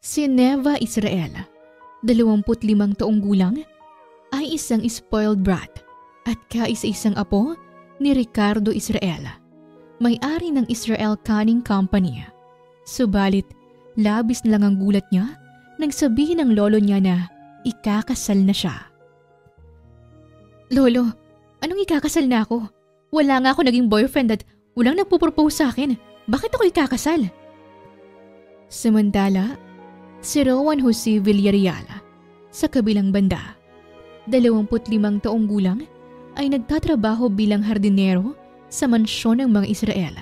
Si Neva Israel, 25 taong gulang, ay isang spoiled brat at kaisa-isang apo ni Ricardo Israel, may-ari ng Israel Canning Company. Subalit, labis na lang ang gulat niya nang sabihin ng lolo niya na ikakasal na siya. Lolo, anong ikakasal na ako? Wala nga ako naging boyfriend at walang nagpo-propose sa akin. Bakit ako ikakasal? Samantala, si Rowan Jose Villarreal, sa kabilang banda, 25 taong gulang, ay nagtatrabaho bilang hardinero sa mansyon ng mga Israel.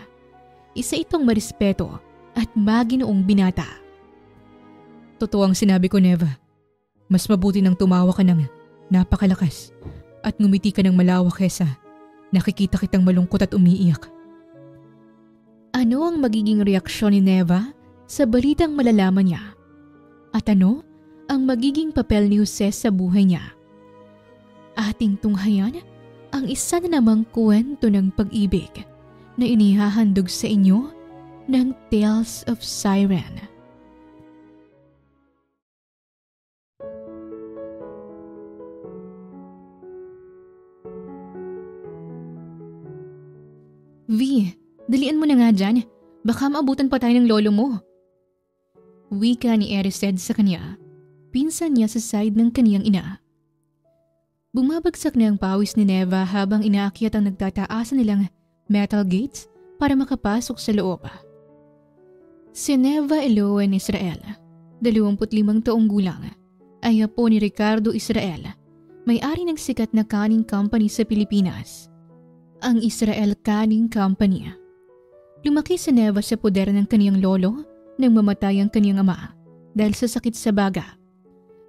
Isa itong marespeto at maginoong binata. Totoo ang sinabi ko, Neva. Mas mabuti nang tumawa ka ng napakalakas at ngumiti ka ng malawak kesa nakikita kitang malungkot at umiiyak. Ano ang magiging reaksyon ni Neva sa balitang malalaman niya? At ano ang magiging papel ni Jose sa buhay niya? Ating tunghayan ang isa na namang kwento ng pag-ibig na inihahandog sa inyo ng Tales of Siren. V, dalian mo na nga dyan. Baka maabutan pa tayo ng lolo mo. Wika ni Erised sa kanya. Pinsan niya sa side ng kaniyang ina. Bumabagsak na ang pawis ni Neva habang inaakyat ang nagtataasan nilang metal gates para makapasok sa loob. Si Neva Elowen Israel, 25 taong gulang, ay apo ni Ricardo Israel, may-ari ng sikat na canning company sa Pilipinas, ang Israel Canning Company. Lumaki si Neva sa poder ng kaniyang lolo nang mamatay ang kaniyang ama dahil sa sakit sa baga,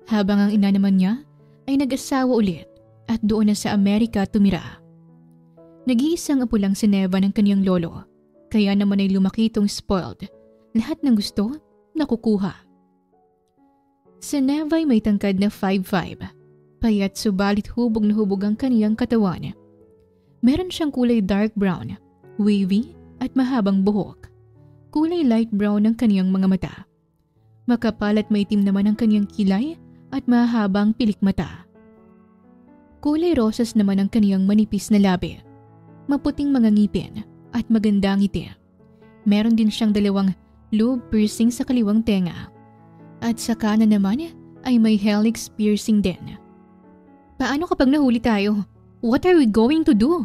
habang ang ina naman niya ay nag-asawa ulit at doon na sa Amerika tumira. Nag-iisang apo lang si Neva ng kaniyang lolo, kaya naman ay lumaki itong spoiled. Lahat ng gusto, nakukuha. Si Neva ay may tangkad na 5'5", payat subalit hubog na hubog ang kaniyang katawan. Meron siyang kulay dark brown, wavy at mahabang buhok. Kulay light brown ang kaniyang mga mata. Makapal at maitim naman ang kaniyang kilay at mahabang pilik mata. Kulay rosas naman ang kaniyang manipis na labi. Maputing mga ngipin at magandang ngiti. Meron din siyang 2 lube piercing sa kaliwang tenga. At sa kanan naman ay may helix piercing din. Paano kapag nahuli tayo? What are we going to do?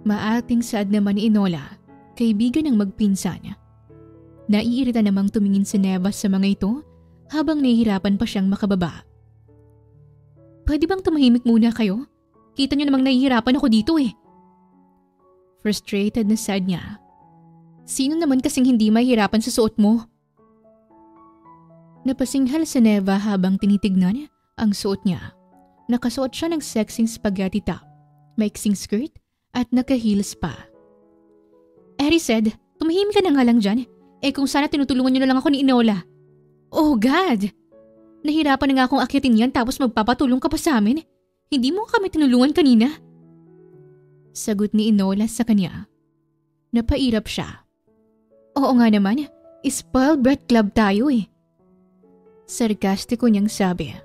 Maating saad naman ni Inola, kaibigan ng magpinsan. Naiirita namang tumingin si Neva sa mga ito habang nahihirapan pa siyang makababa. Pwede bang tumahimik muna kayo? Kita niyo namang nahihirapan ako dito eh. Frustrated na saad niya. Sino naman kasing hindi mahihirapan sa suot mo? Napasinghal si Neva habang tinitignan ang suot niya. Nakasuot siya ng sexing spaghetti top, maiksing skirt at naka-heels pa. Erised, tumahimik ka na nga lang dyan. Kung sana tinutulungan niyo na lang ako ni Inola. Oh God! Nahirapan na nga akong akyatin yan tapos magpapatulong ka pa sa amin. Hindi mo kami tinulungan kanina. Sagot ni Inola sa kanya. Napairap siya. Oo nga naman, spoiled brat club tayo eh. Sarkastiko niyang sabi.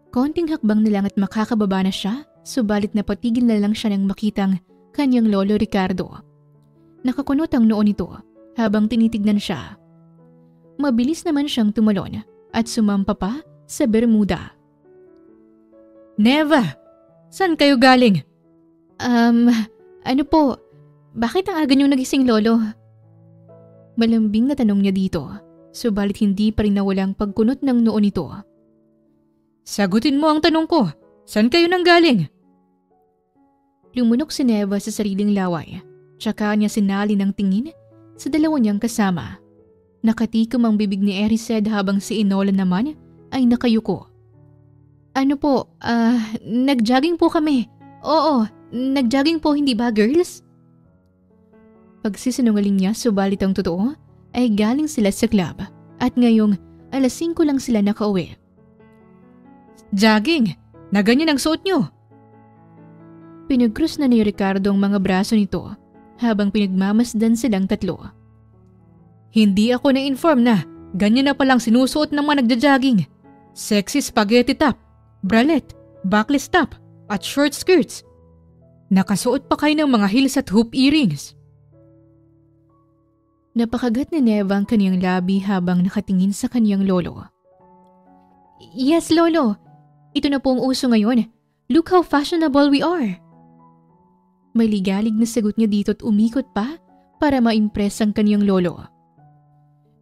Konting hakbang na lang at makakababa na siya, subalit napatigil na lang siya nang makitang kanyang lolo Ricardo. Nakakunot ang noo nito habang tinitignan siya. Mabilis naman siyang tumalon at sumampa pa sa Bermuda. Neva! Saan kayo galing? Ano po? Bakit ang aga niyong nagising lolo? Malambing na tanong niya dito, subalit hindi pa rin nawalang pagkunot ng noo nito. Sagutin mo ang tanong ko. Saan kayo nanggaling? Lumunok si Neva sa sariling laway, tsaka niya sinali ng tingin sa 2 niyang kasama. Nakatikom ang bibig ni Erised habang si Inola naman ay nakayuko. Ano po, nag-jogging po kami. Oo, nag-jogging po, hindi ba girls? Pagsisinungaling niya, subalit ang totoo ay galing sila sa club at ngayong 5:00 lang sila nakauwi. Jogging? Na ganyan ang suot niyo? Pinagkrus na ni Ricardo ang mga braso nito habang pinagmamasdan silang tatlo. Hindi ako na-inform na Ganyan na palang sinusuot ng mga nagja-jogging. Sexy spaghetti top, bralette, backless top, at short skirts. Nakasuot pa kayo ng mga heels at hoop earrings. Napakagat ni Neva ang kaniyang labi habang nakatingin sa kaniyang lolo. Yes, lolo. Ito na po ang uso ngayon. Look how fashionable we are. May ligalig na sagot niya dito at umikot pa para ma-impress ang kaniyang lolo.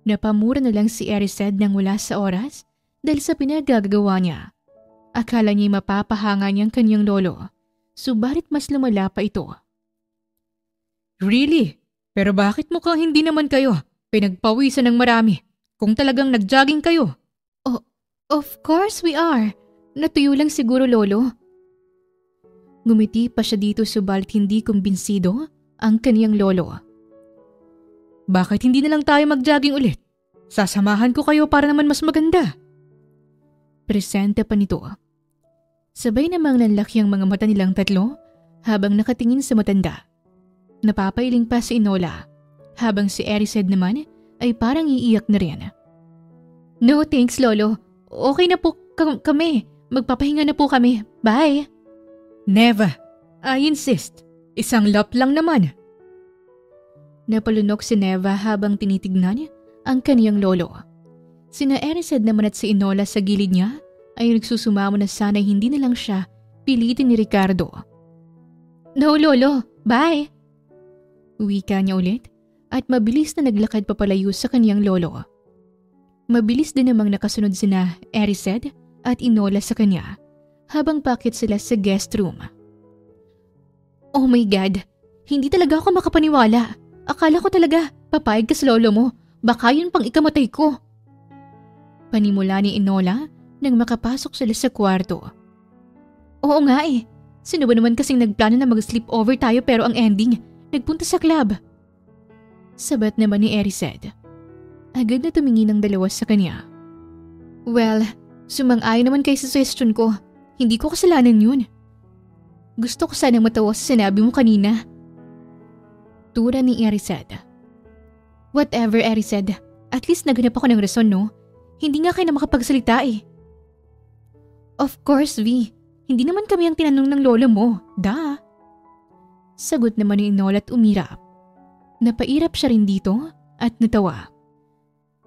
Napamura na lang si Erised nang wala sa oras dahil sa pinagagawa niya. Akala niya'y mapapahanga niyang kaniyang lolo, subalit mas lumala pa ito. Really? Pero bakit mukhang hindi naman kayo pinagpawisan ng marami kung talagang nag-jogging kayo? Oh, of course we are. Natuyo lang siguro, lolo. Ngumiti pa siya dito subalit hindi kumbinsido ang kaniyang lolo. Bakit hindi na lang tayo mag-jogging ulit? Sasamahan ko kayo para naman mas maganda. Presente pa nito. Sabay namang nanlaki ang mga mata nilang tatlo habang nakatingin sa matanda. Napapailing pa si Enola habang si Erised naman ay parang iiyak na rin. No thanks, lolo. Okay na po kami. Magpapahinga na po kami. Bye. Neva, I insist. Isang lap lang naman. Napalunok si Neva habang tinitignan ang kaniyang lolo. Sina Erised naman at si Enola sa gilid niya ay nagsusumamo na sana'y hindi na lang siya pilitin ni Ricardo. No, lolo. Bye. Wika niya ulit at mabilis na naglakad papalayo sa kaniyang lolo. Mabilis din namang nakasunod sina Erised at Enola sa kanya habang pakit sila sa guest room. Oh my God! Hindi talaga ako makapaniwala. Akala ko talaga papayag ka sa lolo mo. Baka yun pang ikamatay ko. Panimula ni Enola nang makapasok sila sa kwarto. Oo nga eh. Sino ba naman kasing nagplano na mag-sleepover tayo pero ang ending, nagpunta sa club. Sabat naman ni Erised. Agad na tumingin ang dalawa sa kanya. Well, sumang-ayon naman kayo sa suggestion ko. Hindi ko kasalanan yun. Gusto ko sanang matawa sa sinabi mo kanina. Tura ni Erised. Whatever, Erised. At least naganap ako ng rason, no? Hindi nga kayo na makapagsalita eh. Of course, V. Hindi naman kami ang tinanong ng lolo mo. Duh. Sagot naman ni Enola at umirap. Napairap siya rin dito at natawa.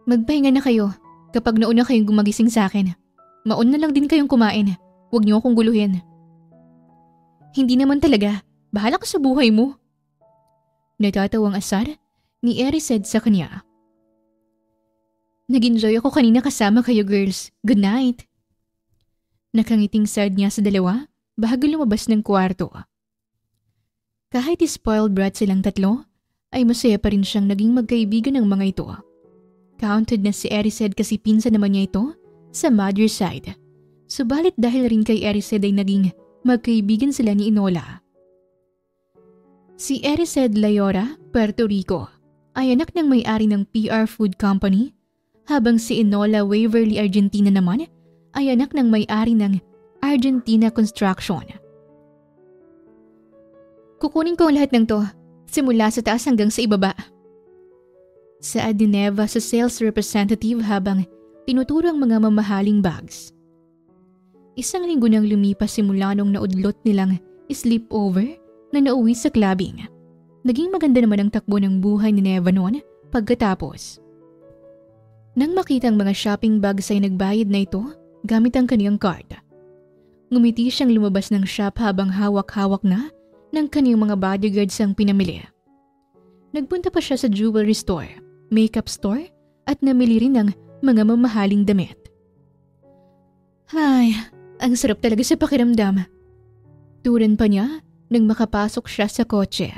Magpahinga na kayo. Kapag nauna kayong gumagising sa akin, mauna lang din kayong kumain. Huwag niyo akong guluhin. Hindi naman talaga. Bahala ka sa buhay mo. Natatawang asar ni Erised sa kanya. Nag-enjoy ako kanina kasama kayo, girls. Good night. Nakangiting sad niya sa dalawa bago lumabas ng kwarto. Kahit spoiled brat silang tatlo, ay masaya pa rin siyang naging magkaibigan ng mga ito. Counted na si Erised kasi pinsan naman niya ito sa mother's side. Subalit dahil rin kay Erised ay naging magkaibigan sila ni Enola. Si Erised Layora, Puerto Rico, ay anak ng may-ari ng PR Food Company, habang si Enola Waverly Argentina naman ay anak ng may-ari ng Argentina Construction. Kukunin ko ang lahat ng to, simula sa taas hanggang sa ibaba. Saad ni Neva sa sales representative habang tinuturo ang mga mamahaling bags. Isang linggo nang lumipas simula nung naudlot nilang sleepover na nauwi sa clubbing. Naging maganda naman ang takbo ng buhay ni Neva noon pagkatapos. Nang makita ang mga shopping bags ay nagbayad na ito gamit ang kaniyang card. Ngumiti siyang lumabas ng shop habang hawak-hawak na ng kaniyang mga bodyguards ang pinamili. Nagpunta pa siya sa jewelry store, makeup store at namili rin ng mga mamahaling damit. Ay, ang sarap talaga sa pakiramdam. Turan pa niya nang makapasok siya sa kotse.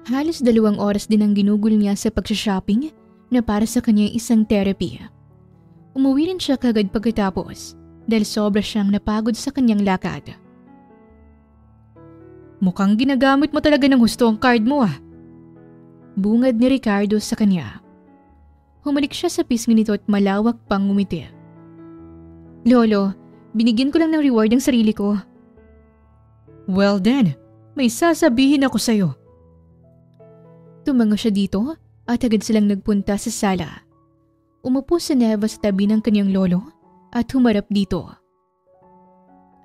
Halos 2 oras din ang ginugol niya sa pagsha-shopping na para sa kanya isang therapy. Umuwi rin siya kagad pagkatapos dahil sobra siyang napagod sa kanyang lakad. Mukhang ginagamit mo talaga ng husto ang card mo ah. Bungad ni Ricardo sa kanya. Humalik siya sa pisngi nito at malawak pang ngumiti. Lolo, binigyan ko lang ng reward ang sarili ko. Well then, may sasabihin ako sa'yo. Tumango siya dito at agad silang nagpunta sa sala. Umupo si Neva sa tabi ng kanyang lolo at humarap dito.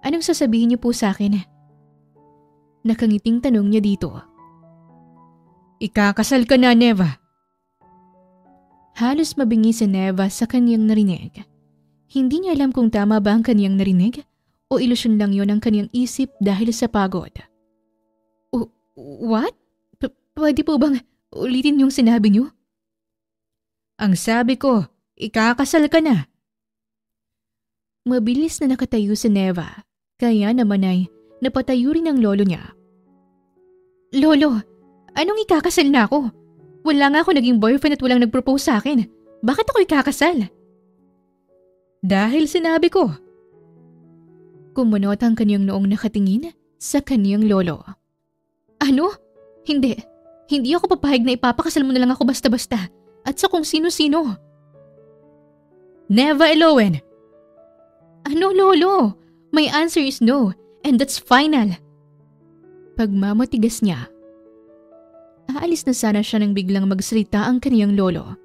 Anong sasabihin niyo po sa akin? Nakangiting tanong niya dito. Ikakasal ka na, Neva. Halos mabingi si Neva sa kanyang narinig. Hindi niya alam kung tama ba ang kanyang narinig o ilusyon lang yon ng kanyang isip dahil sa pagod. What? Pwede po bang ulitin yung sinabi niyo? Ang sabi ko, ikakasal ka na. Mabilis na nakatayo si Neva, kaya naman ay napatayo rin ang lolo niya. Lolo, anong ikakasal na ako? Wala nga ako naging boyfriend at walang nag-propose sa akin. Bakit ako ikakasal? Dahil sinabi ko. Kumunot ang kanyang noong nakatingin sa kanyang lolo. Ano? Hindi. Hindi ako papayag na ipapakasal mo na lang ako basta-basta at sa kung sino-sino. Neva Elowen! Ano, lolo? My answer is no, and that's final. Pagmamatigas niya. Aalis na sana siya nang biglang magsalita ang kaniyang lolo.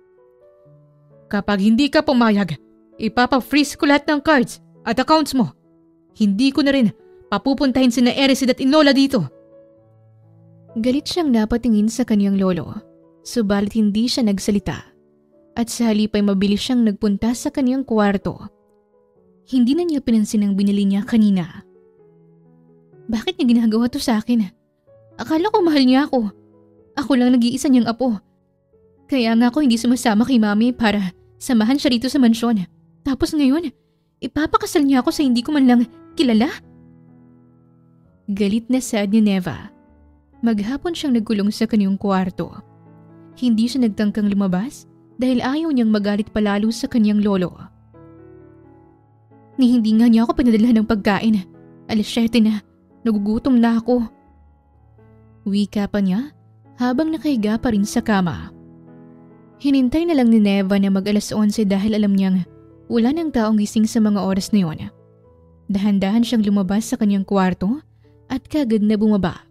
Kapag hindi ka pumayag, ipapa-freeze ko lahat ng cards at accounts mo. Hindi ko na rin papupuntahin sina Erised at Inola dito. Galit siyang napatingin sa kaniyang lolo, subalit hindi siya nagsalita. At sa halip ay mabilis siyang nagpunta sa kaniyang kwarto. Hindi na niya pinansin ang binili niya kanina. Bakit niya ginagawa to sa akin? Akala ko mahal niya ako. Ako lang nag-iisa niyang apo. Kaya nga ako hindi sumasama kay mami para samahan siya rito sa mansyon. Tapos ngayon, ipapakasal niya ako sa hindi ko man lang kilala? Galit na sad ni Neva. Maghapon siyang nagkulong sa kanyang kwarto. Hindi siya nagtangkang lumabas dahil ayaw niyang magalit palalo sa kanyang lolo. Ni hindi nga niya ako pinadalhan ng pagkain. 7:00 na, nagugutom na ako. Wika pa niya habang nakahiga pa rin sa kama. Hinintay na lang ni Neva na mag-11 dahil alam niyang wala nang taong gising sa mga oras na yon. Dahan-dahan siyang lumabas sa kanyang kwarto at kagad na bumaba.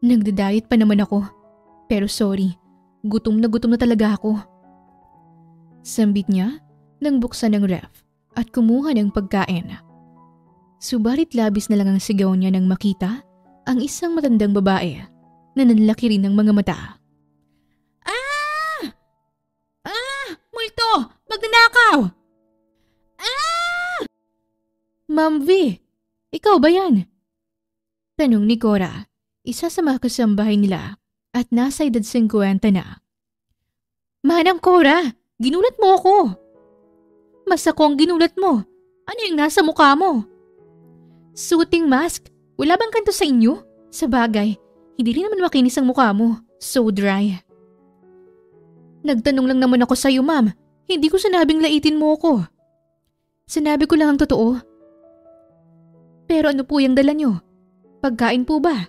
Nagda-diet pa naman ako, pero sorry, gutom na talaga ako. Sambit niya nang buksan ng ref at kumuha ng pagkain. Subalit labis na lang ang sigaw niya nang makita ang isang matandang babae na nanlaki rin ng mga mata. Ah! Ah! Multo! Magnanakaw! Ah! Ma'am V, ikaw ba yan? Tanong ni Cora, isa sa mga kasambahay nila at nasa edad 50 na. Manang Cora, ginulat mo ako. Mas ako ang ginulat mo. Ano yung nasa mukha mo? Suiting mask. Wala bang kanto sa inyo? Sa bagay, hindi rin naman makinis ang mukha mo. So dry. Nagtanong lang naman ako sa'yo, ma'am. Hindi ko sinabing laitin mo ako. Sinabi ko lang ang totoo. Pero ano po yung dala nyo? Pagkain po ba?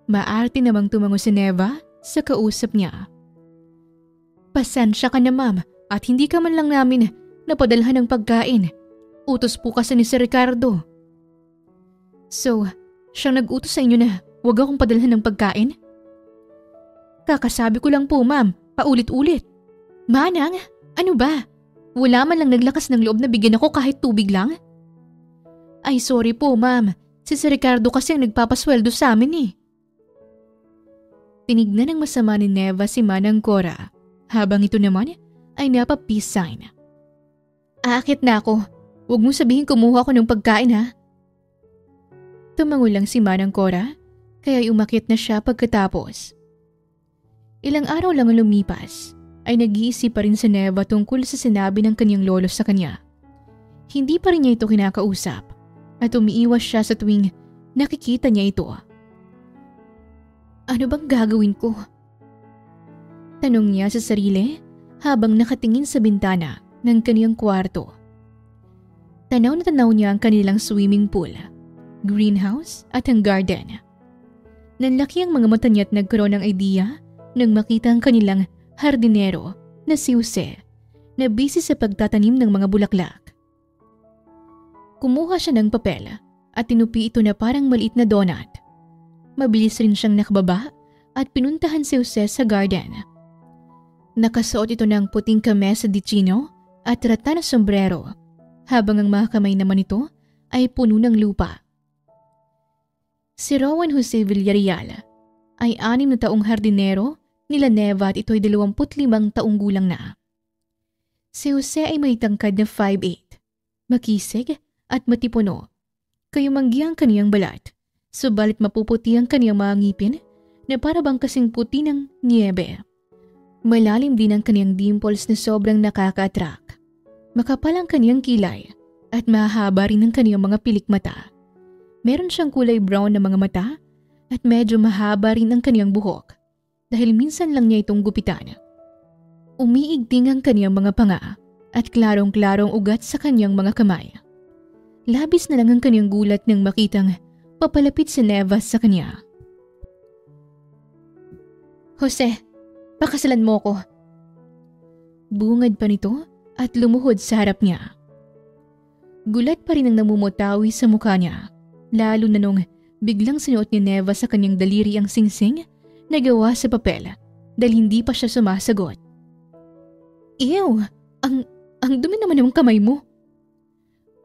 Maarte namang tumango si Neva sa kausap niya. Pasensya ka na, ma'am, at hindi ka man lang namin napadalhan ng pagkain. Utos po kasi ni Sir Ricardo. So, siyang nag-utos sa inyo na huwag akong padalhan ng pagkain? Kakasabi ko lang po, ma'am, paulit-ulit. Manang, ano ba? Wala man lang naglakas ng loob na bigyan ako kahit tubig lang? Ay sorry po, ma'am. Si Sir Ricardo kasi ang nagpapasweldo sa amin eh. Tinignan ng masama ni Neva si Manang Cora, habang ito naman ay napa-peace sign. Aakit na ako. Huwag mo sabihin kumuha ako ng pagkain ha. Tumango lang si Manang Cora, kaya umakit na siya pagkatapos. Ilang araw lang ang lumipas, ay nag-iisip pa rin si Neva tungkol sa sinabi ng kanyang lolo sa kanya. Hindi pa rin niya ito kinakausap, at umiiwas siya sa tuwing nakikita niya ito. Ano bang gagawin ko? Tanong niya sa sarili habang nakatingin sa bintana ng kaniyang kwarto. Tanaw na tanaw niya ang kanilang swimming pool, greenhouse at ang garden. Nanlaki ang mga mata niya at nagkaroon ng idea nang makita ang kanilang hardinero na si Jose na busy sa pagtatanim ng mga bulaklak. Kumuha siya ng papel at tinupi ito na parang maliit na donut. Mabilis rin siyang nakababa at pinuntahan si Jose sa garden. Nakasuot ito ng puting kamesa di chino at rata na sombrero, habang ang mga kamay naman nito ay puno ng lupa. Si Rowan Jose Villarreal ay 6 na taong hardinero nila Neva at ito'y 25 taong gulang na. Si Jose ay may tangkad na 5'8", makisig at matipuno. Kayumanggi ang kaniyang balat, subalit mapuputi ang kaniyang mga ngipin na para bang kasing puti ng niebe. Malalim din ang kaniyang dimples na sobrang nakaka-attract. Makapal ang kaniyang kilay at mahaba rin ang kaniyang mga pilik mata. Meron siyang kulay brown na mga mata at medyo mahaba rin ang kaniyang buhok dahil minsan lang niya itong gupitan. Umiigting ang kaniyang mga panga at klarong-klarong ugat sa kaniyang mga kamay. Labis na lang ang kaniyang gulat nang makitang papalapit si Neva sa kanya. "Jose, pakasalan mo ko." Bungad pa nito at lumuhod sa harap niya. Gulat pa rin ang namumutawi sa mukha niya, lalo na nung biglang sinuot ni Neva sa kanyang daliri ang singsing na gawa sa papel dahil hindi pa siya sumasagot. "Ew! Ang dumi naman ng kamay mo."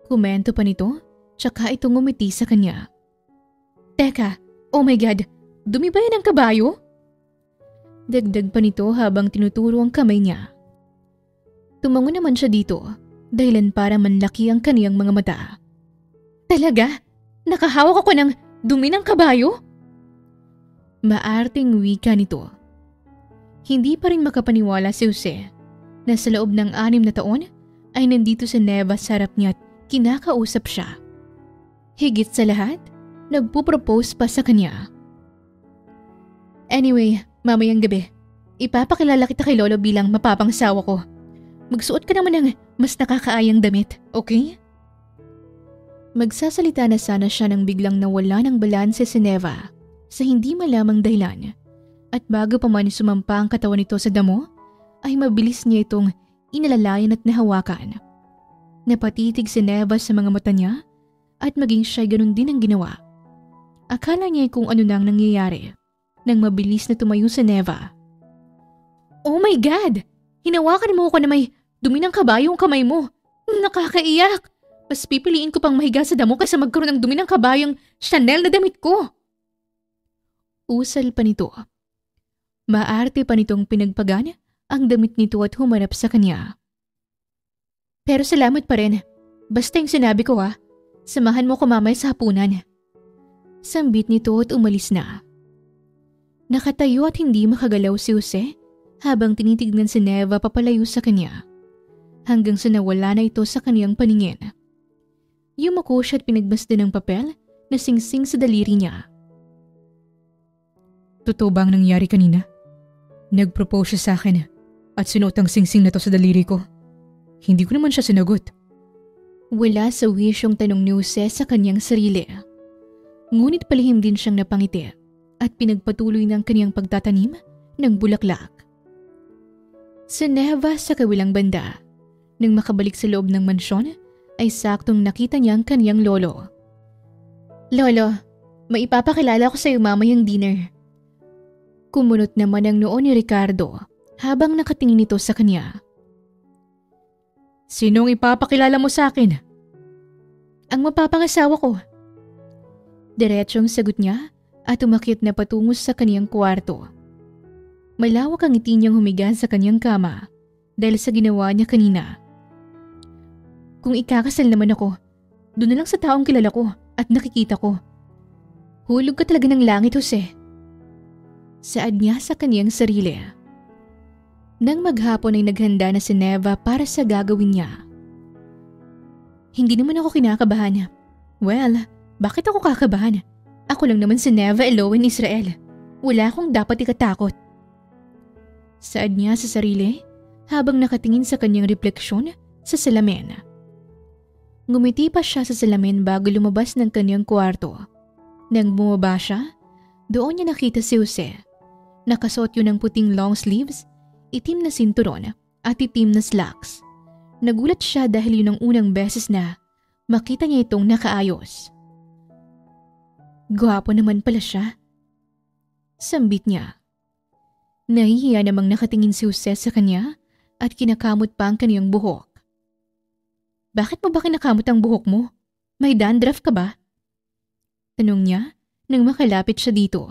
Komento pa nito, tsaka itong ngumiti sa kanya. "Teka, oh my God, dumi ba yan ang kabayo?" Dagdag pa nito habang tinuturo ang kamay niya. Tumango naman siya dito, dahilan para manlaki ang kaniyang mga mata. "Talaga? Nakahawak ako ng dumi ng kabayo?" Maarting wika nito. Hindi pa rin makapaniwala si Jose na sa loob ng 6 na taon ay nandito si Neva sa harap niya at kinakausap siya. Higit sa lahat, nagpo-propose pa sa kanya. "Anyway, mamayang gabi, ipapakilala kita kay Lolo bilang mapapangsawa ko. Magsuot ka naman ng mas nakakaayang damit, okay?" Magsasalita na sana siya nang biglang nawala ng balanse si Neva sa hindi malamang dahilan. At bago pa man sumampa ang katawan nito sa damo, ay mabilis niya itong inalalayan at nahawakan. Napatitig si Neva sa mga mata niya at maging siya'y ganun din ang ginawa. Akala niya kung ano nang nangyayari nang mabilis na tumayo si Neva. "Oh my God! Hinawakan mo ko na may dumi ng kabayo ang kamay mo. Nakakaiyak! Mas pipiliin ko pang mahiga sa damo kaysa magkaroon ng dumi ng kabayong Chanel na damit ko." Usal pa nito. Maarte pa nitong pinagpagan ang damit nito at humarap sa kanya. "Pero salamat pa rin. Basta yung sinabi ko ha. Samahan mo ko mamaya sa hapunan." Sambit nito at umalis na. Nakatayo at hindi makagalaw si Jose habang tinitignan si Neva papalayo sa kanya. Hanggang sa nawala na ito sa kaniyang paningin. Yumuko siya at pinagmasdan ng papel na singsing sa daliri niya. "Totoo ba ang nangyari kanina? Nag-propose siya sa akin at sinuot ang singsing na to sa daliri ko. Hindi ko naman siya sinagot." Wala sa wisyong tanong ni Jose sa kanyang sarili. Ngunit palihim din siyang napangiti at pinagpatuloy ng kanyang pagtatanim ng bulaklak. Sa Neva sa kawilang banda, nang makabalik sa loob ng mansyon, ay saktong nakita niya ang kanyang lolo. "Lolo, may ipapakilala ko sa iyo mamayang dinner." Kumunot naman ang noo ni Ricardo habang nakatingin ito sa kanya. "Sinong ipapakilala mo sa akin?" "Ang mapapangasawa ko." Diretsong sagot niya at umakyat na patungo sa kaniyang kwarto. Malawak ang ngiti niyang humiga sa kanyang kama dahil sa ginawa niya kanina. "Kung ikakasal naman ako, doon na lang sa taong kilala ko at nakikita ko. Hulog ka talaga ng langit, Jose." Saad niya sa kaniyang sarili. Nang maghapon ay naghanda na si Neva para sa gagawin niya. "Hindi naman ako kinakabahan." "Well, bakit ako kakabahan? Ako lang naman si Neva Elowen Israel. Wala akong dapat ikatakot." Saad niya sa sarili habang nakatingin sa kanyang refleksyon sa salamin. Ngumiti pa siya sa salamin bago lumabas ng kanyang kwarto. Nang bumaba siya, doon niya nakita si Jose. Nakasuot yun ng puting long sleeves, itim na sinturon at itim na slacks. Nagulat siya dahil yun ang unang beses na makita niya itong nakaayos. Gwapo naman pala siya. Sambit niya. Nahihiya namang nakatingin si Jose sa kanya at kinakamot pa ang kaniyang buhok. Bakit mo ba kinakamot ang buhok mo? May dandruff ka ba? Tanong niya nang makalapit siya dito.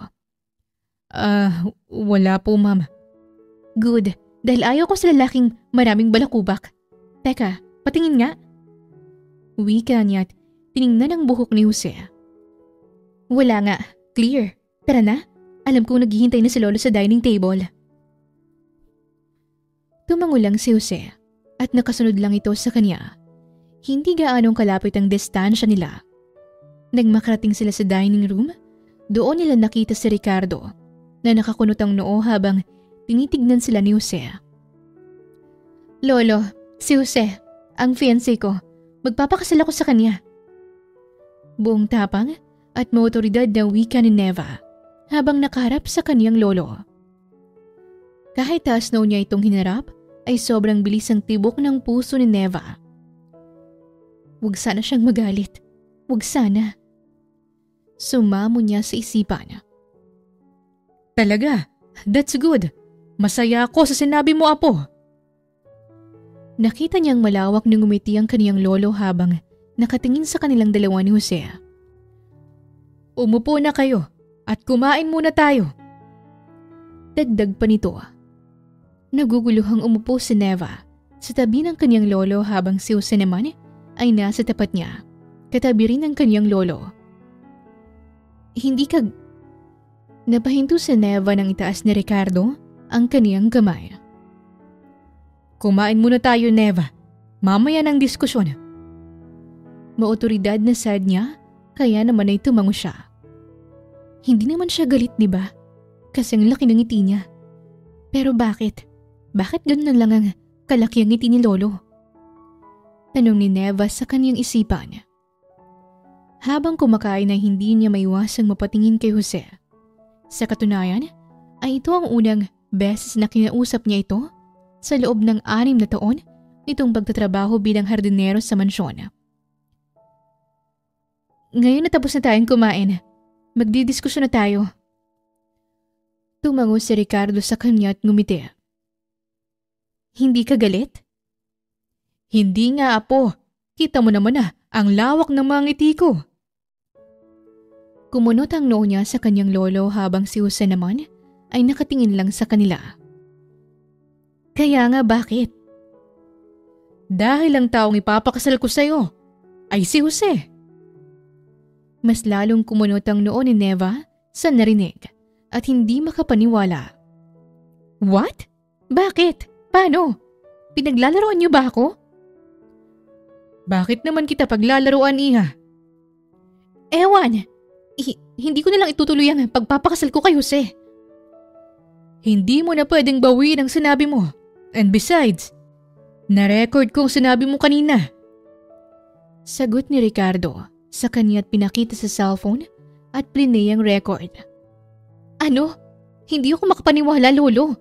Wala po ma'am. Good, dahil ayaw ko sa lalaking maraming balakubak. Teka, patingin nga. Wika niya at tiningnan ang buhok ni Jose. Wala nga, clear. Tara na, alam kong naghihintay na si Lolo sa dining table. Tumango lang si Jose at nakasunod lang ito sa kanya. Hindi gaanong kalapit ang distansya nila. Nang makarating sila sa dining room, doon nila nakita si Ricardo na nakakunot ang noo habang tinitignan sila ni Jose. Lolo, si Jose, ang fiancé ko. Magpapakasal ako sa kanya. Buong tapang at maotoridad na wika ni Neva habang nakaharap sa kaniyang lolo. Kahit taas noo niya itong hinarap, ay sobrang bilis ang tibok ng puso ni Neva. Huwag sana siyang magalit. Huwag sana. Sumamo niya sa isipan. Talaga? That's good. Masaya ako sa sinabi mo, apo. Nakita niyang malawak na ngumiti ang kaniyang lolo habang nakatingin sa kanilang dalawa ni Jose. Umupo na kayo at kumain muna tayo. Dagdag pa nito. Naguguluhang umupo si Neva sa tabi ng kaniyang lolo habang si Jose naman ay nasa tapat niya, katabi rin ng kaniyang lolo. Hindi ka... Napahinto si Neva nang itaas ni Ricardo ang kaniyang kamay. Kumain muna tayo, Neva. Mamaya ng diskusyon. Maotoridad na sad niya, kaya naman ay tumango siya. Hindi naman siya galit, di ba? Kasi ang laki ng ngiti niya. Pero bakit? Bakit ganun lang ang kalaki ang ngiti ni Lolo? Tanong ni Neva sa kaniyang isipan. Habang kumakain ay hindi niya maiwasang mapatingin kay Jose. Sa katunayan, ay ito ang unang beses na kinausap niya ito sa loob ng 6 na taon nitong pagtatrabaho bilang hardinero sa mansyon. Ngayon natapos na tayong kumain. Magdidiskusyon na tayo. Tumango si Ricardo sa kanya at ngumiti. Hindi ka galit? Hindi nga, apo. Kita mo naman ang lawak ng mga ngiti ko. Kumunot ang noo niya sa kanyang lolo habang si Jose naman ay nakatingin lang sa kanila. Kaya nga bakit? Dahil ang taong ipapakasal ko sa'yo ay si Jose. Mas lalong kumunot ang noo ni Neva sa narinig at hindi makapaniwala. What? Bakit? Paano? Pinaglalaroan niyo ba ako? Bakit naman kita paglalaroan, iha? Ewan! Hindi ko na lang itutuloy ang pagpapakasal ko kay Jose. Hindi mo na pwedeng bawiin ang sinabi mo. And besides, na-record ko ang sinabi mo kanina. Sagot ni Ricardo sa kanya at pinakita sa cellphone at plinay ang record. Ano? Hindi ako makapaniwala, Lolo.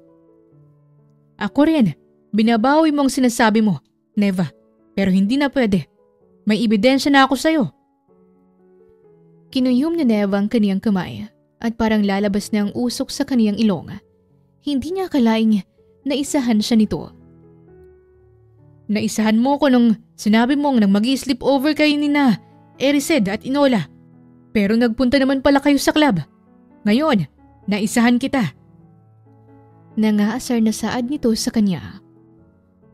Ako rin. Binabawi mo ang sinasabi mo, Neva. Pero hindi na pwede. May ebidensya na ako sa'yo. Kinuyom ni Neva ang kaniyang kamay at parang lalabas na ang usok sa kaniyang ilong. Hindi niya akalaing naisahan siya nito. Naisahan mo ko nung sinabi mong nang mag-i-sleep over kayo ni na Erised at Inola. Pero nagpunta naman pala kayo sa club. Ngayon, naisahan kita. Nangaasar na saad nito sa kanya.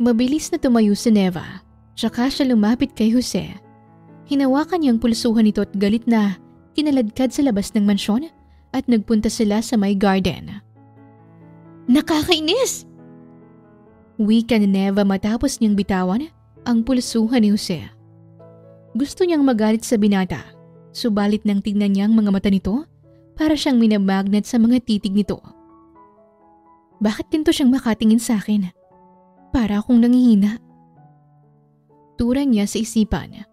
Mabilis na tumayo si Neva, tsaka siya lumapit kay Jose. Hinawakan niyang pulsuhan nito at galit na kinaladkad sa labas ng mansyon at nagpunta sila sa may garden. Nakakainis! Wika ni Neva matapos niyang bitawan ang pulsuhan ni Jose. Gusto niyang magalit sa binata, subalit nang tignan niyang mga mata nito, para siyang minamagnet sa mga titig nito. Bakit ganito siyang makatingin sa akin? Para akong nangihina. Turan niya sa isipan.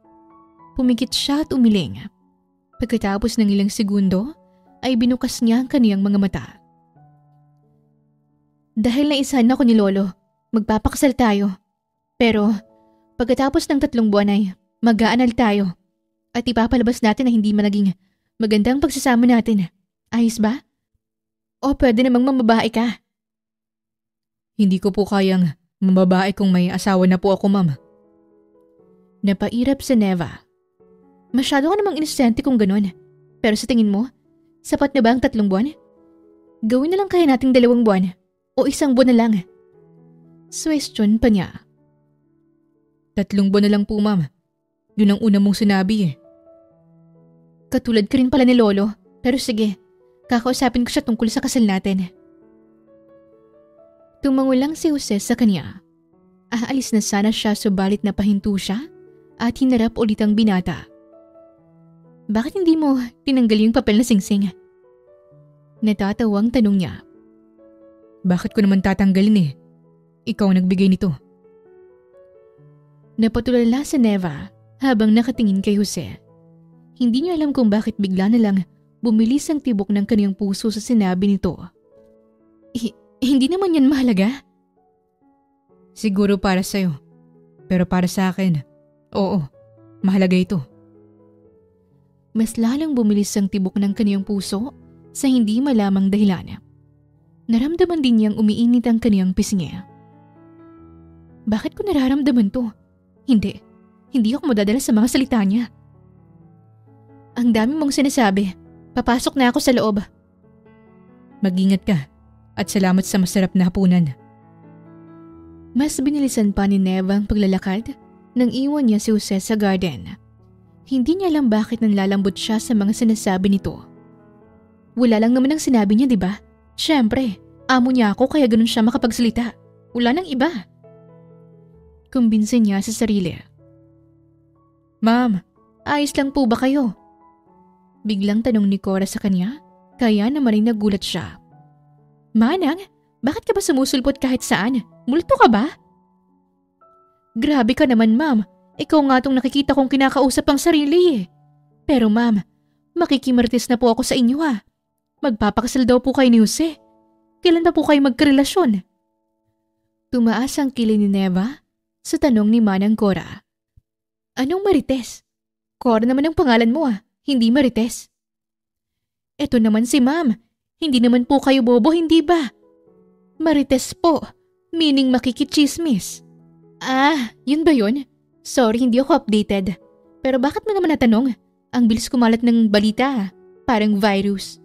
Pumikit siya at umiling. Pagkatapos ng ilang segundo, ay binukas niya ang kaniyang mga mata. Dahil naisahan ako ni Lolo, magpapakasal tayo. Pero pagkatapos ng 3 buwan ay mag-aanal tayo at ipapalabas natin na hindi naging magandang pagsasama natin. Ayos ba? O pwede namang mamabae ka. Hindi ko po kayang mababae kung may asawa na po ako, ma'am. Napairap si Neva. Masyado ka namang inosente kung ganun. Pero sa tingin mo, sapat na ba ang 3 buwan? Gawin na lang kaya nating 2 buwan o 1 buwan na lang. Suwestyon pa niya. 3 buwan na lang po, ma'am. Yun ang una mong sinabi eh. Katulad ka rin pala ni Lolo. Pero sige, kakausapin ko siya tungkol sa kasal natin. Tumango lang si Jose sa kanya. Aalis na sana siya subalit napahinto siya at hinarap ulit ang binata. Bakit hindi mo tinanggal yung papel na singsing? Natatawang tanong niya. Bakit ko naman tatanggalin eh? Ikaw ang nagbigay nito. Napatulala si Neva habang nakatingin kay Jose. Hindi niya alam kung bakit bigla na lang bumilis ang tibok ng kaniyang puso sa sinabi nito. Hindi naman yan mahalaga. Siguro para sa'yo. Pero para sa akin, oo, mahalaga ito. Mas lalang bumilis ang tibok ng kaniyang puso sa hindi malamang dahilan. Naramdaman din niyang umiinit ang kaniyang pisngi. Bakit ko nararamdaman to? Hindi ako madadala sa mga salita niya. Ang dami mong sinasabi. Papasok na ako sa loob. Mag-ingat ka at salamat sa masarap na hapunan. Mas binilisan pa ni Neva ang paglalakad nang iwan niya si Jose sa garden. Hindi niya alam bakit nanlalambot siya sa mga sinasabi nito. Wala lang naman ang sinabi niya, di ba? Siyempre, amo niya ako kaya ganun siya makapagsalita. Wala nang iba. Kumbinsin niya sa sarili. Ma'am, ayos lang po ba kayo? Biglang tanong ni Cora sa kanya, kaya naman ay nagulat siya. Manang, bakit ka ba sumusulpot kahit saan? Multo ka ba? Grabe ka naman, ma'am. Ikaw nga tong nakikita kong kinakausap ang sarili eh. Pero ma'am, makikimartis na po ako sa inyo ha. Magpapakasal daw po kayo ni Jose. Kailan na po kayo magkarelasyon? Tumaas ang kilay ni Neva sa tanong ni Manang Cora. Anong Marites? Cora naman ang pangalan mo ah. Hindi Marites. Eto naman si ma'am. Hindi naman po kayo bobo, hindi ba? Marites po, meaning makikichismis. Ah, yun ba yun? Sorry, hindi ako updated. Pero bakit mo naman natanong? Ang bilis kumalat ng balita, parang virus.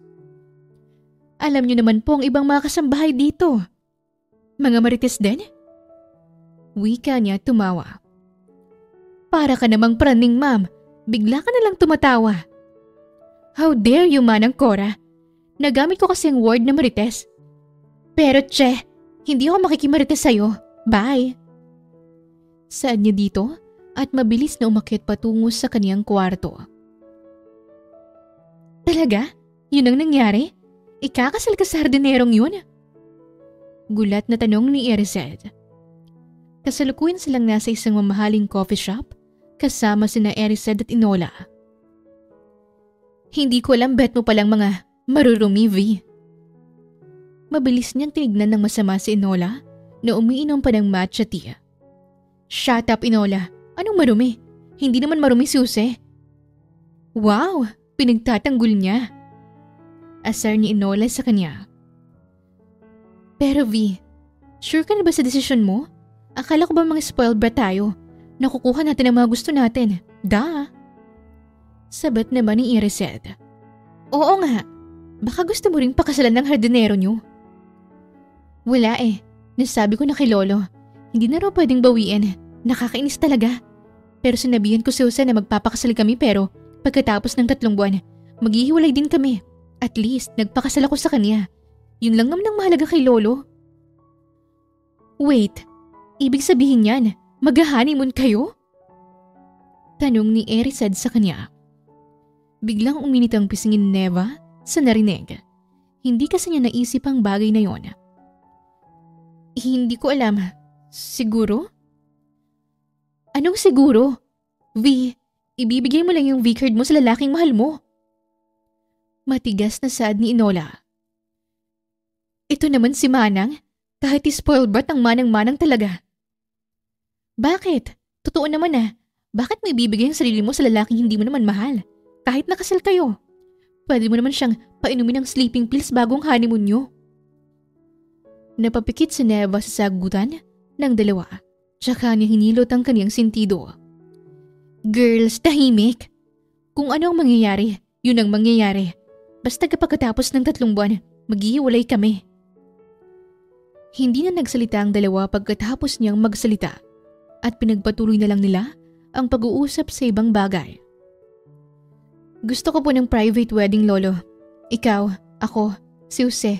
Alam niyo naman po ang ibang mga kasambahay dito. Mga Marites din? Wika niya tumawa. Para ka namang praning, ma'am. Bigla ka nalang tumatawa. How dare you, Manang Cora? Nagamit ko kasi ang word na Marites. Pero tse, hindi ako makikimarites sa'yo. Bye. Saan niya dito at mabilis na umakyat patungo sa kaniyang kwarto. Talaga? Yun ang nangyari? Ikakasal ka sa hardinerong yun? Gulat na tanong ni Erised. Kasalukuyan silang nasa isang mamahaling coffee shop kasama sina Erised at Inola. Hindi ko alam bet mo palang mga marurumi, V. Mabilis niyang tinignan ng masama si Inola na umiinom pa ng matcha tea. Shut up, Inola. Anong marumi? Hindi naman marumi si Jose. Wow, pinagtatanggol niya. Asar ni Inola sa kanya. Pero V, sure ka na ba sa desisyon mo? Akala ko ba mga spoiled brat tayo? Nakukuha natin ang mga gusto natin. Da. Sabat naman ni Irised. Oo nga. Baka gusto mo ring pakasalan ng hardinero niyo. Wala eh. Nasabi ko na kay Lolo. Hindi na raw pwedeng bawiin. Nakakainis talaga. Pero sinabihan ko si Jose na magpapakasal kami pero pagkatapos ng 3 buwan, maghihiwalay din kami. At least, nagpakasal ako sa kanya. Yun lang naman ang mahalaga kay Lolo. Wait, ibig sabihin yan, mag-honeymoon kayo? Tanong ni Erised sa kanya. Biglang uminit ang pisngin ni Neva sa narinig. Hindi kasi niya naisip ang bagay na yon. Hindi ko alam. Siguro? Anong siguro? V, ibibigay mo lang yung V-card mo sa lalaking mahal mo. Matigas na saad ni Inola. Ito naman si Manang. Kahit spoiled brat ang manang-manang talaga. Bakit? Totoo naman ah. Bakit mo ibibigay ang sarili mo sa lalaking hindi mo naman mahal? Kahit nakasal kayo. Pwede mo naman siyang painumin ng sleeping pills bagong honeymoon nyo. Napapikit si Neva sa sagutan ng dalawa, tsaka niya hinilot ang kaniyang sentido. Girls, tahimik. Kung ano ang mangyayari, yun ang mangyayari. Basta kapagkatapos ng 3 buwan, maghihiwalay kami. Hindi na nagsalita ang dalawa pagkatapos niyang magsalita at pinagpatuloy na lang nila ang pag-uusap sa ibang bagay. Gusto ko po ng private wedding, Lolo. Ikaw, ako, si Jose.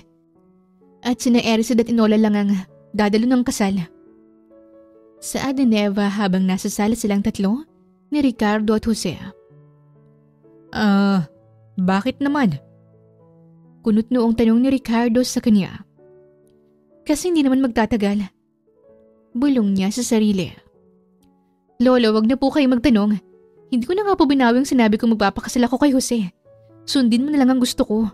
At sina Ericid at Inola lang ang dadalo ng kasal. Saad ni Neva habang nasa sala silang 3 ni Ricardo at Jose. Bakit naman? Kunot noong tanong ni Ricardo sa kanya. Kasi hindi naman magtatagal. Bulong niya sa sarili. Lolo, wag na po kayo magtanong. Hindi ko na nga po binawi ang sinabi kong magpapakasal ako kay Jose. Sundin mo na lang ang gusto ko.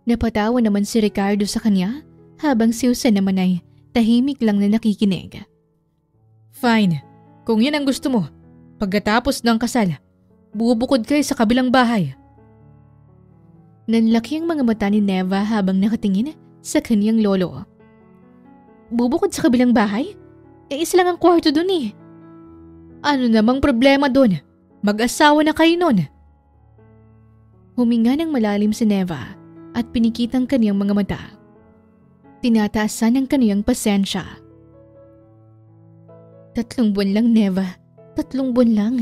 Napatawa naman si Ricardo sa kanya habang si Jose naman ay tahimik lang na nakikinig. Fine. Kung yan ang gusto mo, pagkatapos ng kasal, bubukod kayo sa kabilang bahay. Nanlaki ang mga mata ni Neva habang nakatingin sa kanyang lolo. Bubukod sa kabilang bahay? Isa lang ang kwarto dun eh. Ano namang problema dun? Mag-asawa na kayo nun. Huminga ng malalim si Neva at pinikit ang kaniyang mga mata. Tinataasan ang kaniyang pasensya. 3 buwan lang, Neva. 3 buwan lang.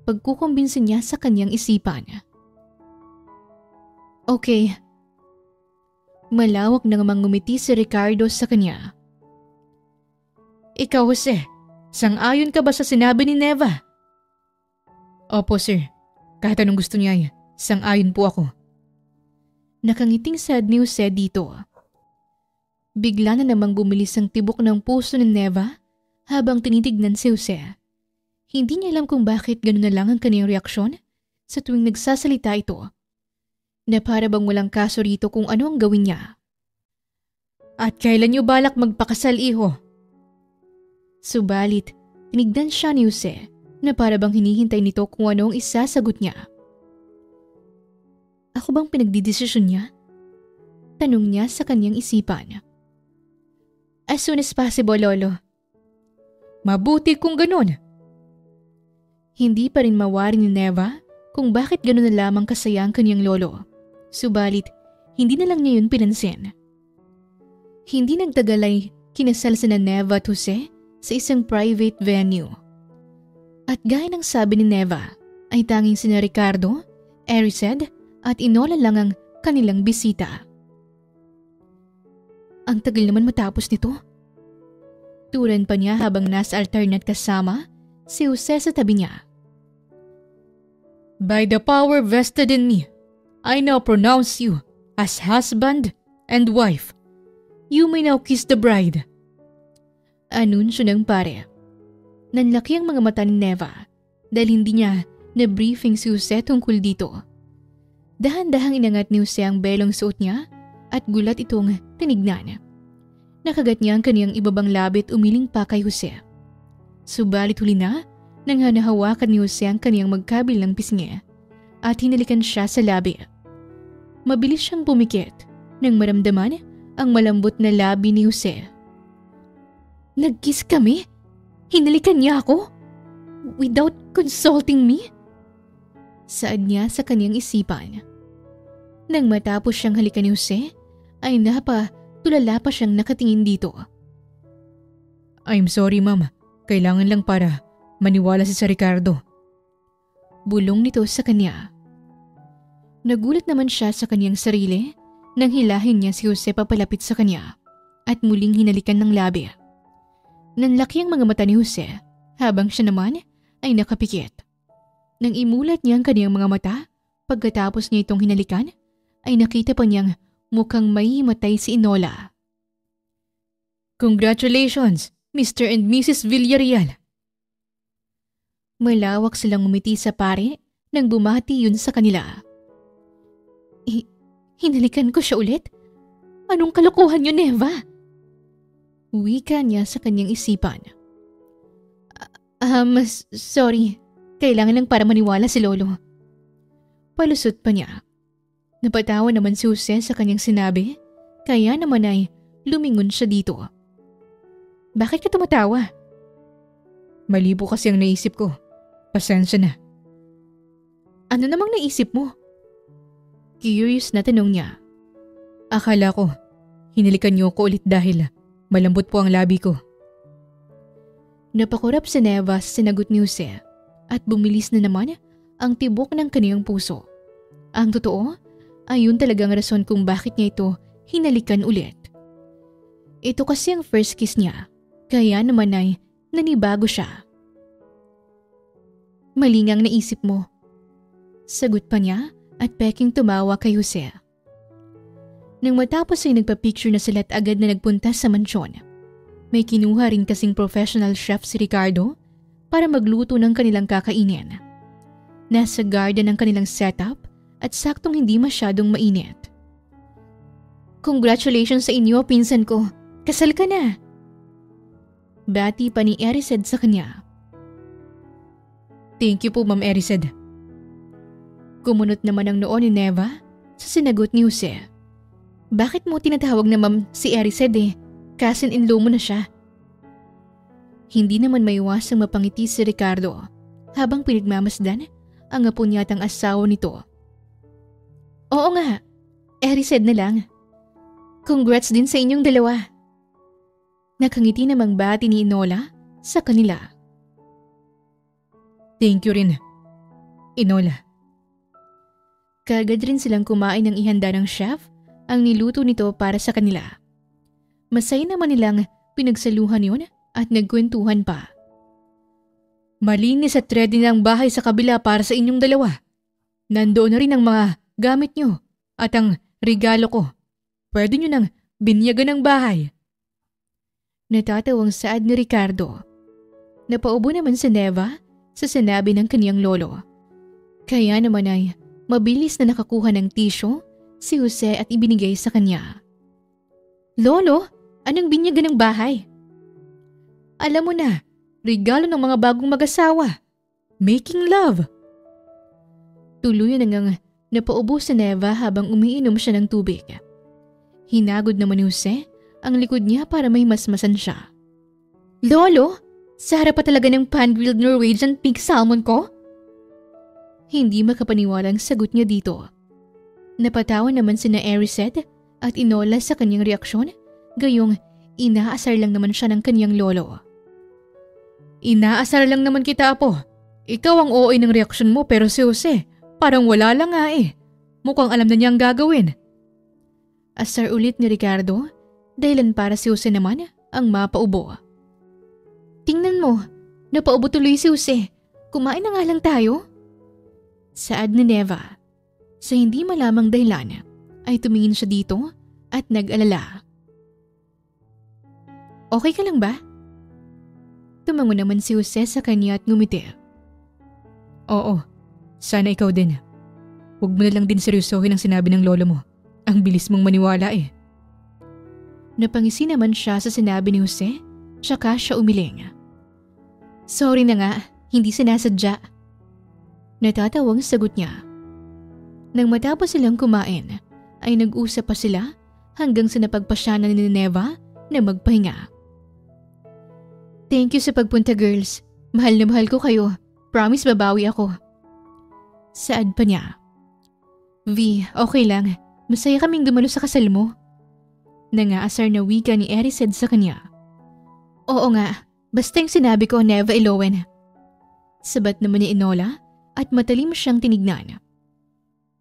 Pagkukumbinsin niya sa kanyang isipan. Okay. Malawak nang mangumiti si Ricardo sa kanya. Ikaw, Jose, sang-ayon ka ba sa sinabi ni Neva? Opo, sir. Kahit anong gusto niya, sang-ayon po ako. Nakangiting sad ni Jose dito. Bigla na namang bumilis ang tibok ng puso ni Neva habang tinitignan si Jose. Hindi niya alam kung bakit gano'n na lang ang kanyang reaksyon sa tuwing nagsasalita ito. Na para bang walang kaso rito kung ano ang gawin niya. At kailan niyo balak magpakasal, iho? Subalit, tinignan siya ni Jose na para bang hinihintay nito kung ano ang isasagot niya. Ako bang pinagdidesisyon niya? Tanong niya sa kanyang isipan. As soon as possible, Lolo. Mabuti kung ganun. Hindi pa rin mawari ni Neva kung bakit gano'n na lamang kasaya ang kanyang lolo. Subalit, hindi na lang niya yun pinansin. Hindi nagtagal ay kinasal sina Neva at Jose sa isang private venue. At gaya ng sabi ni Neva, ay tanging sina Ricardo, Ericid at Inola lang ang kanilang bisita. Ang tagal naman matapos nito. Turan pa niya habang nasa altar na't kasama si Jose sa tabi niya. By the power vested in me, I now pronounce you as husband and wife. You may now kiss the bride. Anunsyo ng pare. Nanlaki ang mga mata ni Neva dahil hindi niya na-briefing si Jose tungkol dito. Dahan-dahang inangat ni Jose ang belong suot niya at gulat itong tinignan. Nakagat niya ang kaniyang ibabang labi at umiling pa kay Jose. Subalit huli na nang hanahawakan ni Jose ang kaniyang magkabilang pisngi at hinalikan siya sa labi. Mabilis siyang pumikit nang maramdaman ang malambot na labi ni Jose. Nag-kiss kami? Hinalikan niya ako? Without consulting me? Saad niya sa kaniyang isipan. Nang matapos siyang halikan ni Jose, ay tulala pa siyang nakatingin dito. I'm sorry, ma'am. Kailangan lang para maniwala si Ricardo. Bulong nito sa kanya. Nagulat naman siya sa kanyang sarili nang hilahin niya si Jose papalapit sa kanya at muling hinalikan ng labi. Nanlaki ang mga mata ni Jose habang siya naman ay nakapikit. Nang imulat niya ang kanyang mga mata, pagkatapos niya itong hinalikan, ay nakita pa niyang mukhang maimatay si Inola. Congratulations, Mr. and Mrs. Villarreal. Malawak silang umiti sa pare nang bumati yun sa kanila. Hinalikan ko siya ulit? Anong kalokohan yun, Neva? Wika niya sa kanyang isipan. Sorry. Kailangan lang para maniwala si Lolo. Palusot pa niya. Napatawa naman si Jose sa kanyang sinabi Kaya naman ay lumingon siya dito. Bakit ka tumatawa? Mali po kasi ang naisip ko. Pasensya na. Ano namang naisip mo? Curious na tanong niya. Akala ko, hinalikan niyo ko ulit dahil malambot po ang labi ko. Napakurap si Neva sa sinagot ni Jose at bumilis na naman ang tibok ng kaniyang puso. Ang totoo, ayun talagang rason kung bakit niya ito hinalikan ulit. Ito kasi ang first kiss niya, kaya naman ay nanibago siya. Mali ngang naisip mo. Sagot pa niya at peking tumawa kay Jose. Nang matapos ay nagpa-picture na sila at agad na nagpunta sa mansyon. May kinuha rin kasing professional chef si Ricardo para magluto ng kanilang kakainin. Nasa garden ang kanilang setup at saktong hindi masyadong mainit. Congratulations sa inyo, pinsan ko. Kasal ka na. Bati pa ni Erised sa kanya. Thank you po, Ma'am Erised. Kumunot naman ang noo ni Neva sa sinagot ni Jose. Bakit mo tinatawag na Ma'am si Erised Cousin-in-law mo na siya. Hindi naman maiwasang mapangiti si Ricardo habang pinagmamasdan ang apo niyatang asawa nito. Oo nga, Erised na lang. Congrats din sa inyong dalawa. Nakangiti namang bati ni Inola sa kanila. Thank you rin, Inola. Kaagad rin silang kumain ng ihanda ng chef ang niluto nito para sa kanila. Masaya naman nilang pinagsaluhan yun at nagkwentuhan pa. Malinis at ready na ang bahay sa kabila para sa inyong dalawa. Nandoon na rin ang mga gamit nyo at ang regalo ko. Pwede nyo nang binyagan ang bahay. Natatawang saad ni Ricardo. Napaubo naman si Neva sa sinabi ng kaniyang lolo. Kaya naman ay mabilis na nakakuha ng tisyo si Jose at ibinigay sa kanya. Lolo, anong binyagan ng bahay? Alam mo na, regalo ng mga bagong mag-asawa. Making love. Tuluyan nang napaubo si Neva habang umiinom siya ng tubig. Hinagod naman ni Jose ang likod niya para may masmasan siya. Lolo, sa harap pa talaga ng pan-grilled Norwegian pink salmon ko? Hindi makapaniwalang sagot niya dito. Napatawa naman sina Erised at Inola sa kanyang reaksyon, gayong inaasar lang naman siya ng kanyang lolo. Inaasar lang naman kita, apo. Ikaw ang OA ng reaksyon mo pero si Jose, parang wala lang nga eh. Mukhang alam na niya ang gagawin. Asar ulit ni Ricardo, dahilan para si Jose naman ang mapaubo. Tingnan mo, napaubo tuloy si Jose. Kumain na nga lang tayo. Saad ni Neva. Sa hindi malamang dahilan, ay tumingin siya dito at nag-alala. Okay ka lang ba? Tumango naman si Jose sa kanya at ngumiti. Oo, sana ikaw din. Huwag mo na lang din seryosohin ang sinabi ng lolo mo. Ang bilis mong maniwala eh. Napangisi naman siya sa sinabi ni Jose, tsaka siya umiling. Sorry na nga, hindi sinasadya. Natatawang sagot niya. Nang matapos silang kumain, ay nag-usap pa sila hanggang sa napagpasyanan ni Neva na magpahinga. Thank you sa pagpunta, girls. Mahal na mahal ko kayo. Promise babawi ako. Saad pa niya. V, okay lang. Masaya kaming dumalo sa kasal mo. Nangaasar na wika ni Erised sa kanya. Oo nga, basta yung sinabi ko, Neva Elowen. Sabat naman ni Inola at matalim siyang tinignan.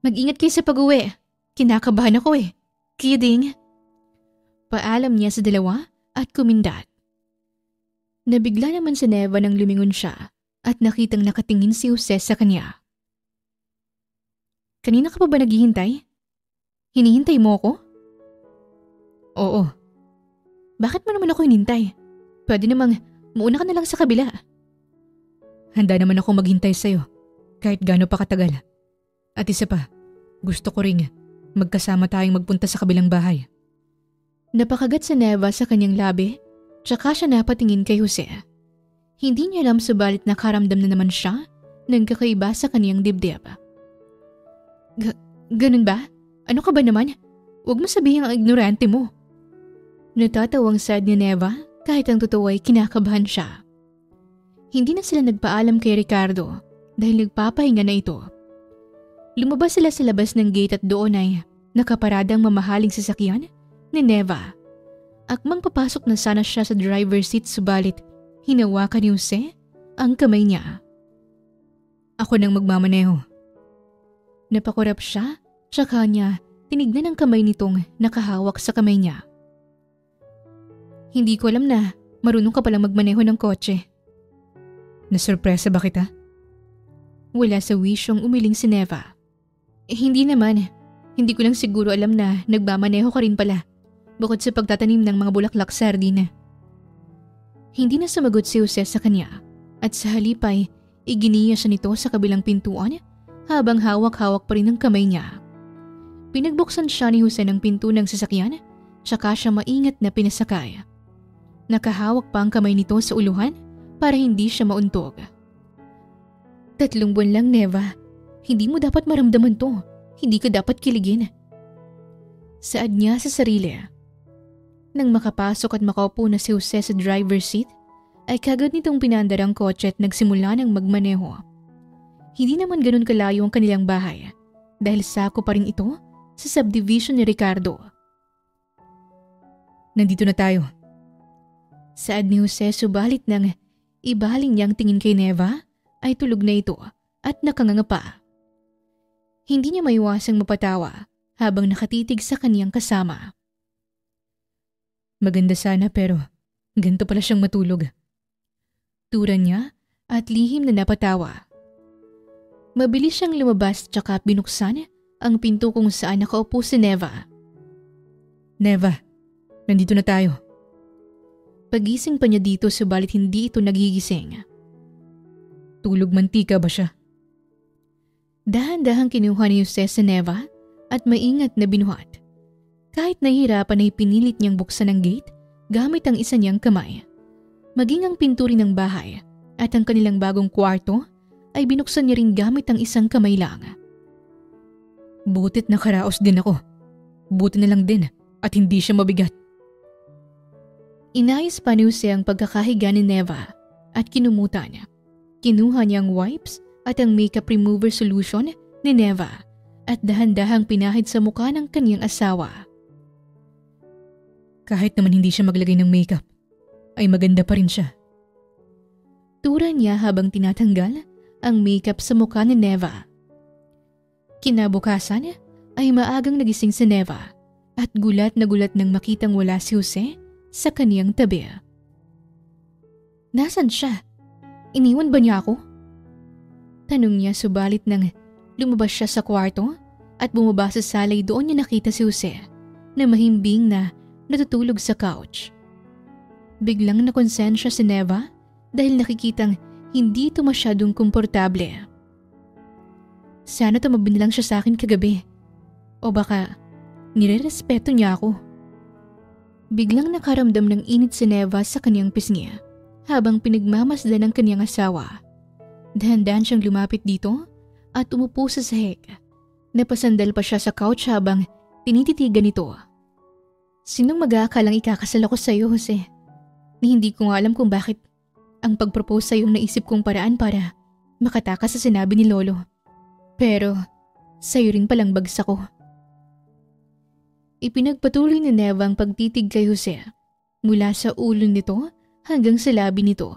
Mag-ingat kayo sa pag-uwi. Kinakabahan ako eh. Kidding. Paalam niya sa dalawa at kumindat. Nabigla naman si Neva nang lumingon siya at nakitang nakatingin si Jose sa kanya. Kanina ka pa ba naghihintay? Hinihintay mo ako? Oo. Bakit mo naman ako hinintay? Pwede namang mauna ka na lang sa kabila. Handa naman ako maghintay sa'yo kahit gaano pa katagal. At isa pa, gusto ko ring magkasama tayong magpunta sa kabilang bahay. Napakagat si Neva sa kanyang labi, tsaka siya napatingin kay Jose. Hindi niya alam subalit nakaramdam na naman siya ng kakaiba sa kanyang dibdib. Ganun ba? Ano ka ba naman? Huwag mo sabihin ang ignorante mo. Natatawang sad ni Neva kahit ang totoo ay kinakabahan siya. Hindi na sila nagpaalam kay Ricardo dahil nagpapahinga na ito. Lumabas sila sa labas ng gate at doon ay nakaparadang mamahaling sasakyan ni Neva. Akmang papasok na sana siya sa driver's seat subalit hinawakan ni Jose ang kamay niya. Ako nang magmamaneho. Napakurap siya, tsaka niya tinignan ang kamay nitong nakahawak sa kamay niya. Hindi ko alam na marunong ka palang magmaneho ng kotse. Nasurpresa ba kita? Wala sa wisyong umiling si Neva. Hindi naman. Hindi ko lang siguro alam na nagmamaneho ka rin pala bukod sa pagtatanim ng mga bulaklak sardina. Hindi na sumagot si Jose sa kanya at sa halip ay iginiya siya nito sa kabilang pintuan habang hawak-hawak pa rin ang kamay niya. Pinagbuksan siya ni Jose ng pinto ng sasakyan tsaka siya maingat na pinasakay. Nakahawak pa ang kamay nito sa uluhan para hindi siya mauntog. 3 buwan lang, Neva. Hindi mo dapat maramdaman to. Hindi ka dapat kiligin. Saad niya sa sarili. Nang makapasok at makaupo na si Jose sa driver's seat, ay kagad nitong pinandar ang kotse at nagsimula ng magmaneho. Hindi naman ganun kalayo ang kanilang bahay dahil sako pa rin ito sa subdivision ni Ricardo. Nandito na tayo. Saad ni Jose subalit nang ibaling niyang tingin kay Neva ay tulog na ito at nakanganga. Hindi niya maiwasang mapatawa habang nakatitig sa kaniyang kasama. Maganda sana pero ganito pala siyang matulog. Tura niya at lihim na napatawa. Mabilis siyang lumabas tsaka binuksan ang pinto kung saan nakaupo si Neva. Neva, nandito na tayo. Pagising pa niya dito subalit hindi ito nagigising. Tulog mantika ba siya? Dahan-dahang kinuha ni Jose si Neva at maingat na binuhat. Kahit nahihirapan ay pinilit niyang buksan ang gate gamit ang isa niyang kamay. Maging ang pinto rin ng bahay at ang kanilang bagong kwarto ay binuksan niya rin gamit ang isang kamay lang. Butit nakaraos din ako. Buti na lang din at hindi siya mabigat. Inayos pa ni Jose ang pagkakahiga ni Neva at kinumutan niya. Kinuha niya ang wipes at ang makeup remover solution ni Neva at dahan-dahang pinahid sa mukha ng kaniyang asawa. Kahit naman hindi siya maglagay ng makeup, ay maganda pa rin siya. Tura niya habang tinatanggal ang makeup sa mukha ni Neva. Kinabukasan ay maagang nagising si Neva at gulat na gulat nang makitang wala si Jose sa kaniyang tabi. Nasaan siya? Iniwan ba niya ako? Tanong niya subalit nang lumabas siya sa kwarto at bumaba sa salay doon niya nakita si Jose na mahimbing na natutulog sa couch. Biglang nakonsensya si Neva dahil nakikitang hindi ito masyadong komportable. Sana tumabi na lang siya sa akin kagabi o baka nire-respeto niya ako. Biglang nakaramdam ng init si Neva sa kanyang pisngi habang pinagmamasdan ng kanyang asawa. Dahan-dahan siyang lumapit dito at umupo sa sahig. Napasandal pa siya sa couch habang tinititigan ito. Sinong mag-aakalang ikakasal ako sa iyo, Jose? Ni hindi ko nga alam kung bakit ang pag-propose sa iyong naisip kong paraan para makatakas sa sinabi ni Lolo. Pero sa'yo rin palang bagsak ko. Ipinagpatuloy ni Neva ang pagtitig kay Jose mula sa ulo nito hanggang sa labi nito.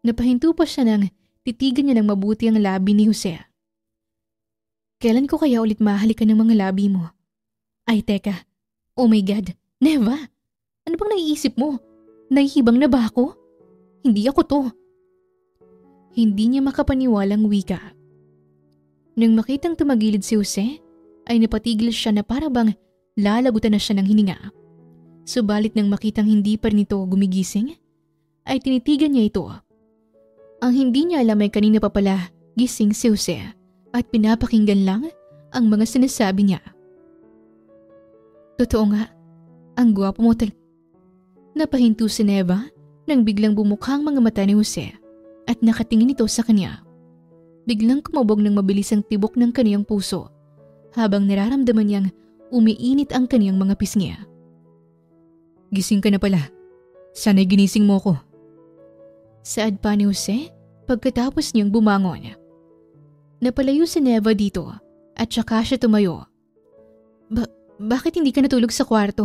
Napahinto pa siya nang titigan niya ng mabuti ang labi ni Jose. Kailan ko kaya ulit mahalikan ng mga labi mo? Ay teka, oh my God, Neva, ano bang naiisip mo? Nahihibang na ba ako? Hindi ako to. Hindi niya makapaniwalang wika. Nang makitang tumagilid si Jose, ay napatigil siya na para bang lalabutan na siya ng hininga. Subalit nang makitang hindi pa rin ito gumigising, ay tinitigan niya ito. Ang hindi niya alam ay kanina pa pala gising si Jose at pinapakinggan lang ang mga sinasabi niya. Totoo nga, ang gwapo mo Napahinto si Neva nang biglang bumukhang mga mata ni Jose at nakatingin ito sa kanya. Biglang kumabog ng mabilis ang tibok ng kaniyang puso habang nararamdaman niyang umiinit ang kaniyang mga pisngi. Gising ka na pala. Sana'y ginising mo ko. Saad pa ni Jose pagkatapos niyang bumangon. Napalayo si Neva dito at saka siya tumayo. Bakit hindi ka natulog sa kwarto?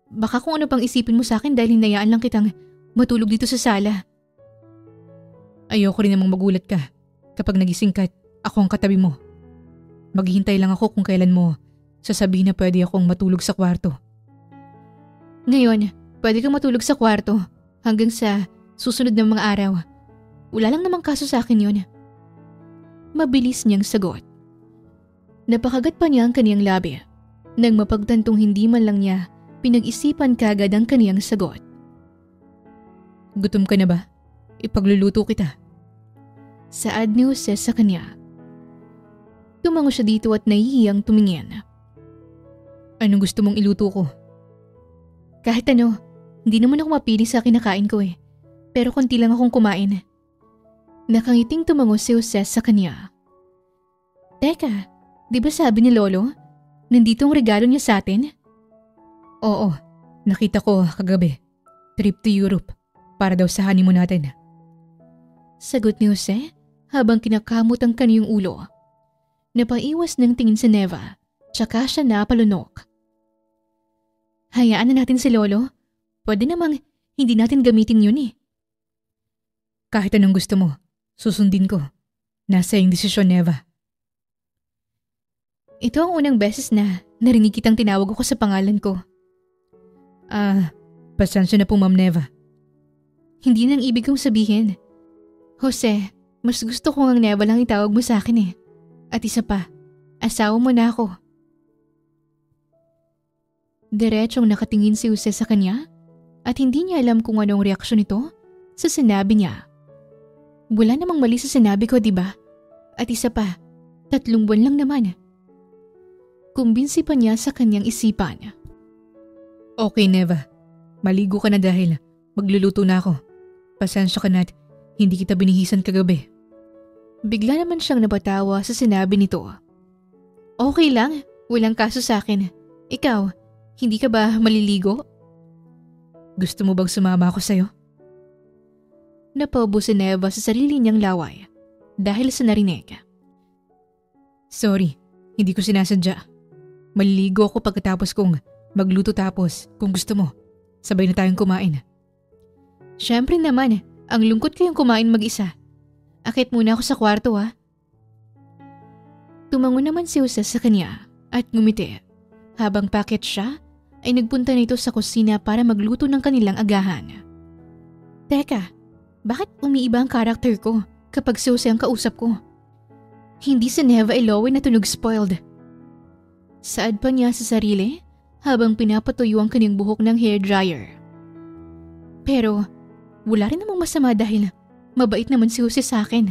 Baka kung ano pang isipin mo sa akin dahil hinayaan lang kitang matulog dito sa sala. Ayoko rin namang magulat ka kapag nagising ka at ako ang katabi mo. Maghihintay lang ako kung kailan mo sasabihin na pwede akong matulog sa kwarto. Ngayon, pwede kang matulog sa kwarto hanggang sa susunod na mga araw. Wala lang namang kaso sa akin yun. Mabilis niyang sagot. Napakagat pa niya ang kaniyang labi nang mapagtantong hindi man lang niya pinag-isipan kagad ang kaniyang sagot. Gutom ka na ba? Ipagluluto kita. Saad ni Jose sa kanya. Tumango siya dito at nahihiyang tumingin. Anong gusto mong iluto ko? Kahit ano, hindi naman ako mapili sa kinakain ko eh. Pero konti lang akong kumain. Nakangiting tumango si Jose sa kanya. Teka, di ba sabi ni Lolo, nandito ang regalo niya sa atin? Oo, nakita ko kagabi. Trip to Europe, para daw sa honeymoon natin. Sagot ni Jose habang kinakamot ang kaniyang ulo. Napaiwas ng tingin si Neva, tsaka siya napalunok. Hayaan na natin si Lolo. Pwede namang hindi natin gamitin yun eh. Kahit anong gusto mo, susundin ko. Nasa iyong desisyon, Neva. Ito ang unang beses na narinig kitang tinawag ako sa pangalan ko. Pasensya na po, Ma'am Neva. Hindi nang ibig kong sabihin. Jose, mas gusto ko ang Neva lang itawag mo sa akin eh. At isa pa, asawa mo na ako. Diretsong nakatingin si Jose sa kanya at hindi niya alam kung anong reaksyon nito sa sinabi niya. Wala namang mali sa sinabi ko, diba? At isa pa, 3 buwan lang naman. Kumbinsi pa niya sa kanyang isipan. Okay, Neva. Maligo ka na dahil magluluto na ako. Pasensya ka na at hindi kita binihisan kagabi. Bigla naman siyang napatawa sa sinabi nito. Okay lang, walang kaso sa akin. Ikaw, hindi ka ba maliligo? Gusto mo bang sumama ako sa'yo? Napaubo si Neva sa sarili niyang laway dahil sa narinig. Sorry, hindi ko sinasadya. Maliligo ako pagkatapos kong magluto tapos kung gusto mo, sabay na tayong kumain. Siyempre naman, ang lungkot kayong kumain mag-isa. Akit muna ako sa kwarto ha. Tumango naman si Jose sa kanya at ngumiti. Habang pakit siya, ay nagpunta nito sa kusina para magluto ng kanilang agahan. Teka, bakit umiiba ang karakter ko kapag si Jose ang kausap ko? Hindi si Neva Eloy na tunog spoiled. Saad pa niya sa sarili habang pinapatuyo ang kanyang buhok ng hairdryer. Pero wala rin namang masama dahil mabait naman si Jose sa akin.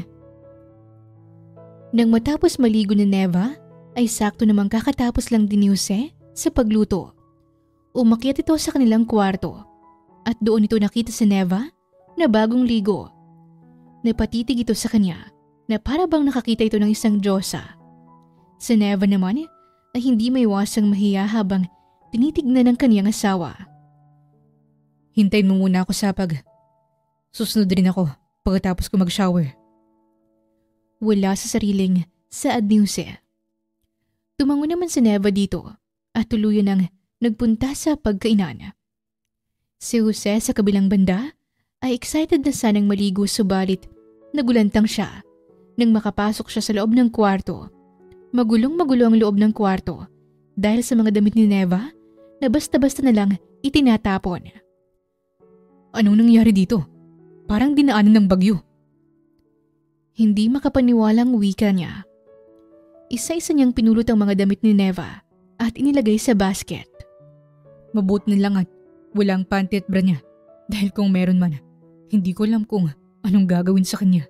Nang matapos maligo ni Neva, ay sakto namang kakatapos lang din ni Jose sa pagluto. Umakyat ito sa kanilang kwarto at doon ito nakita si Neva na bagong ligo. Napatitig ito sa kanya na para bang nakakita ito ng isang Diyosa. Si Neva naman ay hindi maiwasang mahiya habang tinitignan ng kaniyang asawa. Hintayin mo muna ako sa susunod rin ako pagkatapos ko mag-shower. Wala sa sariling saad ni Jose. Tumango naman si Neva dito at tuluyan ng nagpunta sa pagkainan. Si Jose sa kabilang banda ay excited na sanang maligo subalit nagulantang siya nang makapasok siya sa loob ng kwarto. Magulong-magulo ang loob ng kwarto dahil sa mga damit ni Neva na basta-basta na lang itinatapon. Anong nangyari dito? Parang dinaanan ng bagyo. Hindi makapaniwalang wika niya. Isa-isa niyang pinulot ang mga damit ni Neva at inilagay sa basket. Mabuti na lang at walang panty at bra niya dahil kung meron man, hindi ko alam kung anong gagawin sa kanya.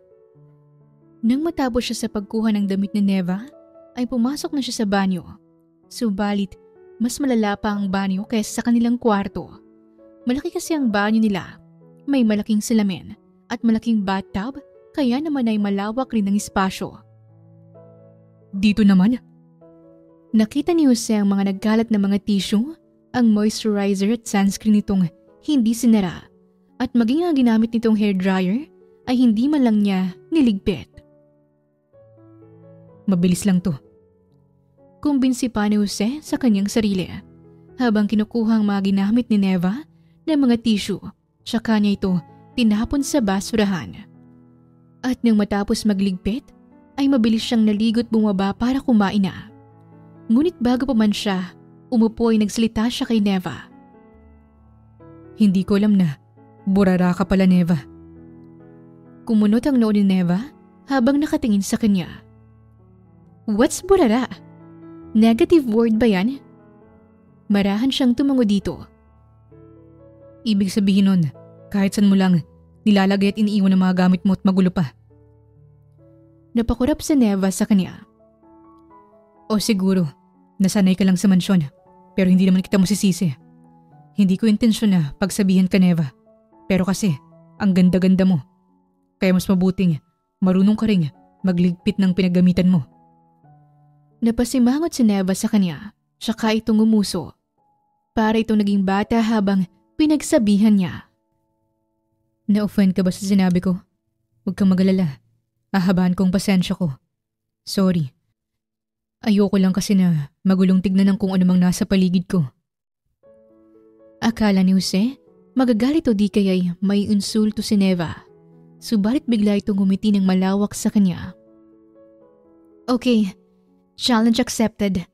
Nang matapos siya sa pagkuha ng damit ni Neva, ay pumasok na siya sa banyo. Subalit, mas malala pa ang banyo kaysa sa kanilang kwarto. Malaki kasi ang banyo nila. May malaking salamin at malaking bathtub kaya naman ay malawak rin ang espasyo. Dito naman? Nakita ni Jose ang mga nagkalat na mga tissue, ang moisturizer at sunscreen nitong hindi sinara at maging ang ginamit nitong hairdryer ay hindi man lang niya niligpit. Mabilis lang to. Kumbinsi pa ni Jose sa kanyang sarili habang kinukuha ang mga ginamit ni Neva na mga tissue tsaka niya ito tinapon sa basurahan. At nang matapos magligpit ay mabilis siyang naligo't bumaba para kumain na. Ngunit bago pa man siya umupo ay nagsalita siya kay Neva. Hindi ko alam na burara ka pala, Neva. Kumunot ang noo ni Neva habang nakatingin sa kanya. What's burara? Negative word ba yan? Marahan siyang tumango dito. Ibig sabihin nun, kahit saan mo lang, nilalagay at iniiwan ang mga gamit mo at magulo pa. Napakurap sa Neva sa kanya. O siguro, nasanay ka lang sa mansyon, pero hindi naman kita masisisi. Hindi ko intensyon na pagsabihan ka, Neva. Pero kasi, ang ganda-ganda mo. Kaya mas mabuting, marunong ka rin magligpit ng pinagamitan mo. Napasimangot si Neva sa kanya, tsaka itong umuso. Para itong naging bata habang pinagsabihan niya. Na-offend ka ba sa sinabi ko? Huwag kang magalala. Ahabaan ko ang pasensya ko. Sorry. Ayoko lang kasi na magulong tignan ng kung anumang nasa paligid ko. Akala ni Jose, magagalit o di kaya'y may insulto si Neva. Subalit bigla itong ngumiti ng malawak sa kanya. Okay, challenge accepted.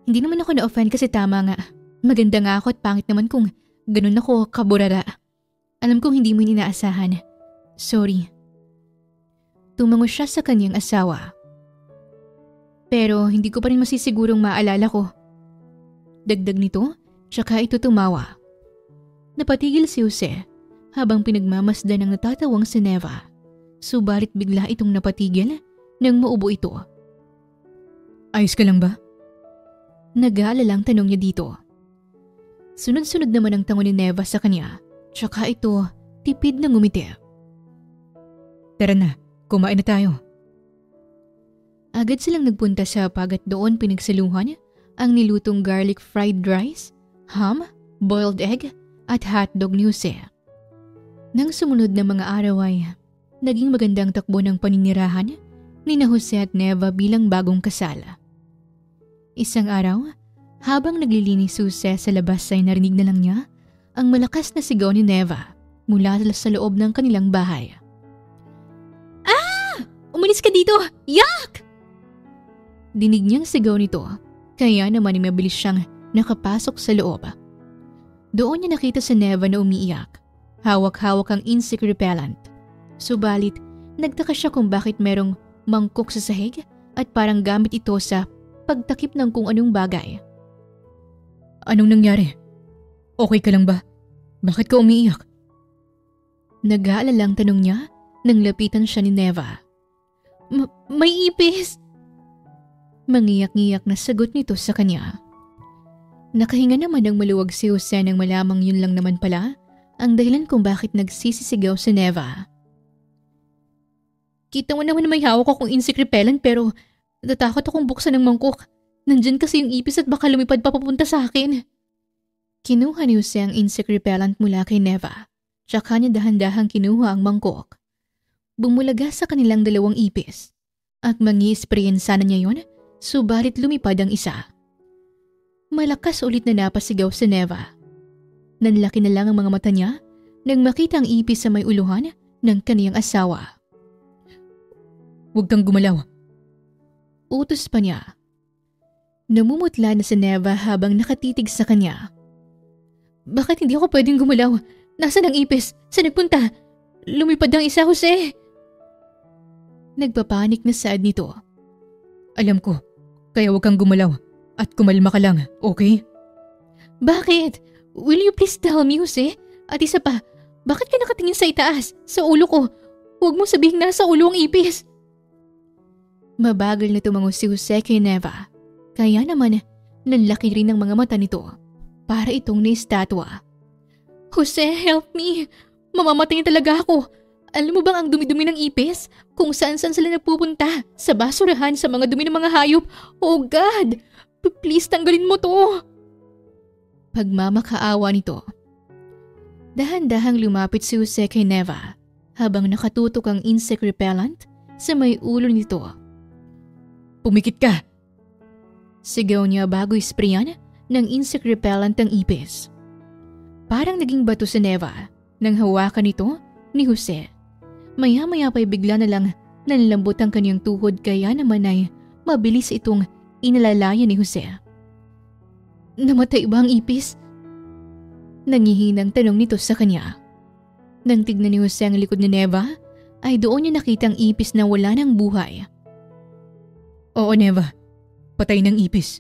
Hindi naman ako na-offend kasi tama nga. Maganda nga ako at pangit naman kung ganun ako kaburara. Alam kong hindi mo inaasahan. Sorry. Tumango siya sa kanyang asawa. Pero hindi ko pa rin masisigurong maalala ko. Dagdag nito, tsaka ito tumawa. Napatigil si Jose habang pinagmamasdan ng natatawang si Neva. Subalit bigla itong napatigil nang maubo ito. Ayos ka lang ba? Nag-aalalang tanong niya dito. Sunod-sunod naman ang tango ni Neva sa kanya, tsaka ito tipid na ngumiti. Tara na, kumain na tayo. Agad silang nagpunta sa pag at doon pinagsaluhan ang nilutong garlic fried rice, ham, boiled egg at hotdog ni Jose. Nang sumunod na mga araw ay naging magandang takbo ng paninirahan ni na Jose at Neva bilang bagong kasal. Isang araw, habang naglilinis si Jose sa labas ay narinig na lang niya ang malakas na sigaw ni Neva mula sa loob ng kanilang bahay. Ah! Umalis ka dito! Yak! Dinig niyang sigaw nito, kaya naman ay mabilis siyang nakapasok sa loob. Doon niya nakita si Neva na umiiyak. Hawak-hawak ang insect repellent. Subalit, nagtaka siya kung bakit merong mangkok sa sahig at parang gamit ito sa pagtakip ng kung anong bagay. Anong nangyari? Okay ka lang ba? Bakit ka umiiyak? Nag-aalalang tanong niya nang lapitan siya ni Neva. May ipis! Mangiyak-ngiyak na sagot nito sa kanya. Nakahinga naman ang maluwag si Jose nang malamang yun lang naman pala ang dahilan kung bakit nagsisisigaw si Neva. Kita mo naman na may hawak akong insect repellent pero natatakot akong buksan ng mangkok. Nandyan kasi yung ipis at baka lumipad pa papunta sa akin. Kinuha ni Jose ang insect repellent mula kay Neva. Tsaka niya dahan-dahang kinuha ang mangkok. Bumulaga sa kanilang dalawang ipis. At mangi-sprayin sana niya yun, subalit lumipad ang isa. Malakas ulit na napasigaw si Neva. Nanlaki na lang ang mga mata niya nang makita ang ipis sa may uluhan ng kaniyang asawa. Huwag kang gumalaw. Utos pa niya. Namumutla na si Neva habang nakatitig sa kanya. Bakit hindi ako pwedeng gumalaw? Nasaan ang ipis? Saan nagpunta? Lumipad ang isa, Jose! Nagpapanik na saad nito. Alam ko, kaya huwag kang gumalaw at kumalma ka lang, okay? Bakit? Will you please tell me, Jose? At isa pa, bakit ka nakatingin sa itaas, sa ulo ko? Huwag mo sabihin nasa ulo ang ipis. Mabagal na tumango si Jose kay Neva. Kaya naman, nanlaki rin ang mga mata nito para itong na-estatwa. Jose, help me! Mamamatay talaga ako! Alam mo bang ang dumi-dumi ng ipis? Kung saan-saan sila nagpupunta? Sa basurahan, sa mga dumi ng mga hayop? Oh God! Please tanggalin mo to. Pagmamakaawa nito. Dahan-dahang lumapit si Jose kay Neva habang nakatutok ang insect repellent sa may ulo nito. Pumikit ka! Sigaw niya bago isprayan ng insect repellent ang ipis. Parang naging bato si Neva nang hawakan nito ni Jose. Maya-maya pa'y bigla na lang nanlambot ang kanyang tuhod kaya naman ay mabilis itong inalalayan ni Jose. Namatay ba ang ipis? Nangihinang tanong nito sa kanya. Nang tignan ni Jose ang likod ni Neva, ay doon niya nakita ang ipis na wala ng buhay. Oo, Neva. Patay ng ipis.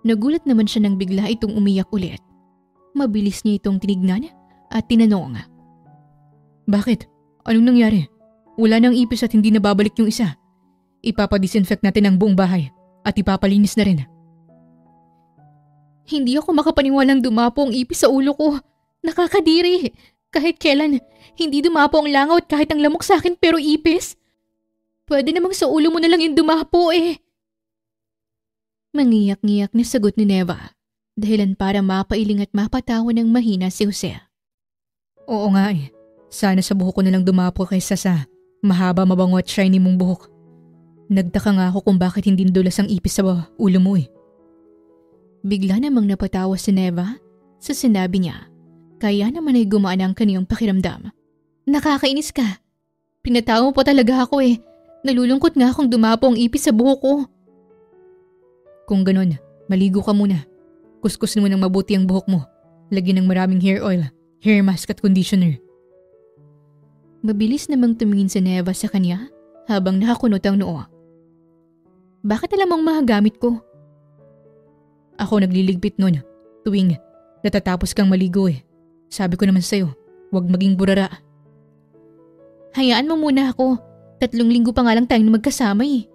Nagulat naman siya nang bigla itong umiyak ulit. Mabilis niya itong tinignan at tinanong. Bakit? Anong nangyari? Wala nang ipis at hindi na babalik yung isa. Ipapadisinfect natin ang buong bahay at ipapalinis na rin. Hindi ako makapaniwalang dumapo ang ipis sa ulo ko. Nakakadiri. Kahit kailan, hindi dumapo ang langaw at kahit ang lamok sa akin pero ipis. Pwede namang sa ulo mo na lang yung dumapo eh. Mangiyak-ngiyak na sagot ni Neva. Dahilan para mapailing at mapatawa ng mahina si Jose. Oo nga eh. Sana sa buhok ko na lang dumapo kaysa sa mahaba, mabango at shiny mong buhok. Nagtaka nga ako kung bakit hindi nadulas ang ipis sa ulo mo eh. Bigla namang napatawa si Neva sa sinabi niya. Kaya naman ay gumaan ang kaniyang pakiramdam. Nakakainis ka. Pinatawa mo pa talaga ako eh. Nalulungkot nga akong dumapo ang ipis sa buhok ko. Kung ganun, maligo ka muna. Kuskusin mo ng mabuti ang buhok mo. Lagyan ng maraming hair oil, hair mask at conditioner. Mabilis namang tumingin si Neva sa kanya habang nakakunot ang noo. Bakit alam mong magamit ko? Ako nagliligpit nun tuwing natatapos kang maligo eh. Sabi ko naman sa'yo, huwag maging burara. Hayaan mo muna ako. 3 linggo pa nga lang tayong magkasama eh.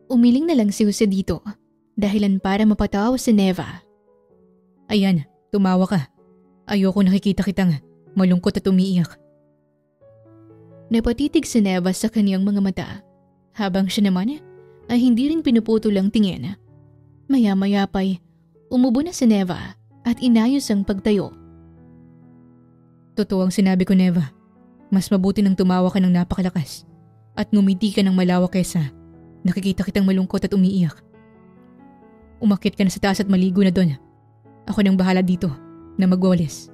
Umiling na lang si Jose dito dahilan para mapatawa si Neva. Ayan, tumawa ka. Ayoko nakikita kitang malungkot at umiiyak. Napatitig si Neva sa kaniyang mga mata habang siya naman ay hindi rin pinuputol ang tingin. Maya-maya pa'y umubo na si Neva at inayos ang pagtayo. Totoo ang sinabi ko, Neva. Mas mabuti nang tumawa ka ng napakalakas at ngumiti ka ng malawak kaysa nakikita kitang malungkot at umiiyak. Umakyat ka na sa taas at maligo na doon. Ako nang bahala dito na magwawalis.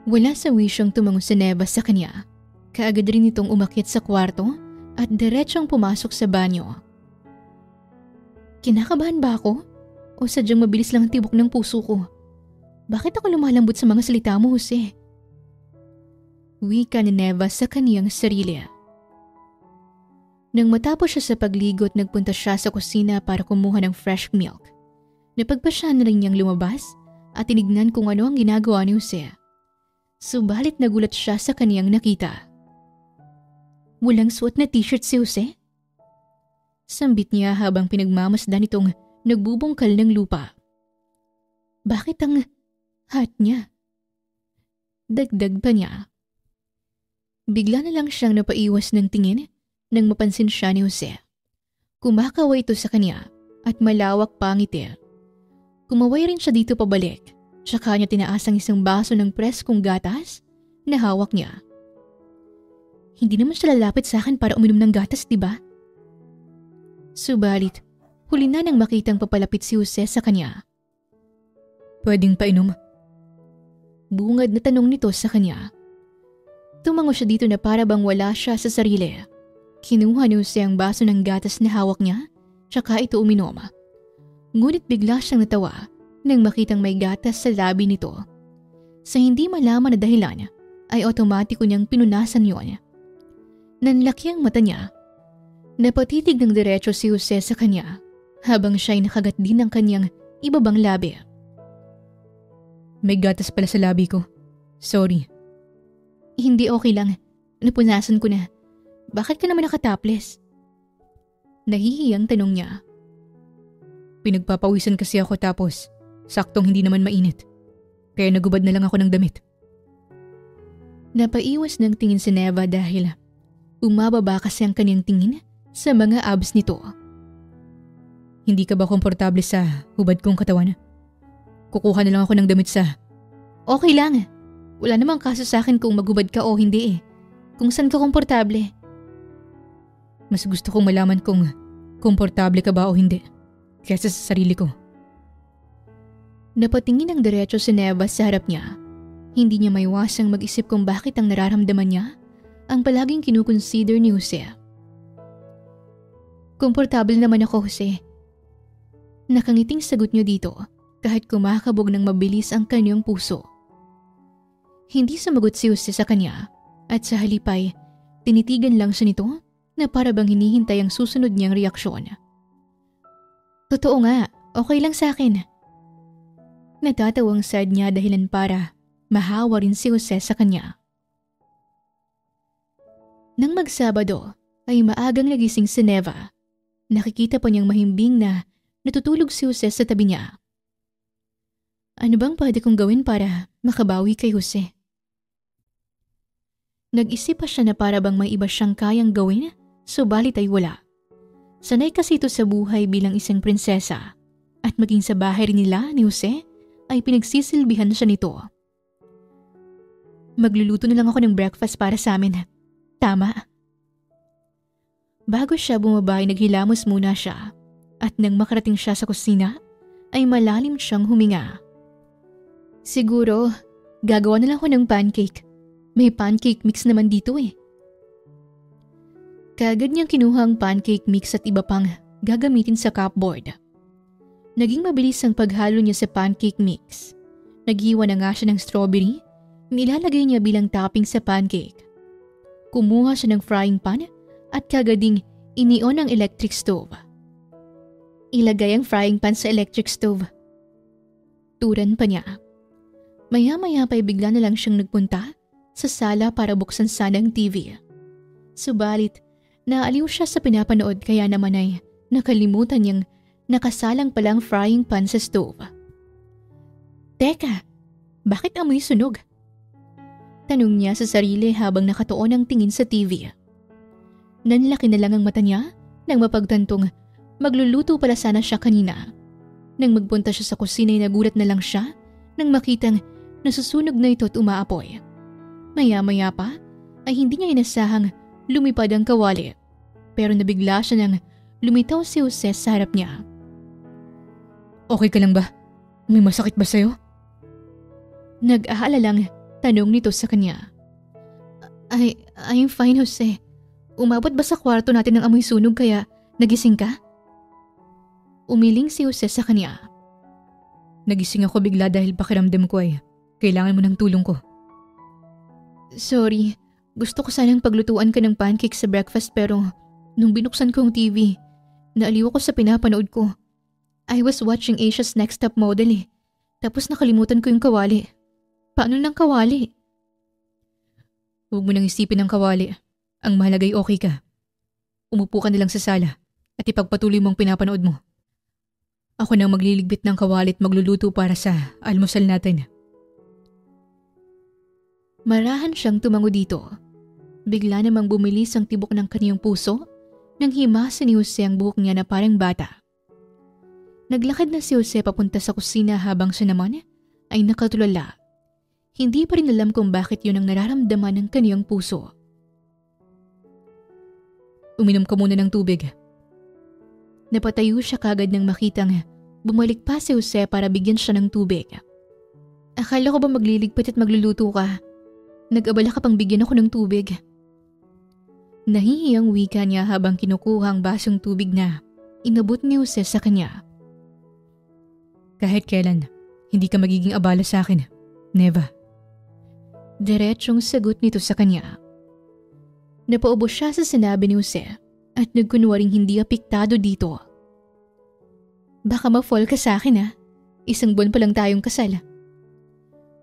Wala sa wisyong tumango si Neva sa kanya. Kaagad rin itong umakyat sa kwarto at diretsong pumasok sa banyo. Kinakabahan ba ako? O sadyang mabilis lang ang tibok ng puso ko? Bakit ako lumalambot sa mga salita mo, Jose? Wika ni Neva sa kaniyang sarili. Nang matapos siya sa pagligo at nagpunta siya sa kusina para kumuha ng fresh milk, napagpasya na rin niyang lumabas at tinignan kung ano ang ginagawa ni Jose. Subalit nagulat siya sa kaniyang nakita. Walang suot na t-shirt si Jose? Sambit niya habang pinagmamasdan itong nagbubungkal ng lupa. Bakit ang hat niya? Dagdag pa niya. Bigla na lang siyang napaiwas ng tingin nang mapansin siya ni Jose. Kumakaway ito sa kanya at malawak pa ang ngiti. Kumaway rin siya dito pabalik, tsaka niya tinaas ang isang baso ng preskong gatas na hawak niya. Hindi naman siya lalapit sa akin para uminom ng gatas, diba? Subalit, huli na nang makitang papalapit si Jose sa kanya. Pwedeng painom? Bungad na tanong nito sa kanya. Tumango siya dito na para bang wala siya sa sarili. Kinuha ni Jose ang baso ng gatas na hawak niya, tsaka ito uminom. Ngunit bigla siyang natawa nang makitang may gatas sa labi nito. Sa hindi malaman na dahilan, ay otomatiko niyang pinunasan yon. Nanlaki ang mata niya. Napatitig ng diretso si Jose sa kanya habang siya'y nakagat din ng kanyang ibabang labi. May gatas pala sa labi ko. Sorry. Hindi okay lang. Napunasan ko na. Bakit ka naman nakataples? Nahihiyang tanong niya. Pinagpapawisan kasi ako tapos saktong hindi naman mainit. Kaya nagubad na lang ako ng damit. Napaiwas ng tingin si Neva dahil umababa kasi ang kanyang tingin sa mga abs nito. Hindi ka ba komportable sa hubad kong katawan? Kukuha na lang ako ng damit sa… Okay lang. Wala namang kaso sa akin kung maghubad ka o hindi eh. Kung saan ka komportable. Mas gusto kong malaman kung komportable ka ba o hindi kaysa sa sarili ko. Napatingin ng diretso si Neva sa harap niya. Hindi niya maiwasang mag-isip kung bakit ang nararamdaman niya ang palaging kinukonsider ni Jose. Komportable naman ako, Jose. Nakangiting sagot niyo dito kahit kumakabog ng mabilis ang kanyang puso. Hindi sumagot si Jose sa kanya at sa halipay tinitigan lang siya nito na para bang hinihintay ang susunod niyang reaksyon. Totoo nga, okay lang sa akin. Natatawang sad niya dahilan para mahawa rin si Jose sa kanya. Nang magsabado ay maagang nagising si Neva. Nakikita pa niyang mahimbing na natutulog si Jose sa tabi niya. Ano bang pwede kong gawin para makabawi kay Jose? Nag-isip pa siya na para bang may iba siyang kayang gawin, subalit ay wala. Sanay kasi ito sa buhay bilang isang prinsesa at maging sa bahay rin nila ni Jose ay pinagsisilbihan siya nito. Magluluto na lang ako ng breakfast para sa amin. Tama. Bago siya bumaba ay naghilamos muna siya at nang makarating siya sa kusina ay malalim siyang huminga. Siguro, gagawa na lang ako ng pancake. May pancake mix naman dito eh. Kaagad niyang kinuha ang pancake mix at iba pang gagamitin sa cupboard. Naging mabilis ang paghalo niya sa pancake mix. Naghiwa na nga siya ng strawberry, nilalagay niya bilang topping sa pancake. Kumuha siya ng frying pan at kagading inion ang electric stove. Ilagay ang frying pan sa electric stove. Turan pa niya. Maya-maya pa'y bigla na lang siyang nagpunta sa sala para buksan sana ang TV. Subalit, naaliw siya sa pinapanood kaya naman ay nakalimutan niyang nakasalang palang frying pan sa stove. Teka, bakit amoy sunog? Tanong niya sa sarili habang nakatuon ang tingin sa TV. Nanlaki na lang ang mata niya nang mapagtantong magluluto pala sana siya kanina. Nang magpunta siya sa kusina ay nagulat na lang siya nang makitang nasusunog na ito at umaapoy. Maya-maya pa ay hindi niya inasahang lumipad ang kawali pero nabigla siya nang lumitaw si Jose sa harap niya. Okay ka lang ba? May masakit ba sa'yo? Nag-aalalang tanong nito sa kanya. I'm fine, Jose. Umabot ba sa kwarto natin ang amoy sunog kaya nagising ka? Umiling si Jose sa kanya. Nagising ako bigla dahil pakiramdam ko ay kailangan mo ng tulong ko. Sorry, gusto ko sanang paglutuan ka ng pancake sa breakfast pero nung binuksan ko ang TV, naaliw ako sa pinapanood ko. I was watching Asia's Next Top Model eh. Tapos nakalimutan ko yung kawali. Paano ng kawali? Huwag mo nang isipin ang kawali. Ang mahalagay okay ka. Umupo ka na lang sa sala at ipagpatuloy mong pinapanood mo. Ako nang magliligpit ng kawali at magluluto para sa almusal natin. Marahan siyang tumango dito. Bigla namang bumilis ang tibok ng kaniyang puso nang himasin ni Jose ang buhok niya na parang bata. Naglakad na si Jose papunta sa kusina habang siya naman ay nakatulala. Hindi pa rin alam kung bakit yun ang nararamdaman ng kaniyang puso. Uminom ka muna ng tubig. Napatayo siya kagad nang makitang bumalik pa si Jose para bigyan siya ng tubig. Akala ko ba magliligpit at magluluto ka? Nag-abala ka pang bigyan ako ng tubig. Nahihiyang wika niya habang kinukuha ang basong tubig na inabot ni Jose sa kanya. Kahit kailan, hindi ka magiging abala sa akin, Neva. Diretsong sagot nito sa kanya. Napaubo siya sa sinabi ni Jose at nagkunwaring hindi apektado dito. Baka ma-fall ka sa akin ha. Isang buwan pa lang tayong kasal.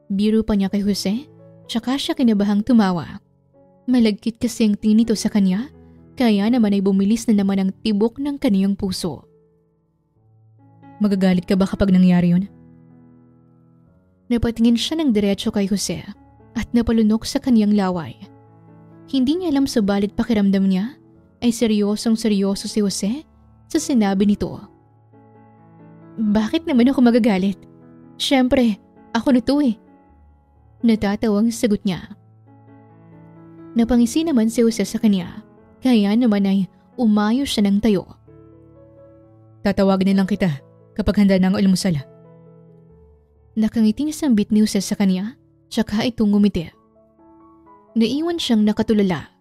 Biro pa niya kay Jose, tsaka siya kinabahang tumawa. Malagkit kasi ang tingin nito sa kanya, kaya naman ay bumilis na naman ang tibok ng kaniyang puso. Magagalit ka ba kapag nangyari yun? Napatingin siya ng diretso kay Jose at napalunok sa kaniyang laway. Hindi niya alam subalit pakiramdam niya ay seryosong seryoso si Jose sa sinabi nito. Bakit naman ako magagalit? Siyempre, ako na to eh. Natatawang sagot niya. Napangisi naman si Jose sa kanya, kaya naman ay umayo siya ng tayo. Tatawagin na lang kita kapag handa na ang almusal. Nakangiting sambit ni Jose sa kanya, tsaka itong ngumiti. Naiwan siyang nakatulala.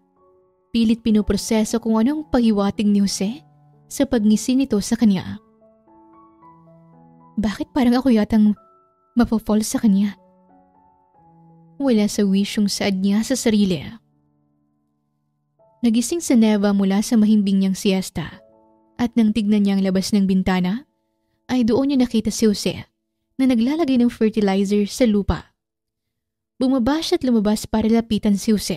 Pilit pinoproseso kung anong pahiwatig ni Jose sa pagngisi nito sa kanya. Bakit parang ako yatang mapafall sa kanya? Wala sa wisyong saad niya sa sarili. Nagising si Neva mula sa mahimbing niyang siesta at nang tignan niya ang labas ng bintana ay doon niya nakita si Jose na naglalagay ng fertilizer sa lupa. Bumaba siya at lumabas para lapitan si Jose.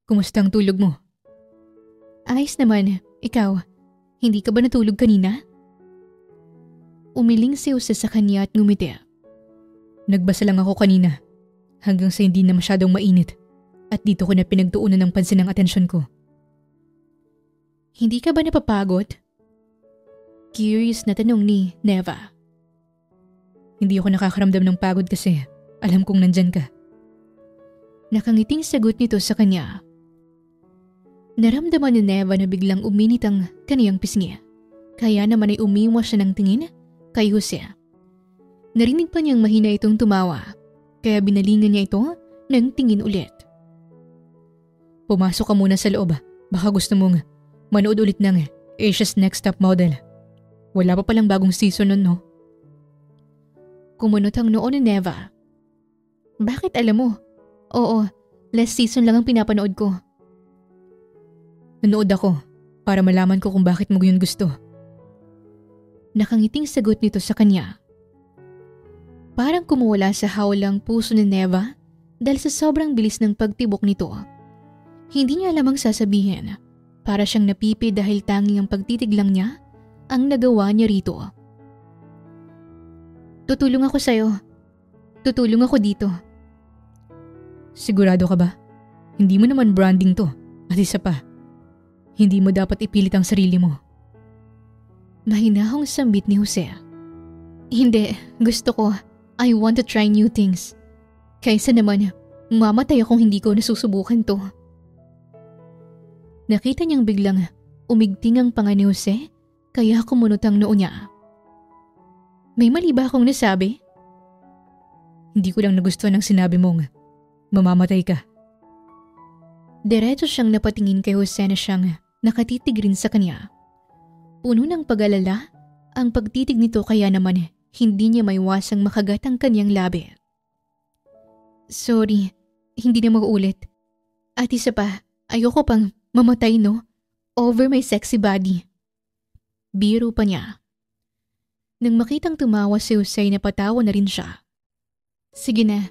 Kumusta ang tulog mo? Ayos naman. Ikaw, hindi ka ba natulog kanina? Umiling si Jose sa kanya at ngumiti. Nagbasa lang ako kanina hanggang sa hindi na masyadong mainit at dito ko na pinagtuunan ng pansin ng atensyon ko. Hindi ka ba napapagod? Curious na tanong ni Neva. Hindi ako nakakaramdam ng pagod kasi alam kong nandyan ka. Nakangiting sagot nito sa kanya. Naramdaman ni Neva na biglang uminit ang kaniyang pisngi. Kaya naman ay umiwas siya ng tingin kay Jose. Narinig pa niyang mahina itong tumawa, kaya binalingan niya ito ng tingin ulit. Pumasok ka muna sa loob. Baka gusto mong manood ulit ng Asia's Next Top Model. Wala pa palang bagong season nun, no? Kumunot ang noo ni Neva. Bakit alam mo? Oo, last season lang ang pinapanood ko. Nanood ako para malaman ko kung bakit mo yun gusto. Nakangiting sagot nito sa kanya. Parang kumuwala sa hawlang puso ni Neva dahil sa sobrang bilis ng pagtibok nito. Hindi niya lamang sasabihin. Para siyang napipi dahil tanging ang pagtitig lang niya ang nagawa niya rito. Tutulong ako sa'yo. Tutulong ako dito. Sigurado ka ba? Hindi mo naman branding to. At isa pa, hindi mo dapat ipilit ang sarili mo. Mahinahong sambit ni Jose. Hindi, gusto ko. I want to try new things. Kaysa naman, mamatay akong hindi ko nasusubukan to. Nakita niyang biglang umigting ang panga ni Jose, kaya kumunot ang noo niya. May mali ba akong nasabi? Hindi ko lang nagustuhan ang sinabi mong mamamatay ka. Diretso siyang napatingin kay Jose na siyang nakatitig rin sa kanya. Puno ng pag-alala ang pagtitig nito kaya naman hindi niya maiwasang makagat ang kanyang labi. Sorry, hindi na mag-ulit. At isa pa, ayoko pang mamatay no, over my sexy body. Biro pa niya. Nang makitang tumawa si Jose na patawa na rin siya. Sige na,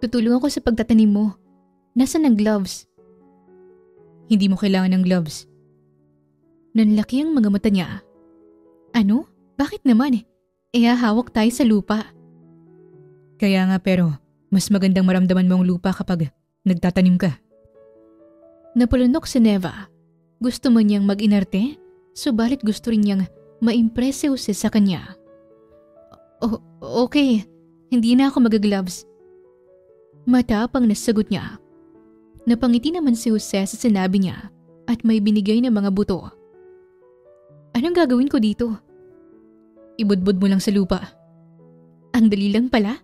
tutulong ako sa pagtatanim mo. Nasaan ang gloves? Hindi mo kailangan ng gloves. Nanlaki ang mga mata niya. Ano? Bakit naman? Hawak tayo sa lupa. Kaya nga pero, mas magandang maramdaman mo ang lupa kapag nagtatanim ka. Napalunok si Neva. Gusto mo niyang mag-inarte, subalit gusto rin niyang ma-impress si Jose sa kanya. Okay, hindi na ako mag-gloves. Matapang na sagot niya. Napangiti naman si Jose sa sinabi niya at may binigay na mga buto. Anong gagawin ko dito? Ibudbud mo lang sa lupa. Ang dali lang pala.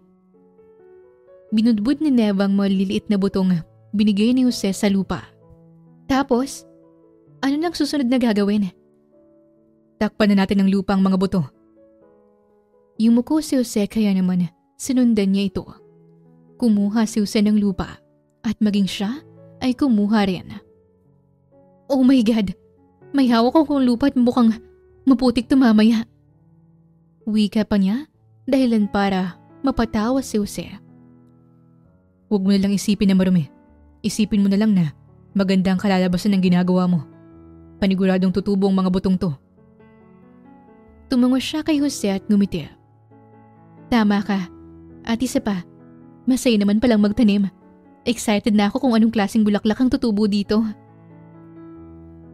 Binudbud ni Neva ang maliliit na butong binigay ni Jose sa lupa. Tapos, ano nang susunod na gagawin? Takpan na natin ng lupa ang mga buto. Yumuko si Jose kaya naman sinundan niya ito. Kumuha si Jose ng lupa at maging siya ay kumuha rin. Oh my God! May hawak akong lupa at mukhang maputik to mamaya. Wika pa niya dahilan para mapatawa si Jose. Huwag mo na lang isipin na marumi. Isipin mo na lang na maganda ang kalalabasan ng ginagawa mo. Paniguradong tutubo ang mga butong to. Tumango siya kay Jose at ngumiti. Tama ka. At isa pa, masaya naman palang magtanim. Excited na ako kung anong klaseng bulaklak ang tutubo dito.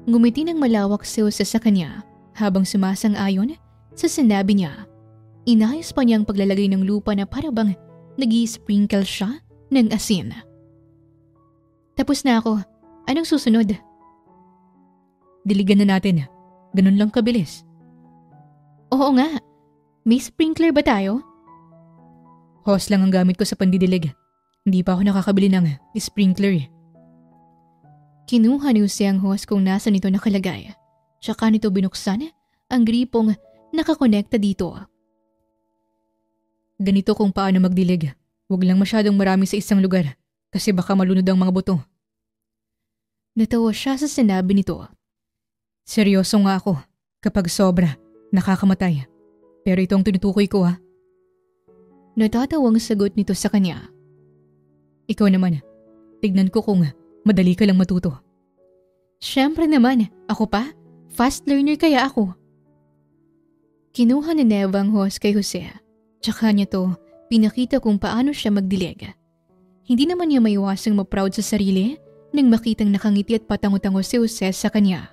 Ngumiti ng malawak si Jose sa kanya Habang sumasang-ayon sa sinabi niya, inayos pa niya ang paglalagay ng lupa na para bang nag-i-sprinkle siya ng asin. Tapos na ako. Anong susunod? Diligan na natin. Ganun lang kabilis. Oo nga. May sprinkler ba tayo? Hose lang ang gamit ko sa pandidilig. Hindi pa ako nakakabili ng sprinkler. Kinuha ni Jose ang hose kung nasa nito nakalagay. Tsaka nito binuksan ang gripong nakakonekta dito. Ganito kung paano magdilig. Huwag lang masyadong marami sa isang lugar kasi baka malunod ang mga buto. Natawa siya sa sinabi nito. Seryoso nga ako. Kapag sobra, nakakamatay. Pero ito ang tinutukoy ko ha. Natatawang sagot nito sa kanya. Ikaw naman, tignan ko kung madali ka lang matuto. Siyempre naman, ako pa? Fast learner kaya ako. Kinuha ni Neva ang hose kay Jose. Tsaka niya to, pinakita kung paano siya magdilig. Hindi naman niya maiwasang ma-proud sa sarili nang makitang nakangiti at patango-tango si Jose sa kanya.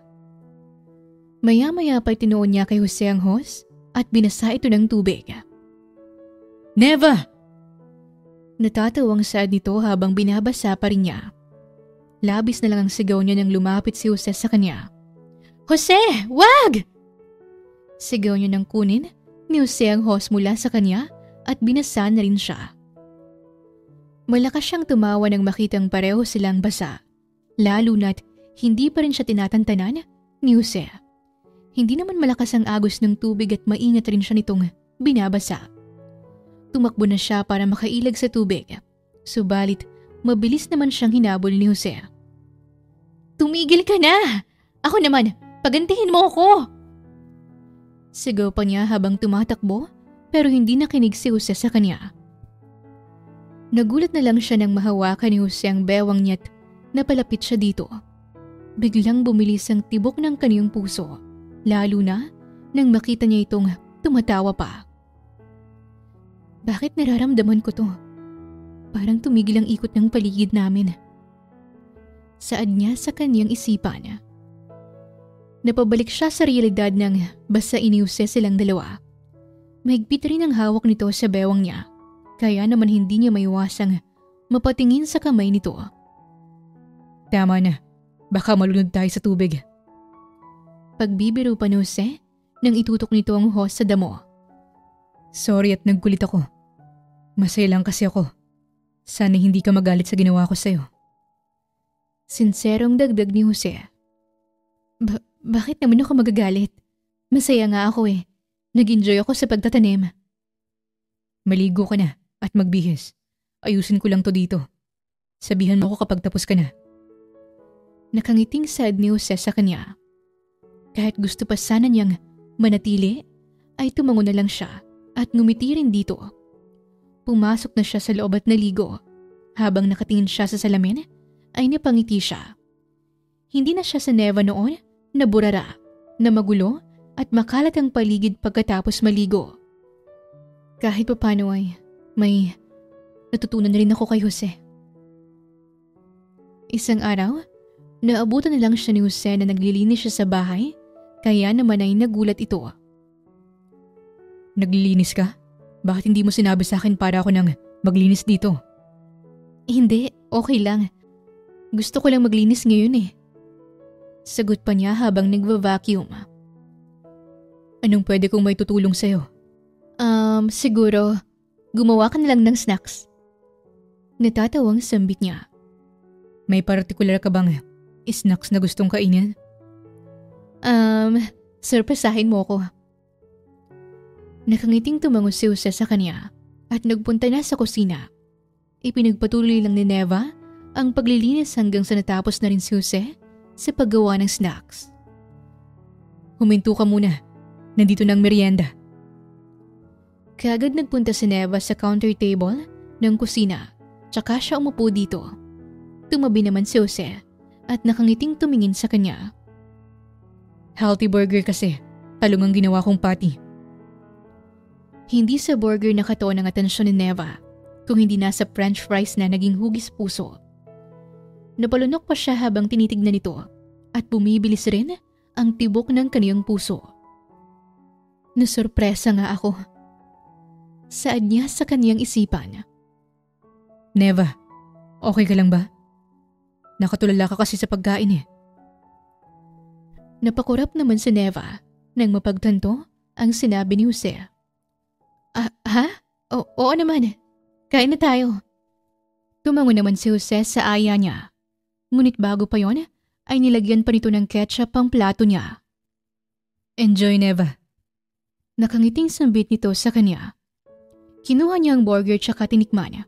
Maya-maya pa tinuon niya kay Jose ang hose at binasa ito ng tubig. Neva! Natatawang sad nito habang binabasa pa rin niya. Labis na lang ang sigaw niya nang lumapit si Jose sa kanya. Jose! Wag! Sigaw niya nang kunin ni Jose ang hose mula sa kanya at binasa na rin siya. Malakas siyang tumawa nang makitang pareho silang basa. Lalo na't hindi pa rin siya tinatantanan ni Jose. Hindi naman malakas ang agos ng tubig at maingat rin siya nitong binabasa. Tumakbo na siya para makailag sa tubig. Subalit, mabilis naman siyang hinabol ni Jose. Tumigil ka na! Ako naman, pagantihin mo ako! Sigaw pa niya habang tumatakbo pero hindi nakinig si Jose sa kanya. Nagulat na lang siya nang mahawakan ni Jose ang bewang niya't napalapit siya dito. Biglang bumilis ang tibok ng kaniyang puso, lalo na nang makita niya itong tumatawa pa. Bakit nararamdaman ko to? Parang tumigil ang ikot ng paligid namin. Saad niya sa kaniyang isipan. Napabalik siya sa realidad ng basta iniuse silang dalawa. Mahigpit rin ang hawak nito sa bewang niya, kaya naman hindi niya maiwasang mapatingin sa kamay nito. Tama na, baka malunod tayo sa tubig. Pagbibiro pa ni Jose nang itutok nito ang hose sa damo. Sorry at nagkulit ako. Masaya lang kasi ako. Sana hindi ka magalit sa ginawa ko sa'yo. Sinserong dagdag ni Jose. Bakit naman ako magagalit? Masaya nga ako eh. Nag-enjoy ako sa pagtatanim. Maligo ka na at magbihis. Ayusin ko lang to dito. Sabihan mo ako kapag tapos ka na. Nakangiting sad ni Jose sa kanya. Kahit gusto pa sana niyang manatili, ay tumango na lang siya at ngumiti rin dito. Pumasok na siya sa loob at naligo. Habang nakatingin siya sa salamin, ay napangiti siya. Hindi na siya sa Neva noon na burara, na magulo at makalat ang paligid pagkatapos maligo. Kahit papano ay may natutunan na rin ako kay Jose. Isang araw, naabutan na lang siya ni Jose na naglilinis siya sa bahay, kaya naman ay nagulat ito. Naglilinis ka? Bakit hindi mo sinabi sa akin para ako nang maglinis dito? Hindi, okay lang. Gusto ko lang maglinis ngayon eh. Sagot pa niya habang nagva-vacuum. Anong pwede kong may tutulong sa'yo? Siguro, gumawa ka na lang ng snacks. Natatawang sambit niya. May partikular ka bang snacks na gustong kainin? Surpresahin mo ko. Nakangiting tumango si Jose sa kanya at nagpunta na sa kusina. Ipinagpatuloy lang ni Neva ang paglilinis hanggang sa natapos na rin si Jose sa paggawa ng snacks. Huminto ka muna. Nandito na ang merienda. Kaagad nagpunta si Neva sa counter table ng kusina, tsaka siya umupo dito. Tumabi naman si Jose at nakangiting tumingin sa kanya. Healthy burger kasi. Talong ang ginawa kong patty. Hindi sa burger nakatuon ang atensyon ni Neva, kung hindi nasa french fries na naging hugis puso. Napalunok pa siya habang tinitignan nito at bumibilis rin ang tibok ng kaniyang puso. Nasurpresa nga ako. Saad niya sa kaniyang isipan. Neva, okay ka lang ba? Nakatulala ka kasi sa pagkain eh. Napakurap naman si Neva nang mapagtanto ang sinabi ni Jose. Ha? Oo naman. Kain na tayo. Tumango naman si Jose sa aya niya. Ngunit bago pa yon, ay nilagyan pa nito ng ketchup ang plato niya. Enjoy, Neva. Nakangiting sambit nito sa kanya. Kinuha niya ang burger tsaka tinikman.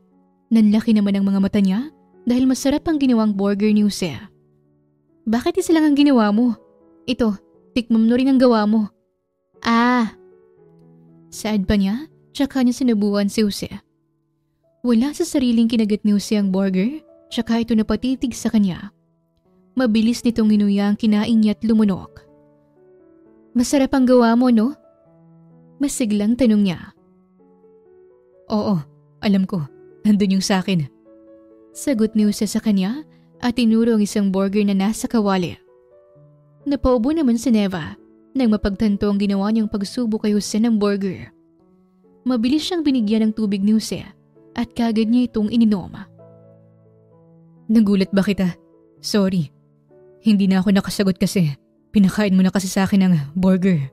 Nanlaki naman ang mga mata niya dahil masarap ang ginawang burger ni Jose. Bakit isa lang ang ginawa mo? Ito, tikmam mo rin ang gawa mo. Saad pa niya, tsaka niya sinubuan si Jose. Wala sa sariling kinagat ni Jose ang burger, tsaka ito napatitig sa kanya. Mabilis nitong inuya ang kinain niya at lumunok. Masarap ang gawa mo, no? Masiglang tanong niya. Oo, alam ko. Nandun yung sa akin. Sagot ni Jose sa kanya at tinuro ang isang burger na nasa kawali. Napaubo naman si Neva nang mapagtanto ang ginawa niyang pagsubo kay Jose ng burger. Mabilis siyang binigyan ng tubig ni Jose at kagad niya itong ininom. Nagulat ba kita? Sorry. Hindi na ako nakasagot kasi pinakain mo na kasi sa akin ang burger.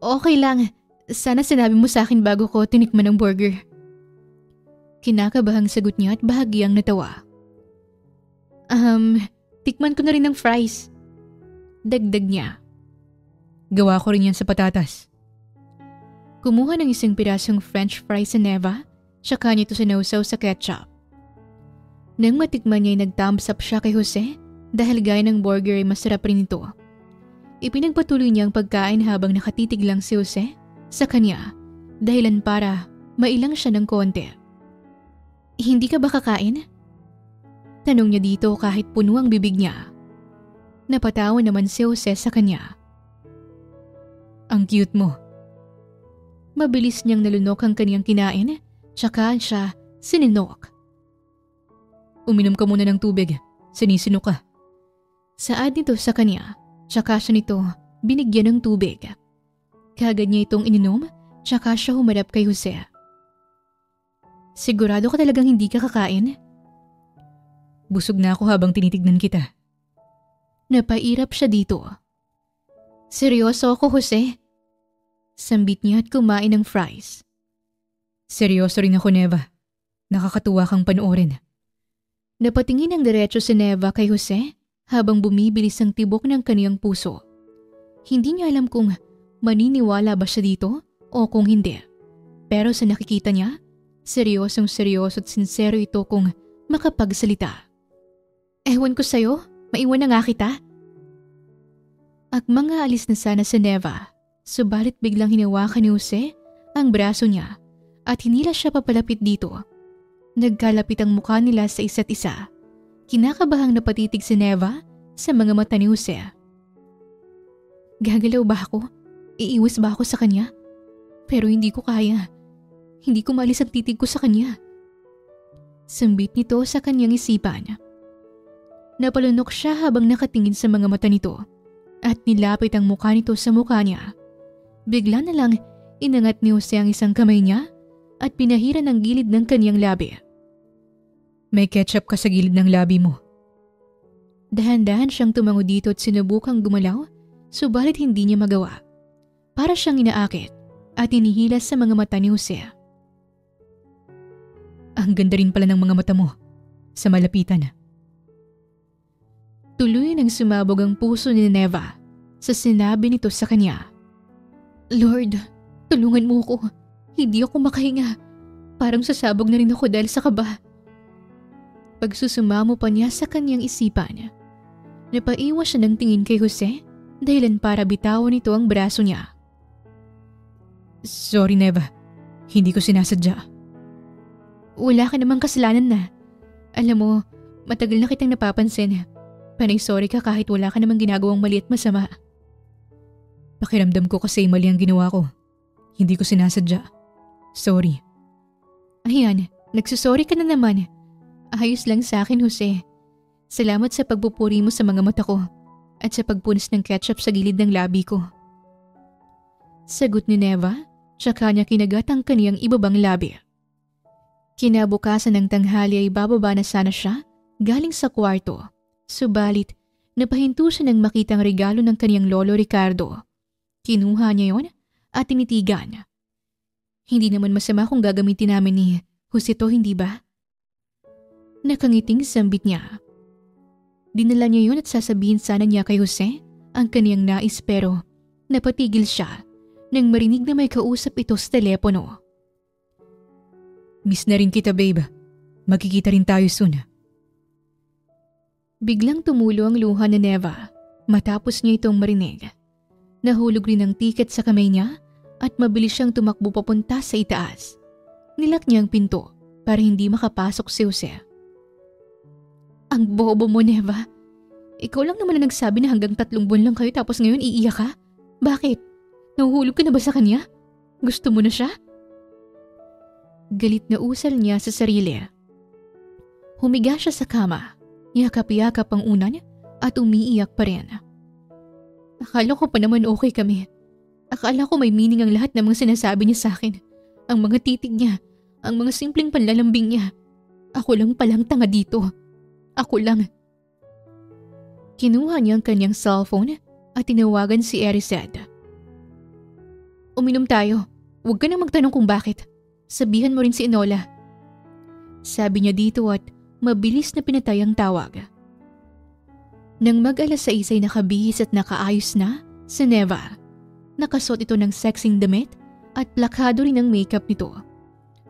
Okay lang. Sana sinabi mo sa akin bago ko tinikman ang burger. Kinakabahang sagot niya at bahagyang natawa. Tikman ko na rin ng fries. Dagdag niya. Gawa ko rin yan sa patatas. Kumuha ng isang pirasong french fries sa Neva, tsaka niya ito sinausaw sa ketchup. Nang matikman niya ay nag-thumbs up siya kay Jose dahil gaya ng burger ay masarap rin ito. Ipinagpatuloy niya ang pagkain habang nakatitig lang si Jose sa kanya dahilan para mailang siya ng konti. Hindi ka ba kakain? Tanong niya dito kahit puno ang bibig niya. Napatawa naman si Jose sa kanya. Ang cute mo. Mabilis niyang nalunok ang kaniyang kinain, tsaka siya sininok. Uminom ka muna ng tubig, sinisino ka. Saad nito sa kanya, tsaka siya nito binigyan ng tubig. Kagad niya itong ininom, tsaka siya humarap kay Jose. Sigurado ka talagang hindi ka kakain? Busog na ako habang tinitignan kita. Napairap siya dito. Seryoso ako, Jose. Sambit niya at kumain ng fries. Seryoso rin ako, Neva. Nakakatuwa kang panoorin. Napatingin ng diretso si Neva kay Jose habang bumibilis ang tibok ng kaniyang puso. Hindi niya alam kung maniniwala ba siya dito o kung hindi. Pero sa nakikita niya, seryosong seryoso at sincero ito kung makapagsalita. Ewan ko sa'yo, maiwan na nga kita. Akmang aalis na sana si Neva, subalit biglang hinawakan ni Jose ang braso niya at hinila siya papalapit dito. Nagkalapit ang mukha nila sa isa't isa. Kinakabahang napatitig si Neva sa mga mata ni Jose. Gagalaw ba ako? Iiwas ba ako sa kanya? Pero hindi ko kaya. Hindi ko maalis ang titig ko sa kanya. Sambit nito sa kanyang isipan. Napalunok siya habang nakatingin sa mga mata nito at nilapit ang mukha nito sa mukha niya. Bigla na lang inangat ni Jose ang isang kamay niya at pinahiran ang gilid ng kanyang labi. May ketchup ka sa gilid ng labi mo. Dahan-dahan siyang tumango dito at sinubukang gumalaw, subalit hindi niya magawa. Para siyang inaakit at inihilas sa mga mata ni Jose. Ang ganda rin pala ng mga mata mo sa malapitan. Tuloy nang sumabog ang puso ni Neva sa sinabi nito sa kanya. Lord, tulungan mo ko. Hindi ako makahinga. Parang sasabog na rin ako dahil sa kaba. Pagsusumamo pa niya sa kanyang isipan. Napaiwas siya ng tingin kay Jose dahilan para bitawan nito ang braso niya. Sorry, Neva. Hindi ko sinasadya. Wala ka namang kasalanan na. Alam mo, matagal na kitang napapansin. Panay sorry ka kahit wala ka namang ginagawang mali at masama. Pakiramdam ko kasi mali ang ginawa ko. Hindi ko sinasadya. Sorry. Ayan, nagsusorry ka na naman. Ayos lang sa akin, Jose. Salamat sa pagpupuri mo sa mga mata ko at sa pagpunas ng ketchup sa gilid ng labi ko. Sagot ni Neva, tsaka niya kinagat ang kaniyang ibabang labi. Kinabukasan ng tanghali ay bababa na sana siya galing sa kwarto. Subalit, napahinto siya nang makitang regalo ng kaniyang lolo Ricardo. Kinuha niya yon at tinitigan. Hindi naman masama kung gagamitin namin ni Jose to, hindi ba? Nakangiting sambit niya. Dinala niya yun at sasabihin sana niya kay Jose ang kaniyang nais pero napatigil siya nang marinig na may kausap ito sa telepono. Miss na rin kita, babe. Magkikita rin tayo soon. Biglang tumulo ang luha ni Neva matapos niya itong marinig. Nahulog rin ang tiket sa kamay niya at mabilis siyang tumakbo papunta sa itaas. Nilak niya ang pinto para hindi makapasok si Jose. Ang bobo mo, Neva. Ikaw lang naman na nagsabi na hanggang 3 buwan lang kayo tapos ngayon iiyak ka? Bakit? Nahuhulog ka na ba sa kanya? Gusto mo na siya? Galit na usal niya sa sarili. Humiga siya sa kama, yakap-yakap ang unan at umiiyak pa rin. Akala ko pa naman okay kami. Akala ko may meaning ang lahat ng mga sinasabi niya sa akin. Ang mga titig niya, ang mga simpleng panlalambing niya. Ako lang palang tanga dito. Ako lang. Kinuha niya ang kanyang cellphone at tinawagan si Erised. Uminom tayo. Huwag ka na magtanong kung bakit. Sabihan mo rin si Enola. Sabi niya dito at mabilis na pinatay ang tawag. Nang mag-alas 6 ay nakabihis at nakaayos na si Neva. Nakasuot ito ng sexing damit at plakado rin ang makeup nito.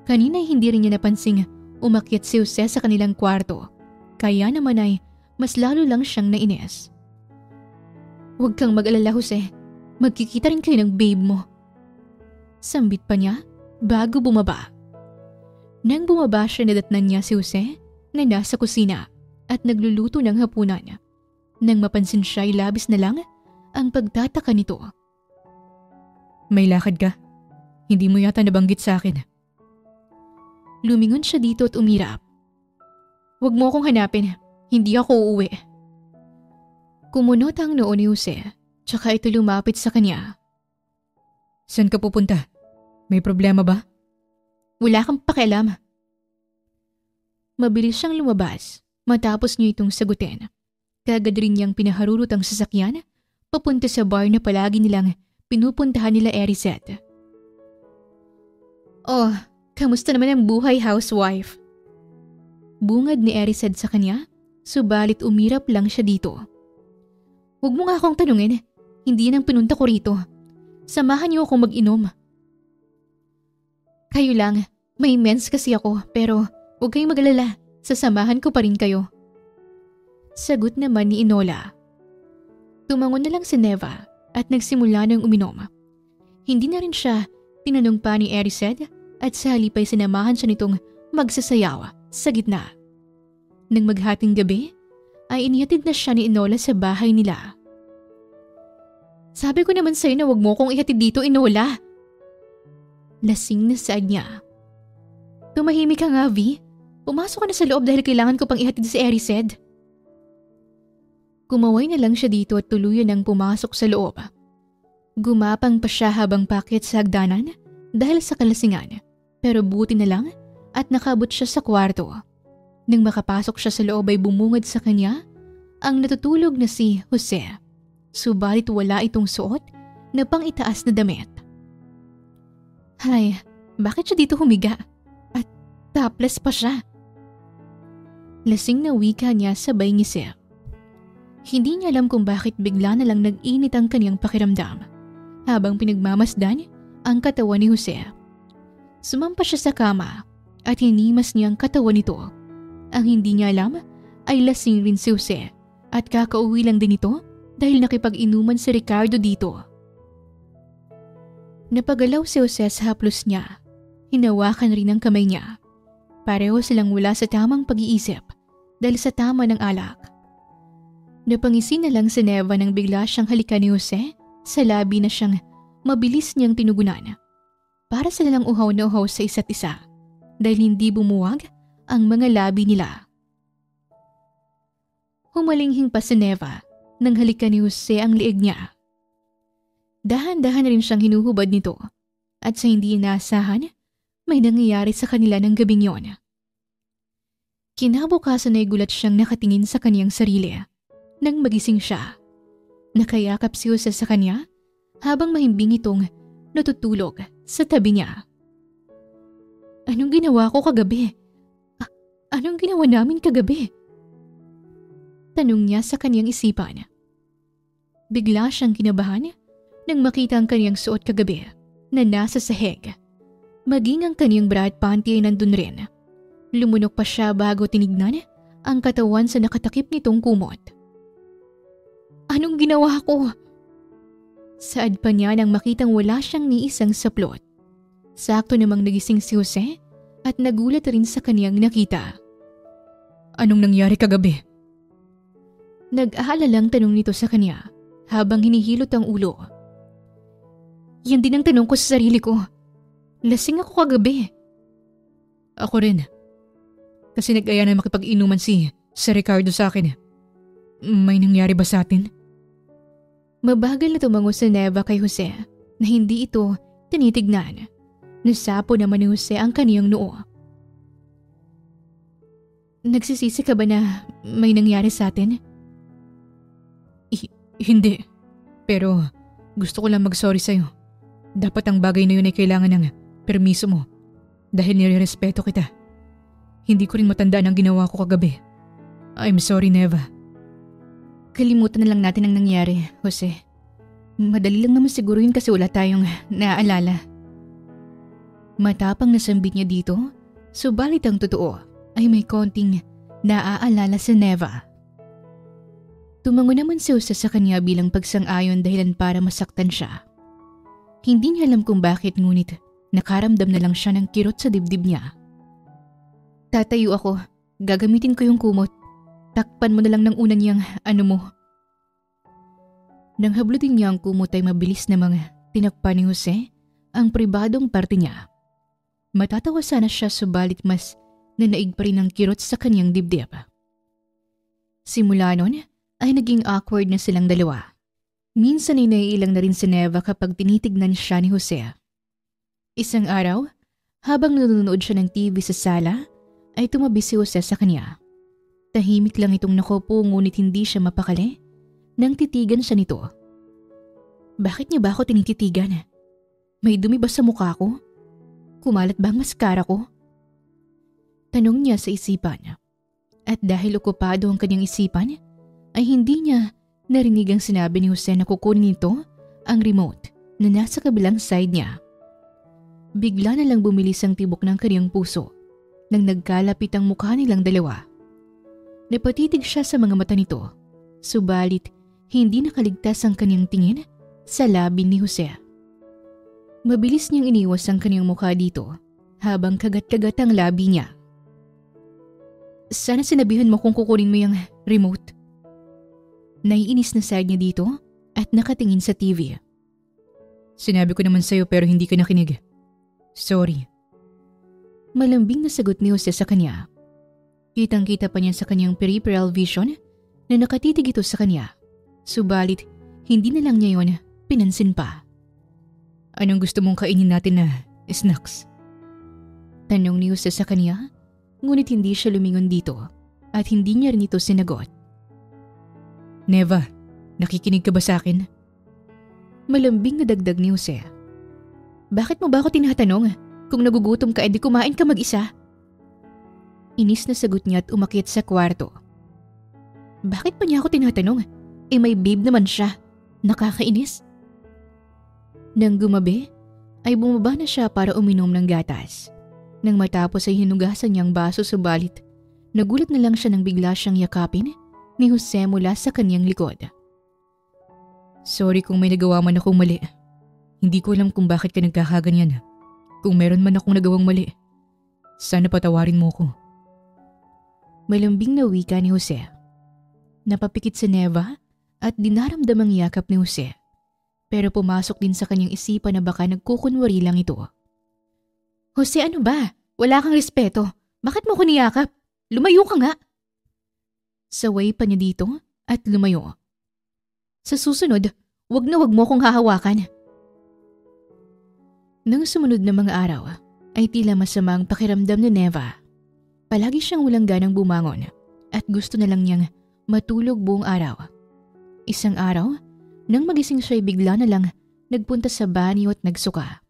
Kanina ay hindi rin niya napansing umakyat si Jose sa kanilang kwarto. Kaya naman ay mas lalo lang siyang nainis. Huwag kang mag-alala, Jose. Magkikita rin kayo ng babe mo. Sambit pa niya bago bumaba. Nang bumaba siya, nadatnan niya si Jose na nasa kusina at nagluluto ng hapunan. Nang mapansin siya ay labis na lang ang pagtataka nito. May lakad ka? Hindi mo yata nabanggit sa akin. Lumingon siya dito at umirap. Huwag mo akong hanapin. Hindi ako uuwi. Kumunot ang noo ni Jose, tsaka ito lumapit sa kanya. Saan ka pupunta? May problema ba? Wala kang pakialam. Mabilis siyang lumabas matapos niya itong sagutin. Kagad rin niyang pinaharurot ang sasakyan papunta sa bar na palagi nilang pinupuntahan nila Erised. Oh, kamusta naman ang buhay, housewife? Bungad ni Erised sa kanya, subalit umirap lang siya dito. Huwag mo nga akong tanungin, hindi yan ang pinunta ko rito. Samahan niyo akong mag-inom. Kayo lang, may mens kasi ako pero huwag kayong mag-alala, sasamahan ko pa rin kayo. Sagot naman ni Enola. Tumangon na lang si Neva at nagsimula ng uminom. Hindi na rin siya tinanong pa ni Erised at sa halip ay sinamahan siya nitong magsasayaw sa gitna. Nang maghating gabi, ay inihatid na siya ni Enola sa bahay nila. Sabi ko naman sa'yo na wag mo kong ihatid dito, Enola. Lasing na saad niya. Tumahimik ka nga, V. Pumasok ka na sa loob dahil kailangan ko pang ihatid si Erised. Kumaway na lang siya dito at tuluyan ang pumasok sa loob. Gumapang pa siya habang paakyat sa hagdanan dahil sa kalasingan, pero buti na lang at nakabot siya sa kwarto. Nang makapasok siya sa loob ay bumungad sa kanya ang natutulog na si Jose. Subalit wala itong suot na pang-itaas na damit. Hay, bakit siya dito humiga? At topless pa siya. Lasing na wika niya sabay ngisip. Hindi niya alam kung bakit bigla na lang nag-init ang kaniyang pakiramdam habang pinagmamasdan ang katawan ni Jose. Sumampa siya sa kama at hinimas niya ang katawan nito. Ang hindi niya alam ay lasing rin si Jose at kakauwi lang din ito dahil nakipag-inuman si Ricardo dito. Napagalaw si Jose sa haplos niya. Hinawakan rin ang kamay niya. Pareho silang wala sa tamang pag-iisip dahil sa tama ng alak. Napangisi na lang si Neva nang bigla siyang halikan ni Jose sa labi na siyang mabilis niyang tinugunan. Para sila lang uhaw na uhaw sa isa't isa dahil hindi bumuwag ang mga labi nila. Humalinghing pa si Neva nang halikan ni Jose ang liig niya. Dahan-dahan rin siyang hinuhubad nito at sa hindi inaasahan, may nangyayari sa kanila ng gabing yon. Kinabukasan ay gulat siyang nakatingin sa kaniyang sarili. Nang magising siya, nakayakap si Jose sa kanya habang mahimbing itong natutulog sa tabi niya. Anong ginawa ko kagabi? Anong ginawa namin kagabi? Tanong niya sa kaniyang isipan. Bigla siyang kinabahan nang makita ang kaniyang suot kagabi na nasa sahig. Maging ang kaniyang bra at panty ay nandun rin. Lumunok pa siya bago tinignan ang katawan sa nakatakip nitong kumot. Anong ginawa ko? Saad pa niya nang makitang wala siyang ni isang saplot. Sakto namang nagising si Jose at nagulat rin sa kaniyang nakita. Anong nangyari kagabi? Nag-aalalang tanong nito sa kanya habang hinihilot ang ulo. Yan din ang tanong ko sa sarili ko. Lasing ako kagabi. Ako rin. Kasi nag-aya na makipag-inuman si Ricardo sa akin. May nangyari ba sa atin? Mabagal na tumango si Neva kay Jose na hindi ito tinitignan. Nasapo naman ni Jose ang kaniyang noo. Nagsisisi ka ba na may nangyari sa atin? Hindi. Pero gusto ko lang mag-sorry sa'yo. Dapat ang bagay na yun ay kailangan ng permiso mo. Dahil nire-respeto kita. Hindi ko rin matandaan ang ginawa ko kagabi. I'm sorry, Neva. Kalimutan na lang natin ang nangyari, Jose. Madali lang naman siguro yun kasi wala tayong naaalala. Matapang na sambit niya dito, subalit ang totoo ay may konting naaalala si Neva. Tumango naman si Jose sa kanya bilang pagsang-ayon dahilan para masaktan siya. Hindi niya alam kung bakit ngunit nakaramdam na lang siya ng kirot sa dibdib niya. Tatayo ako, gagamitin ko yung kumot. Takpan mo na lang ng una niyang mo. Nang hablutin niya ang kumot ay mabilis namang tinakpan ni Jose ang pribadong parte niya. Matatawa sana siya subalit mas nanaig pa rin ang kirot sa kanyang dibdib. Simula nun ay naging awkward na silang dalawa. Minsan ay naiilang na rin si Neva kapag tinitignan siya ni Jose. Isang araw, habang nanonood siya ng TV sa sala, ay tumabi si Jose sa kanya. Tahimik lang itong nakaupo ngunit hindi siya mapakali nang titigan siya nito. Bakit niya ba ako tinititigan? May dumi ba sa mukha ko? Kumalat ba ang maskara ko? Tanong niya sa isipan. At dahil okupado ang kanyang isipan, ay hindi niya narinig ang sinabi ni Jose na kukunin nito ang remote na nasa kabilang side niya. Bigla na lang bumilis ang tibok ng kanyang puso nang nagkalapit ang mukha nilang dalawa. Napatitig siya sa mga mata nito, subalit hindi nakaligtas ang kanyang tingin sa labi ni Jose. Mabilis niyang iniwas ang kanyang mukha dito habang kagat-kagat ang labi niya. Sana sinabihan mo kung kukunin mo yung remote. Naiinis na side niya dito at nakatingin sa TV. Sinabi ko naman sa'yo pero hindi ka nakinig. Sorry. Malambing na sagot ni Jose sa kanya. Kitang-kita pa niya sa kanyang peripheral vision na nakatitig ito sa kanya. Subalit, hindi na lang niya yon pinansin pa. Anong gusto mong kainin natin na snacks? Tanong ni Jose sa kanya, ngunit hindi siya lumingon dito at hindi niya rin ito sinagot. Neva, nakikinig ka ba sa akin? Malambing na dagdag ni Jose. Bakit mo ba ako tinatanong? Kung nagugutom ka, edi kumain ka mag-isa. Inis na sagot niya at umakyat sa kwarto. Bakit pa niya ako tinatanong? May babe naman siya. Nakakainis. Nang gumabi, ay bumaba na siya para uminom ng gatas. Nang matapos ay hinugasan niyang baso subalit, nagulat na lang siya nang bigla siyang yakapin ni Jose mula sa kanyang likod. Sorry kung may nagawa man akong mali. Hindi ko alam kung bakit ka nagkakaganyan. Kung meron man akong nagawang mali, sana patawarin mo ko. Malambing na wika ni Jose. Napapikit si Neva at dinaramdam ang yakap ni Jose. Pero pumasok din sa kanyang isipan na baka nagkukunwari lang ito. Jose, ano ba? Wala kang respeto. Bakit mo ko niyakap? Lumayo ka nga. Saway pa niya dito at lumayo. Sa susunod, Wag na wag mo akong hahawakan. Nang sumunod na mga araw, ay tila masamang pakiramdam ni Neva. Palagi siyang walang ganang bumangon at gusto na lang niyang matulog buong araw. Isang araw, nang magising siya ay bigla na lang nagpunta sa banyo at nagsuka.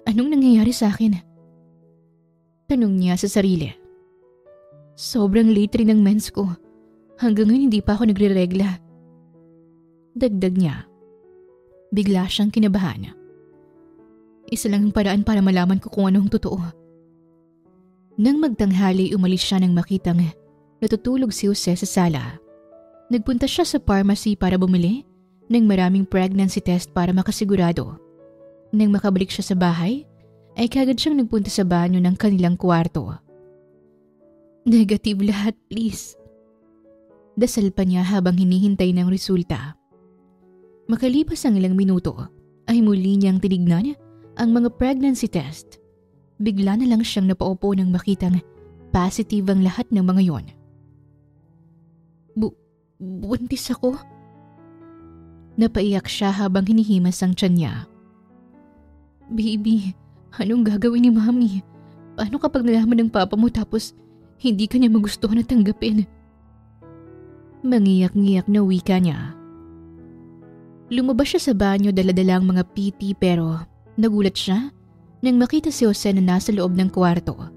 Anong nangyayari sa akin? Tanong niya sa sarili. Sobrang late rin ng mens ko. Hanggang ngayon hindi pa ako nagre-regla. Dagdag niya. Bigla siyang kinabahan. Isa lang ang paraan para malaman ko kung anong totoo. Nang magtanghali, umalis siya nang makitang natutulog si Jose sa sala. Nagpunta siya sa pharmacy para bumili ng maraming pregnancy test para makasigurado. Nang makabalik siya sa bahay, ay kagad siyang nagpunta sa banyo ng kanilang kwarto. Negative lahat, please. Dasal pa niya habang hinihintay ng resulta. Makalipas ang ilang minuto, ay muli niyang tinignan ang mga pregnancy test. Bigla na lang siyang napaupo nang makitang positive ang lahat ng mga yon. Buntis ako? Napaiyak siya habang hinihimas ang tiyan niya. Baby, anong gagawin ni Mami? Paano kapag nalaman ng papa mo tapos hindi ka niya magustuhan na tanggapin? Mangiyak-ngiyak na wika niya. Lumabas siya sa banyo dala-dala ang mga PT pero nagulat siya nang makita si Jose na nasa loob ng kwarto.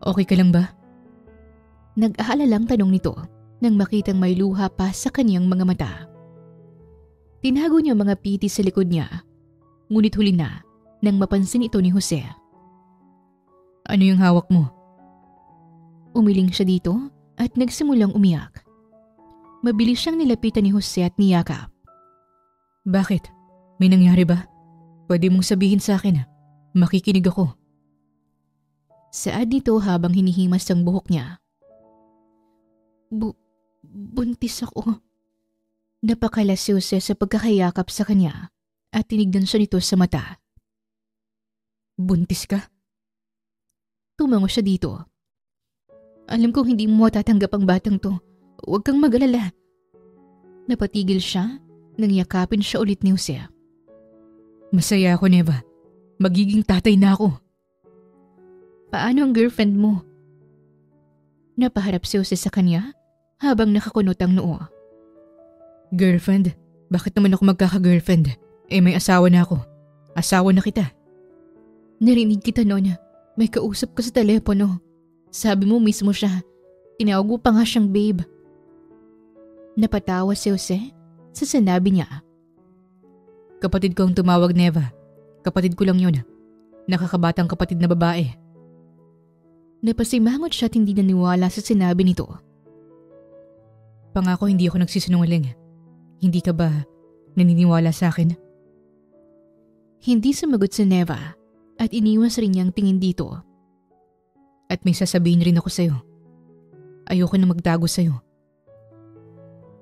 Okay ka lang ba? Nag-aalalang tanong nito nang makitang may luha pa sa kaniyang mga mata. Tinago niya mga PT sa likod niya, ngunit huli na nang mapansin ito ni Jose. Ano yung hawak mo? Umiling siya dito at nagsimulang umiyak. Mabilis siyang nilapitan ni Jose at niyakap. Bakit? May nangyari ba? Pwede mong sabihin sa akin. Makikinig ako. Saad nito habang hinihimas ang buhok niya. Buntis ako. Napakala si Jose sa pagkakayakap sa kanya at tinignan siya nito sa mata. Buntis ka? Tumango siya dito. Alam kong hindi mo matatanggap ang batang to. Huwag kang mag-alala. Napatigil siya nang yakapin siya ulit ni Jose. Masaya ako, Neva. Magiging tatay na ako. Paano ang girlfriend mo? Napaharap si Jose sa kanya habang nakakunot ang noo. Girlfriend? Bakit naman ako magkaka-girlfriend? May asawa na ako. Asawa na kita. Narinig kita noon. May kausap ka sa telepono. Sabi mo mismo siya. Tinawag mo pa nga siyang babe. Napatawa si Jose sa sinabi niya. Kapatid ko ang tumawag, Neva. Kapatid ko lang yun. Nakakabatang kapatid na babae. Napasimangot siya at hindi naniwala sa sinabi nito. Pangako hindi ako nagsisinungaling. Hindi ka ba naniniwala sa akin? Hindi sumagot si Neva at iniwas rin niyang tingin dito. At may sasabihin rin ako sa'yo. Ayoko na magtago sa'yo.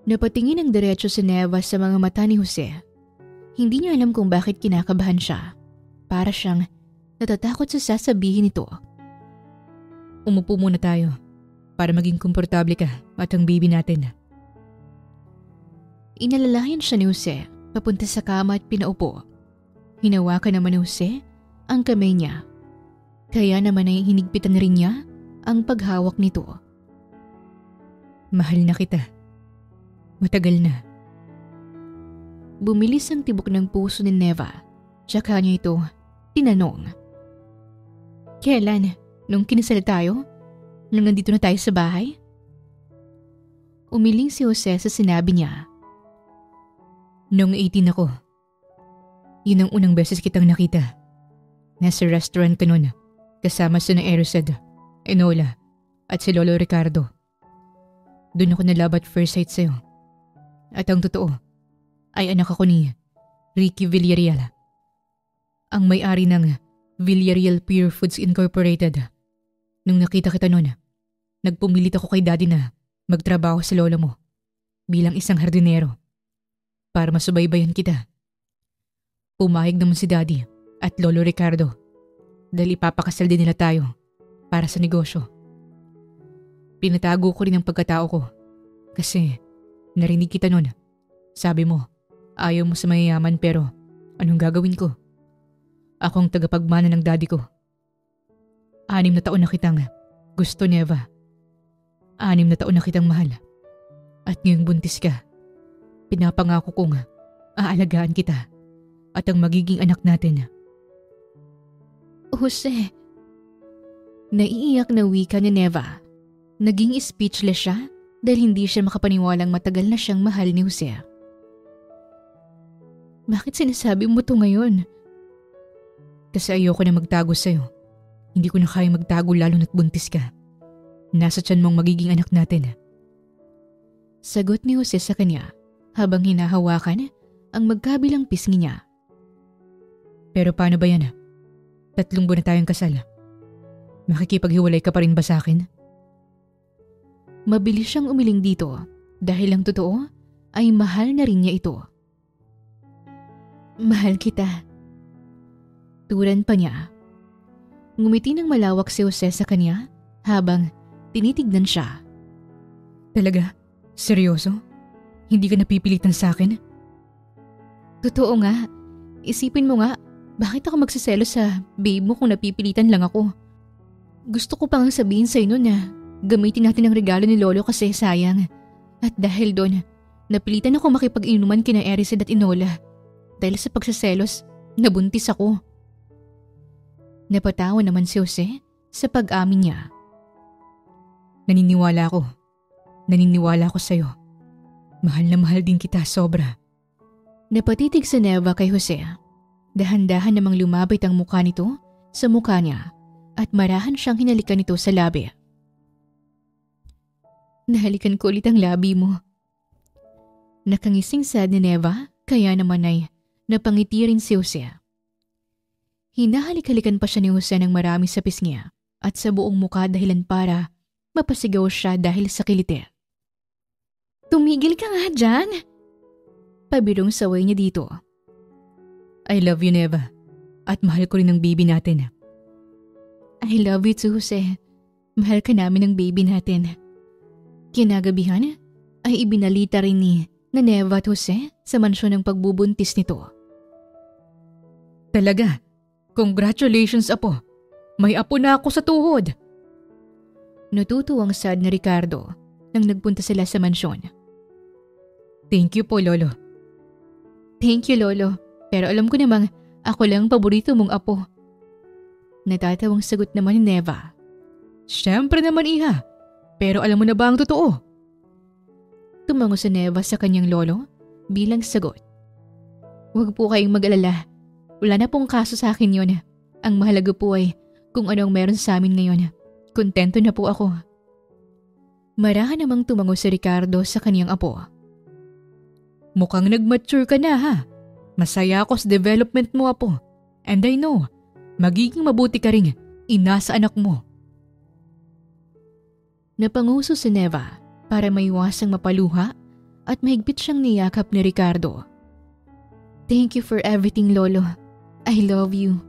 Napatingin ang diretso si Neva sa mga mata ni Jose. Hindi niya alam kung bakit kinakabahan siya. Para siyang natatakot sa sasabihin nito. Umupo muna tayo para maging komportable ka at ang baby natin. Inalalayan siya ni Jose papunta sa kama at pinaupo. Hinawakan naman ni Jose ang kamay niya. Kaya naman ay hinigpitan rin niya ang paghawak nito. Mahal na kita. Matagal na. Bumilis ang tibok ng puso ni Neva. Tsaka niya ito tinanong. Kailan? Nung kinasal tayo? Nung nandito na tayo sa bahay? Umiling si Jose sa sinabi niya. Nung 18 ako. Yun ang unang beses kitang nakita. Nasa restaurant ka nun. Kasama si na Erised, Enola, at si Lolo Ricardo. Doon ako nalab at first sight sa'yo. At ang totoo, ay anak ako ni Ricky Villarreal. Ang may-ari ng Villarreal Pure Foods Incorporated. Nung nakita kita noon, nagpumilit ako kay daddy na magtrabaho sa lolo mo bilang isang hardinero para masubaybayan kita. Pumayag naman si daddy at Lolo Ricardo dahil ipapakasal din nila tayo para sa negosyo. Pinatago ko rin ang pagkatao ko kasi narinig kita noon Sabi mo, ayaw mo sa mayayaman pero anong gagawin ko? Ako ang tagapagmana ng daddy ko. 6 na taon na kitang gusto, Neva. 6 na taon na kitang mahal. At ngayong buntis ka, pinapangako kong aalagaan kita at ang magiging anak natin. Jose. Naiiyak na wika ni Neva. Naging speechless siya dahil hindi siya makapaniwalang matagal na siyang mahal ni Jose. Bakit sinasabi mo to ngayon? Kasi ayoko na magtago sa'yo. Hindi ko na kaya magtago lalo na't buntis ka. Nasa tiyan mong magiging anak natin. Sagot ni Jose sa kanya habang hinahawakan ang magkabilang pisngi niya. Pero paano ba yan? 3 buwan na tayong kasal. Makikipaghiwalay ka pa rin ba sa akin? Mabilis siyang umiling dito dahil ang totoo ay mahal na rin niya ito. Mahal kita. Turan pa niya. Ngumiti ng malawak si Jose sa kanya habang tinitignan siya. Talaga? Seryoso? Hindi ka napipilitan sa akin? Totoo nga. Isipin mo nga, bakit ako magsaselo sa babe mo kung napipilitan lang ako? Gusto ko pang sabihin sa inyo na gamitin natin ang regalo ni Lolo kasi sayang. At dahil doon, napilitan ako makipag-inuman kina Ericid at Inola. Dahil sa pagsaselos, nabuntis ako. Napatawa naman si Jose sa pag-amin niya. Naniniwala ako sa'yo. Mahal na mahal din kita sobra. Napatitig si Neva kay Jose. Dahan-dahan namang lumapit ang mukha nito sa mukha niya at marahan siyang hinalikan nito sa labi. Nahalikan ko ulit ang labi mo. Nakangising sad ni Neva kaya naman ay napangiti rin si Jose. Hinahalik-halikan pa siya ni Jose ng marami sa pisngi at sa buong mukha dahilan para mapasigaw siya dahil sa kiliti. Tumigil ka nga dyan! Pabirong saway niya dito. I love you, Neva. At mahal ko rin ang baby natin. I love you too, Jose. Mahal ka namin ng baby natin. Kinagabihan ay ibinalita rin ni Neva at Jose sa mansyon ng pagbubuntis nito. Talaga? Congratulations, apo. May apo na ako sa tuhod. Natutuwang sad na Ricardo nang nagpunta sila sa mansyon. Thank you po, Lolo. Thank you, Lolo. Pero alam ko namang ako lang ang paborito mong apo. Natatawang sagot naman ni Neva. Siyempre naman, Iha. Pero alam mo na ba ang totoo? Tumango si Neva sa kanyang lolo bilang sagot. Huwag po kayong mag-alala. Wala na pong kaso sa akin yon. Ang mahalaga po ay kung ano ang meron sa amin ngayon. Kontento na po ako. Marahan namang tumango si Ricardo sa kanyang apo. Mukhang nag-mature ka na, ha? Masaya ako sa development mo, apo. And I know, magiging mabuti ka rin ina sa anak mo. Napanguso si Neva para maiwasang mapaluha at mahigpit siyang niyakap ni Ricardo. Thank you for everything, Lolo. I love you.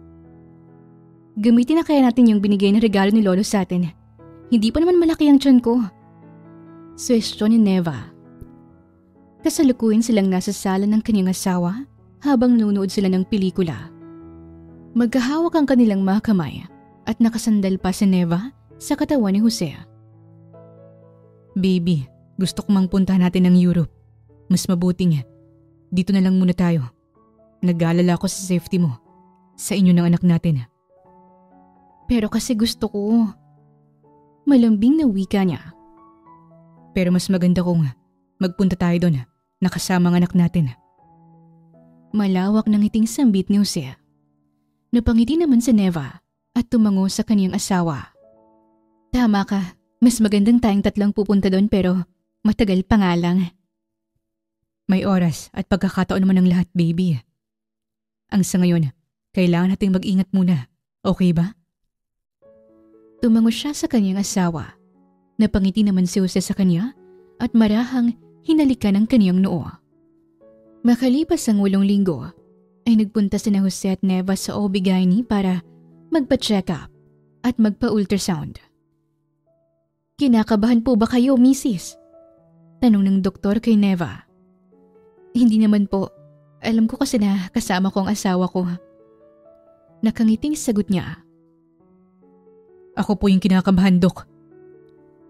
Gamitin na kaya natin yung binigay na regalo ni Lolo sa atin. Hindi pa naman malaki ang tiyan ko. Suwestyon ni Neva. Kasalukuyan silang nasa sala ng kanyang asawa habang nanonood sila ng pelikula. Magkahawak ang kanilang mga kamay at nakasandal pa si Neva sa katawan ni Jose. Baby, gusto ko mang punta natin ng Europe. Mas mabuting dito na lang muna tayo. Nag-aalala ako sa safety mo. Sa inyo ng anak natin. Pero kasi gusto ko. Malambing na wika niya. Pero mas maganda kung magpunta tayo doon nakasama ang anak natin. Malawak ng ngiting sambit ni Jose. Napangiti naman si Neva at tumango sa kaniyang asawa. Tama ka. Mas magandang tayong tatlang pupunta doon pero matagal pa nga lang. May oras at pagkakataon naman ng lahat, baby. Ang sa ngayon, kailangan nating mag-ingat muna. Okay ba? Tumango siya sa kanyang asawa. Napangiti naman si Jose sa kanya at marahang hinalikan ang kanyang noo. Makalipas ang 8 linggo, ay nagpunta sina Jose at Neva sa OB-GYN para magpa-check up at magpa-ultrasound. Kinakabahan po ba kayo, Mrs.? Tanong ng doktor kay Neva. Hindi naman po. Alam ko kasi na kasama ko ang asawa ko. Nakangiting sagot niya. Ako po yung kinakabahan, Dok.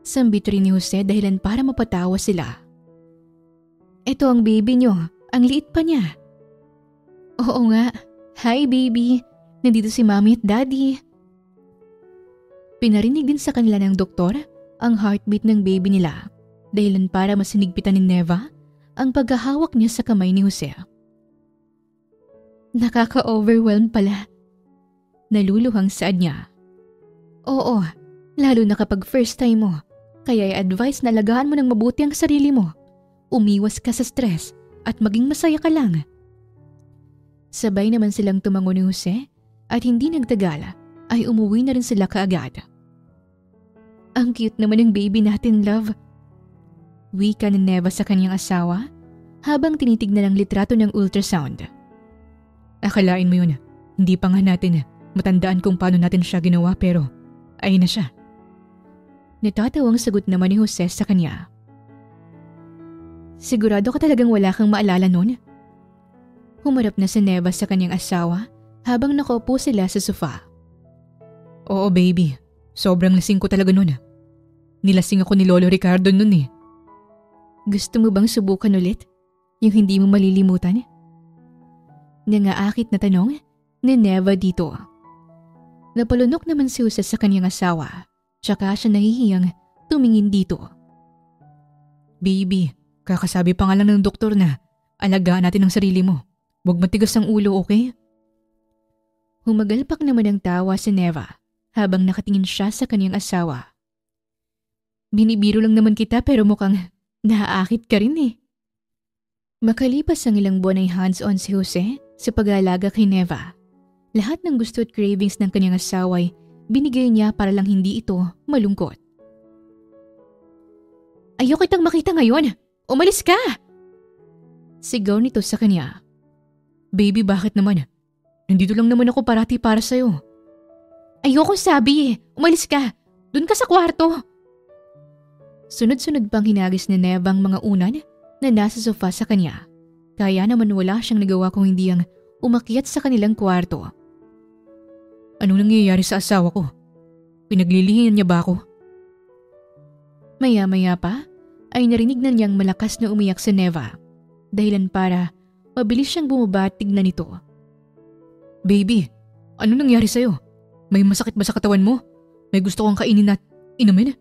Sambit rin ni Jose dahilan para mapatawa sila. Ito ang baby niyo. Ang liit pa niya. Oo nga. Hi baby. Nandito si Mommy at Daddy. Pinarinig din sa kanila ng doktor ang heartbeat ng baby nila dahilan para masinigpitan ni Neva ang paghahawak niya sa kamay ni Jose. Nakaka-overwhelm pala. Naluluhang saad niya. Oo, lalo na kapag first time mo. Kaya i-advise na alagaan mo ng mabuti ang sarili mo. Umiwas ka sa stress at maging masaya ka lang. Sabay naman silang tumango ni Jose at hindi nagtagal ay umuwi na rin sila kaagad. Ang cute naman ng baby natin, love. Wika ni Neva sa kanyang asawa habang tinitignan ang litrato ng ultrasound. Akalain mo yun, hindi pa nga natin matandaan kung paano natin siya ginawa pero ayun na siya. Natatawang sagot naman ni Jose sa kanya. Sigurado ka talagang wala kang maalala nun? Humarap na si Neva sa kanyang asawa habang nakaupo sila sa sofa. Oo baby, sobrang lasing ko talaga nun. Nilasing ako ni Lolo Ricardo nun eh. Gusto mo bang subukan ulit? Yung hindi mo malilimutan? Nangaakit na tanong ni Neva dito. Napalunok naman si Jose sa kanyang asawa. Tsaka siya nahihiyang tumingin dito. Baby, kakasabi pa nga lang ng doktor na alagaan natin ang sarili mo. Huwag matigas ang ulo, okay? Humagalpak naman ang tawa si Neva habang nakatingin siya sa kanyang asawa. Binibiro lang naman kita pero mukhang naaakit ka rin eh. Makalipas ang ilang buwan ay hands-on si Jose sa pag-aalaga kay Neva. Lahat ng gusto at cravings ng kanyang asawa ay binigay niya para lang hindi ito malungkot. Ayoko kitang makita ngayon! Umalis ka! Sigaw nito sa kanya. Baby, bakit naman? Nandito lang naman ako parati para sa'yo. Ayoko sabi eh! Umalis ka! Doon ka sa kwarto! Sunod-sunod pang hinagis ni Neva ang mga unan na nasa sofa sa kanya. Kaya naman wala siyang nagawa kung hindi ang umakyat sa kanilang kwarto. Anong nangyayari sa asawa ko? Pinaglilihinan niya ba ako? Maya-maya pa ay narinig na niyang malakas na umiyak si Neva. Dahilan para mabilis siyang bumaba at tignan ito. Baby, anong nangyari sa'yo? May masakit ba sa katawan mo? May gusto kong kainin at inumin?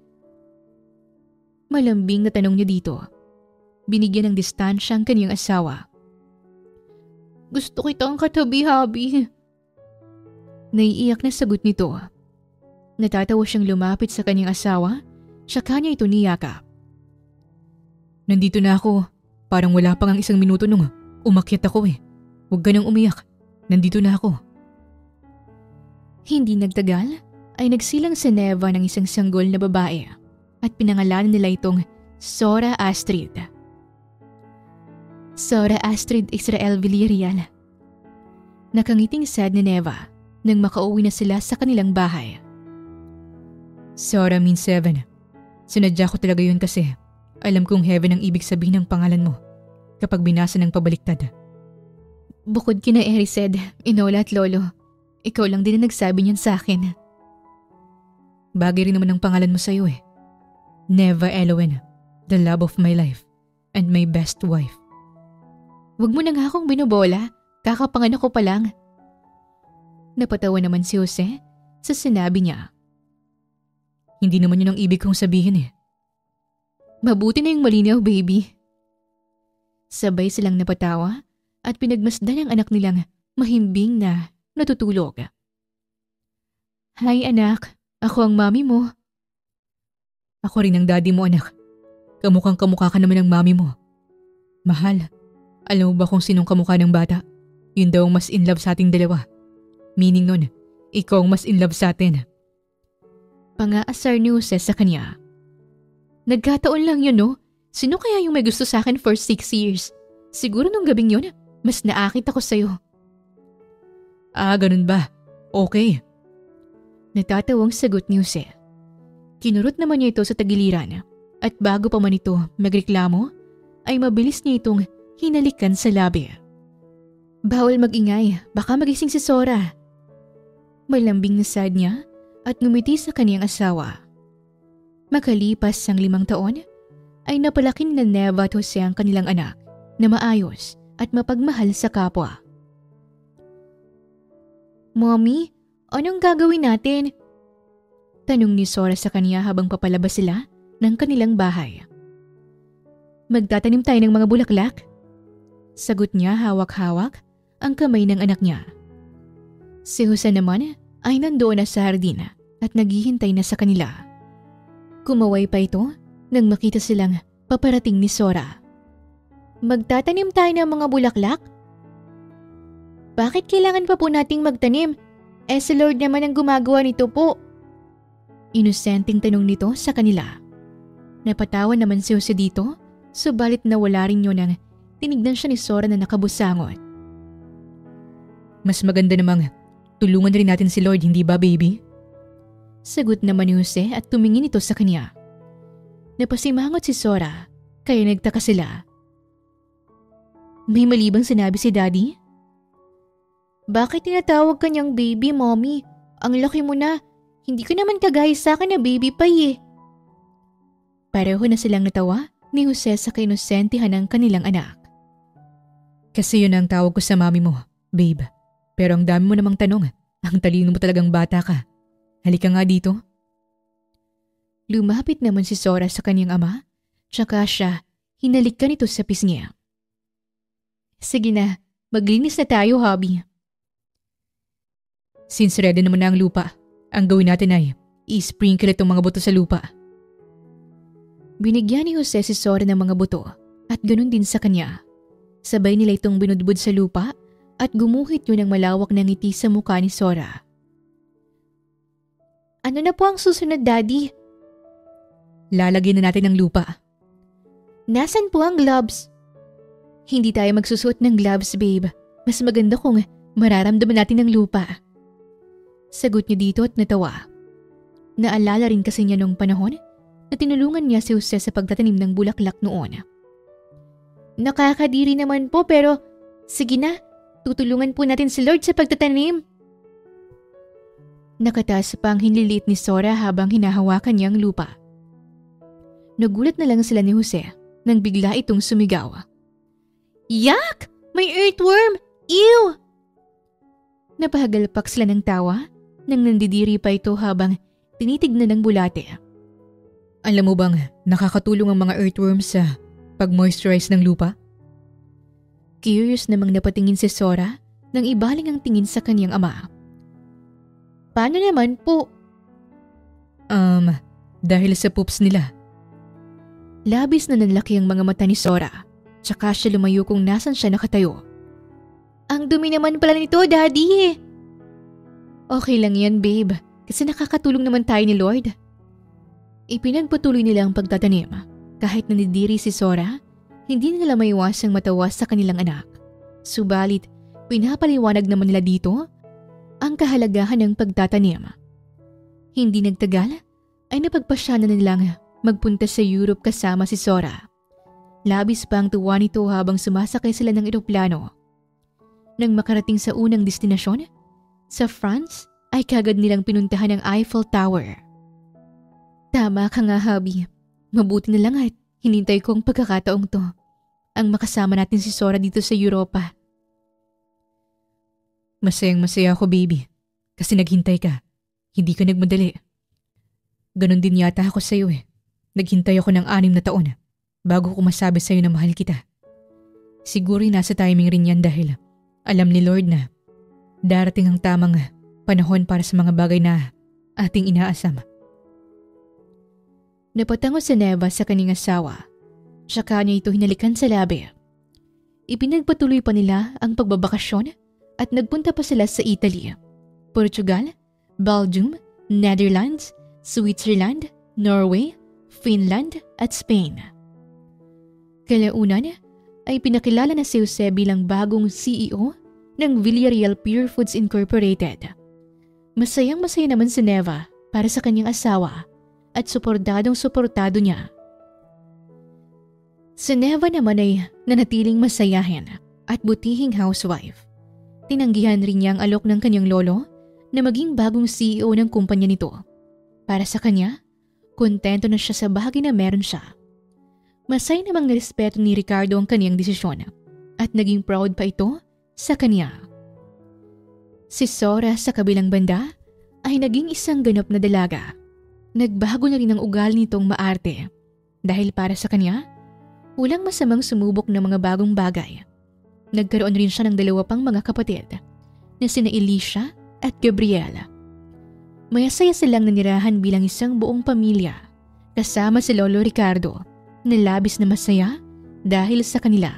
Malambing na tanong niya dito. Binigyan ng distansya ang kanyang asawa. Gusto kitang katabi, habi. Naiiyak na sagot nito. Natatawa siyang lumapit sa kanyang asawa, saka niya ito niyakap. Nandito na ako. Parang wala pang ang 1 minuto nung umakyat ako eh. Huwag ka nang umiyak. Nandito na ako. Hindi nagtagal ay nagsilang si Neva ng isang sanggol na babae at pinangalanan nila itong Sora Astrid. Sora Astrid Israel Villarreal. Nakangiting sad ni Neva nang makauwi na sila sa kanilang bahay. Sora means 7. Sinadya ko talaga yun kasi alam kong heaven ang ibig sabihin ng pangalan mo kapag binasa ng pabaliktad. Bukod kina Erised, Inola at Lolo, ikaw lang din ang nagsabi niyan sa akin. Bagay rin naman ang pangalan mo sa'yo eh. Neva Elowen, the love of my life and my best wife. Huwag mo na nga akong binobola, kakapanganak ko pa lang. Napatawa naman si Jose sa sinabi niya. Hindi naman yun ang ibig kong sabihin eh. Mabuti na yung malinaw, baby. Sabay silang napatawa at pinagmasdan ang anak nilang mahimbing na natutulog. Hi anak, ako ang mami mo. Ako rin ang daddy mo anak. Kamukhang kamukha ka naman ng mami mo. Mahal, alam mo ba kung sinong kamukha ng bata? Yun daw ang mas in love sa ating dalawa. Meaning nun, ikaw ang mas in love sa atin. Pangaasar ni Jose sa kanya. Nagkataon lang yun no? Sino kaya yung may gusto sa akin for 6 years? Siguro nung gabing yun, mas naakit ako sa'yo. Ah, ganun ba? Okay. Natatawang sagot ni Jose. Kinurot naman niya ito sa tagiliran at bago pa man ito magreklamo, ay mabilis niya itong hinalikan sa labi. Bawal magingay, baka magising si Sora. Malambing na sad niya at ngumiti sa kaniyang asawa. Makalipas ang 5 taon, ay napalakin na Neva at Jose ang kanilang anak na maayos at mapagmahal sa kapwa. Mommy, anong gagawin natin? Tanong ni Sora sa kanya habang papalabas sila ng kanilang bahay. Magtatanim tayo ng mga bulaklak? Sagot niya hawak-hawak ang kamay ng anak niya. Si Jose naman ay nandoon na sa hardin at naghihintay na sa kanila. Kumaway pa ito nang makita silang paparating ni Sora. Magtatanim tayo ng mga bulaklak? Bakit kailangan pa po nating magtanim? Si Lord naman ang gumagawa nito po. Inosenteng tanong nito sa kanila. Napatawa naman si Jose dito, subalit nawala rin yun nang tinignan siya ni Sora na nakabusangot. Mas maganda namang tulungan rin natin si Lord, hindi ba baby? Sagot naman ni Jose at tumingin ito sa kanya. Napasimangot si Sora, kaya nagtaka sila. May mali bang sinabi si Daddy? Bakit tinatawag kanyang baby, Mommy? Ang laki mo na. Hindi ka naman kagaya sa akin na baby pa eh. Pareho na silang natawa ni Jose sa kainosentihan ng kanilang anak. Kasi yun ang tawag ko sa mami mo, babe. Pero ang dami mo namang tanong. Ang talino mo talagang bata ka. Halika nga dito. Lumapit naman si Sora sa kanyang ama, tsaka siya hinalikan ito sa pisngi. Sige na, maglinis na tayo, hubby. Since ready naman na ang lupa, ang gawin natin ay i-sprinkle itong mga buto sa lupa. Binigyan ni Jose si Sora ng mga buto at ganun din sa kanya. Sabay nila itong binudbud sa lupa at gumuhit yun ng malawak na ngiti sa mukha ni Sora. Ano na po ang susunod, Daddy? Lalagyan na natin ng lupa. Nasaan po ang gloves? Hindi tayo magsusuot ng gloves, babe. Mas maganda kung mararamdaman natin ng lupa. Sagot niya dito at natawa. Naalala rin kasi niya nung panahon na tinulungan niya si Jose sa pagtatanim ng bulaklak noon. Nakakadiri naman po pero sige na, tutulungan po natin si Lord sa pagtatanim. Nakataas pa ang hinlilit ni Sora habang hinahawakan niya ang lupa. Nagulat na lang sila ni Jose nang bigla itong sumigaw. Yak! May earthworm! Ew! Napahagalpak sila ng tawa nang nandidiri pa ito habang tinitignan ng bulate. Alam mo bang nakakatulong ang mga earthworms sa pag-moisturize ng lupa? Curious namang napatingin si Sora nang ibaling ang tingin sa kanyang ama. Paano naman po? Dahil sa poops nila. Labis na nanlaki ang mga mata ni Sora, tsaka siya lumayo kung nasan siya nakatayo. Ang dumi naman pala nito, Daddy. Okay lang yan, babe, kasi nakakatulong naman tayo ni Lord. Ipinagpatuloy nila ang pagtatanim. Kahit nandidiri si Sora, hindi nila maiwasang matawa sa kanilang anak. Subalit, pinapaliwanag naman nila dito ang kahalagahan ng pagtatanim. Hindi nagtagal, ay napagpasya na nilang magpunta sa Europe kasama si Sora. Labis pa ang tuwa nito habang sumasakay sila ng eroplano. Nang makarating sa unang destinasyon, sa France, ay kagad nilang pinuntahan ang Eiffel Tower. Tama ka nga, hubby. Mabuti na lang at hinintay ko ang pagkakataong to. Ang makasama natin si Sora dito sa Europa. Masayang-masaya ako, baby. Kasi naghintay ka. Hindi ka nagmadali. Ganon din yata ako sa'yo eh. Naghintay ako ng 6 na taon bago ko masabi sa'yo na mahal kita. Siguro nasa timing rin yan dahil alam ni Lord na darating ang tamang panahon para sa mga bagay na ating inaasam. Napatango si Neva sa kanyang asawa. Tsaka niya ito hinalikan sa labi. Ipinagpatuloy pa nila ang pagbabakasyon at nagpunta pa sila sa Italy, Portugal, Belgium, Netherlands, Switzerland, Norway, Finland at Spain. Kalaunan ay pinakilala na si Jose bilang bagong CEO ng Villarreal Pure Foods Incorporated. Masayang-masaya naman si Neva para sa kanyang asawa at suportadong-suportado niya. Si Neva naman ay nanatiling masayahin at butihing housewife. Tinanggihan rin niya ang alok ng kanyang lolo na maging bagong CEO ng kumpanya nito. Para sa kanya, kontento na siya sa bahagi na meron siya. Masaya namang nirespeto ni Ricardo ang kanyang desisyon at naging proud pa ito sa kanya. Si Sora sa kabilang banda ay naging isang ganap na dalaga. Nagbago na rin ang ugali nitong maarte dahil para sa kanya, walang masamang sumubok ng mga bagong bagay. Nagkaroon rin siya ng 2 pang mga kapatid na sina Alicia at Gabriela. Mayasaya silang nanirahan bilang isang buong pamilya kasama si Lolo Ricardo na labis na masaya dahil sa kanila.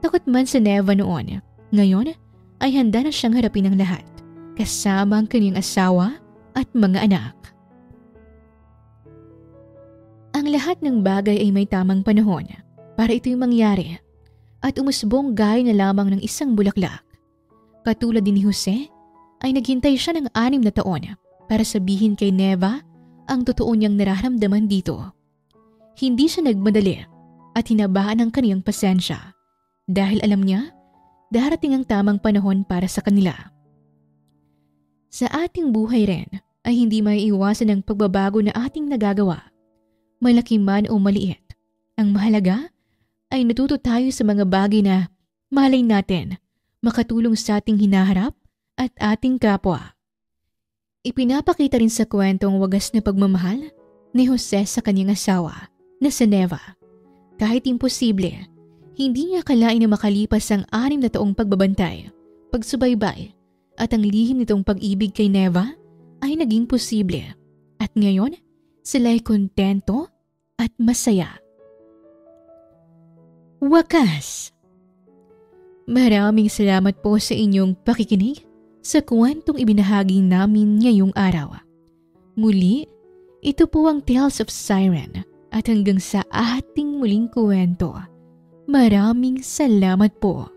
Takot man si Neva noon, ngayon ay handa na siyang harapin ang lahat kasama ang kanyang asawa at mga anak. Ang lahat ng bagay ay may tamang panahon para ito'y mangyari at umusbong gaya na lamang ng isang bulaklak. Katulad din ni Jose, ay naghintay siya ng 6 na taon para sabihin kay Neva ang totoo niyang nararamdaman dito. Hindi siya nagmadali at hinabaan ang kaniyang pasensya dahil alam niya darating ang tamang panahon para sa kanila. Sa ating buhay rin ay hindi maiiwasan ang pagbabago na ating nagagawa. Malaki man o maliit, ang mahalaga ay natuto tayo sa mga bagay na malay natin makatulong sa ating hinaharap at ating kapwa. Ipinapakita rin sa kwentong wagas na pagmamahal ni Jose sa kanyang asawa na si Neva. Kahit imposible, hindi niya akalain na makalipas ang 6 na taong pagbabantay, pagsubaybay at ang lihim nitong pag-ibig kay Neva ay naging posible. At ngayon, sila'y kontento at masaya. Wakas! Maraming salamat po sa inyong pakikinig sa kwentong ibinahagi namin ngayong araw. Muli, ito po ang Tales of Siren at hanggang sa ating muling kwento. Maraming salamat po.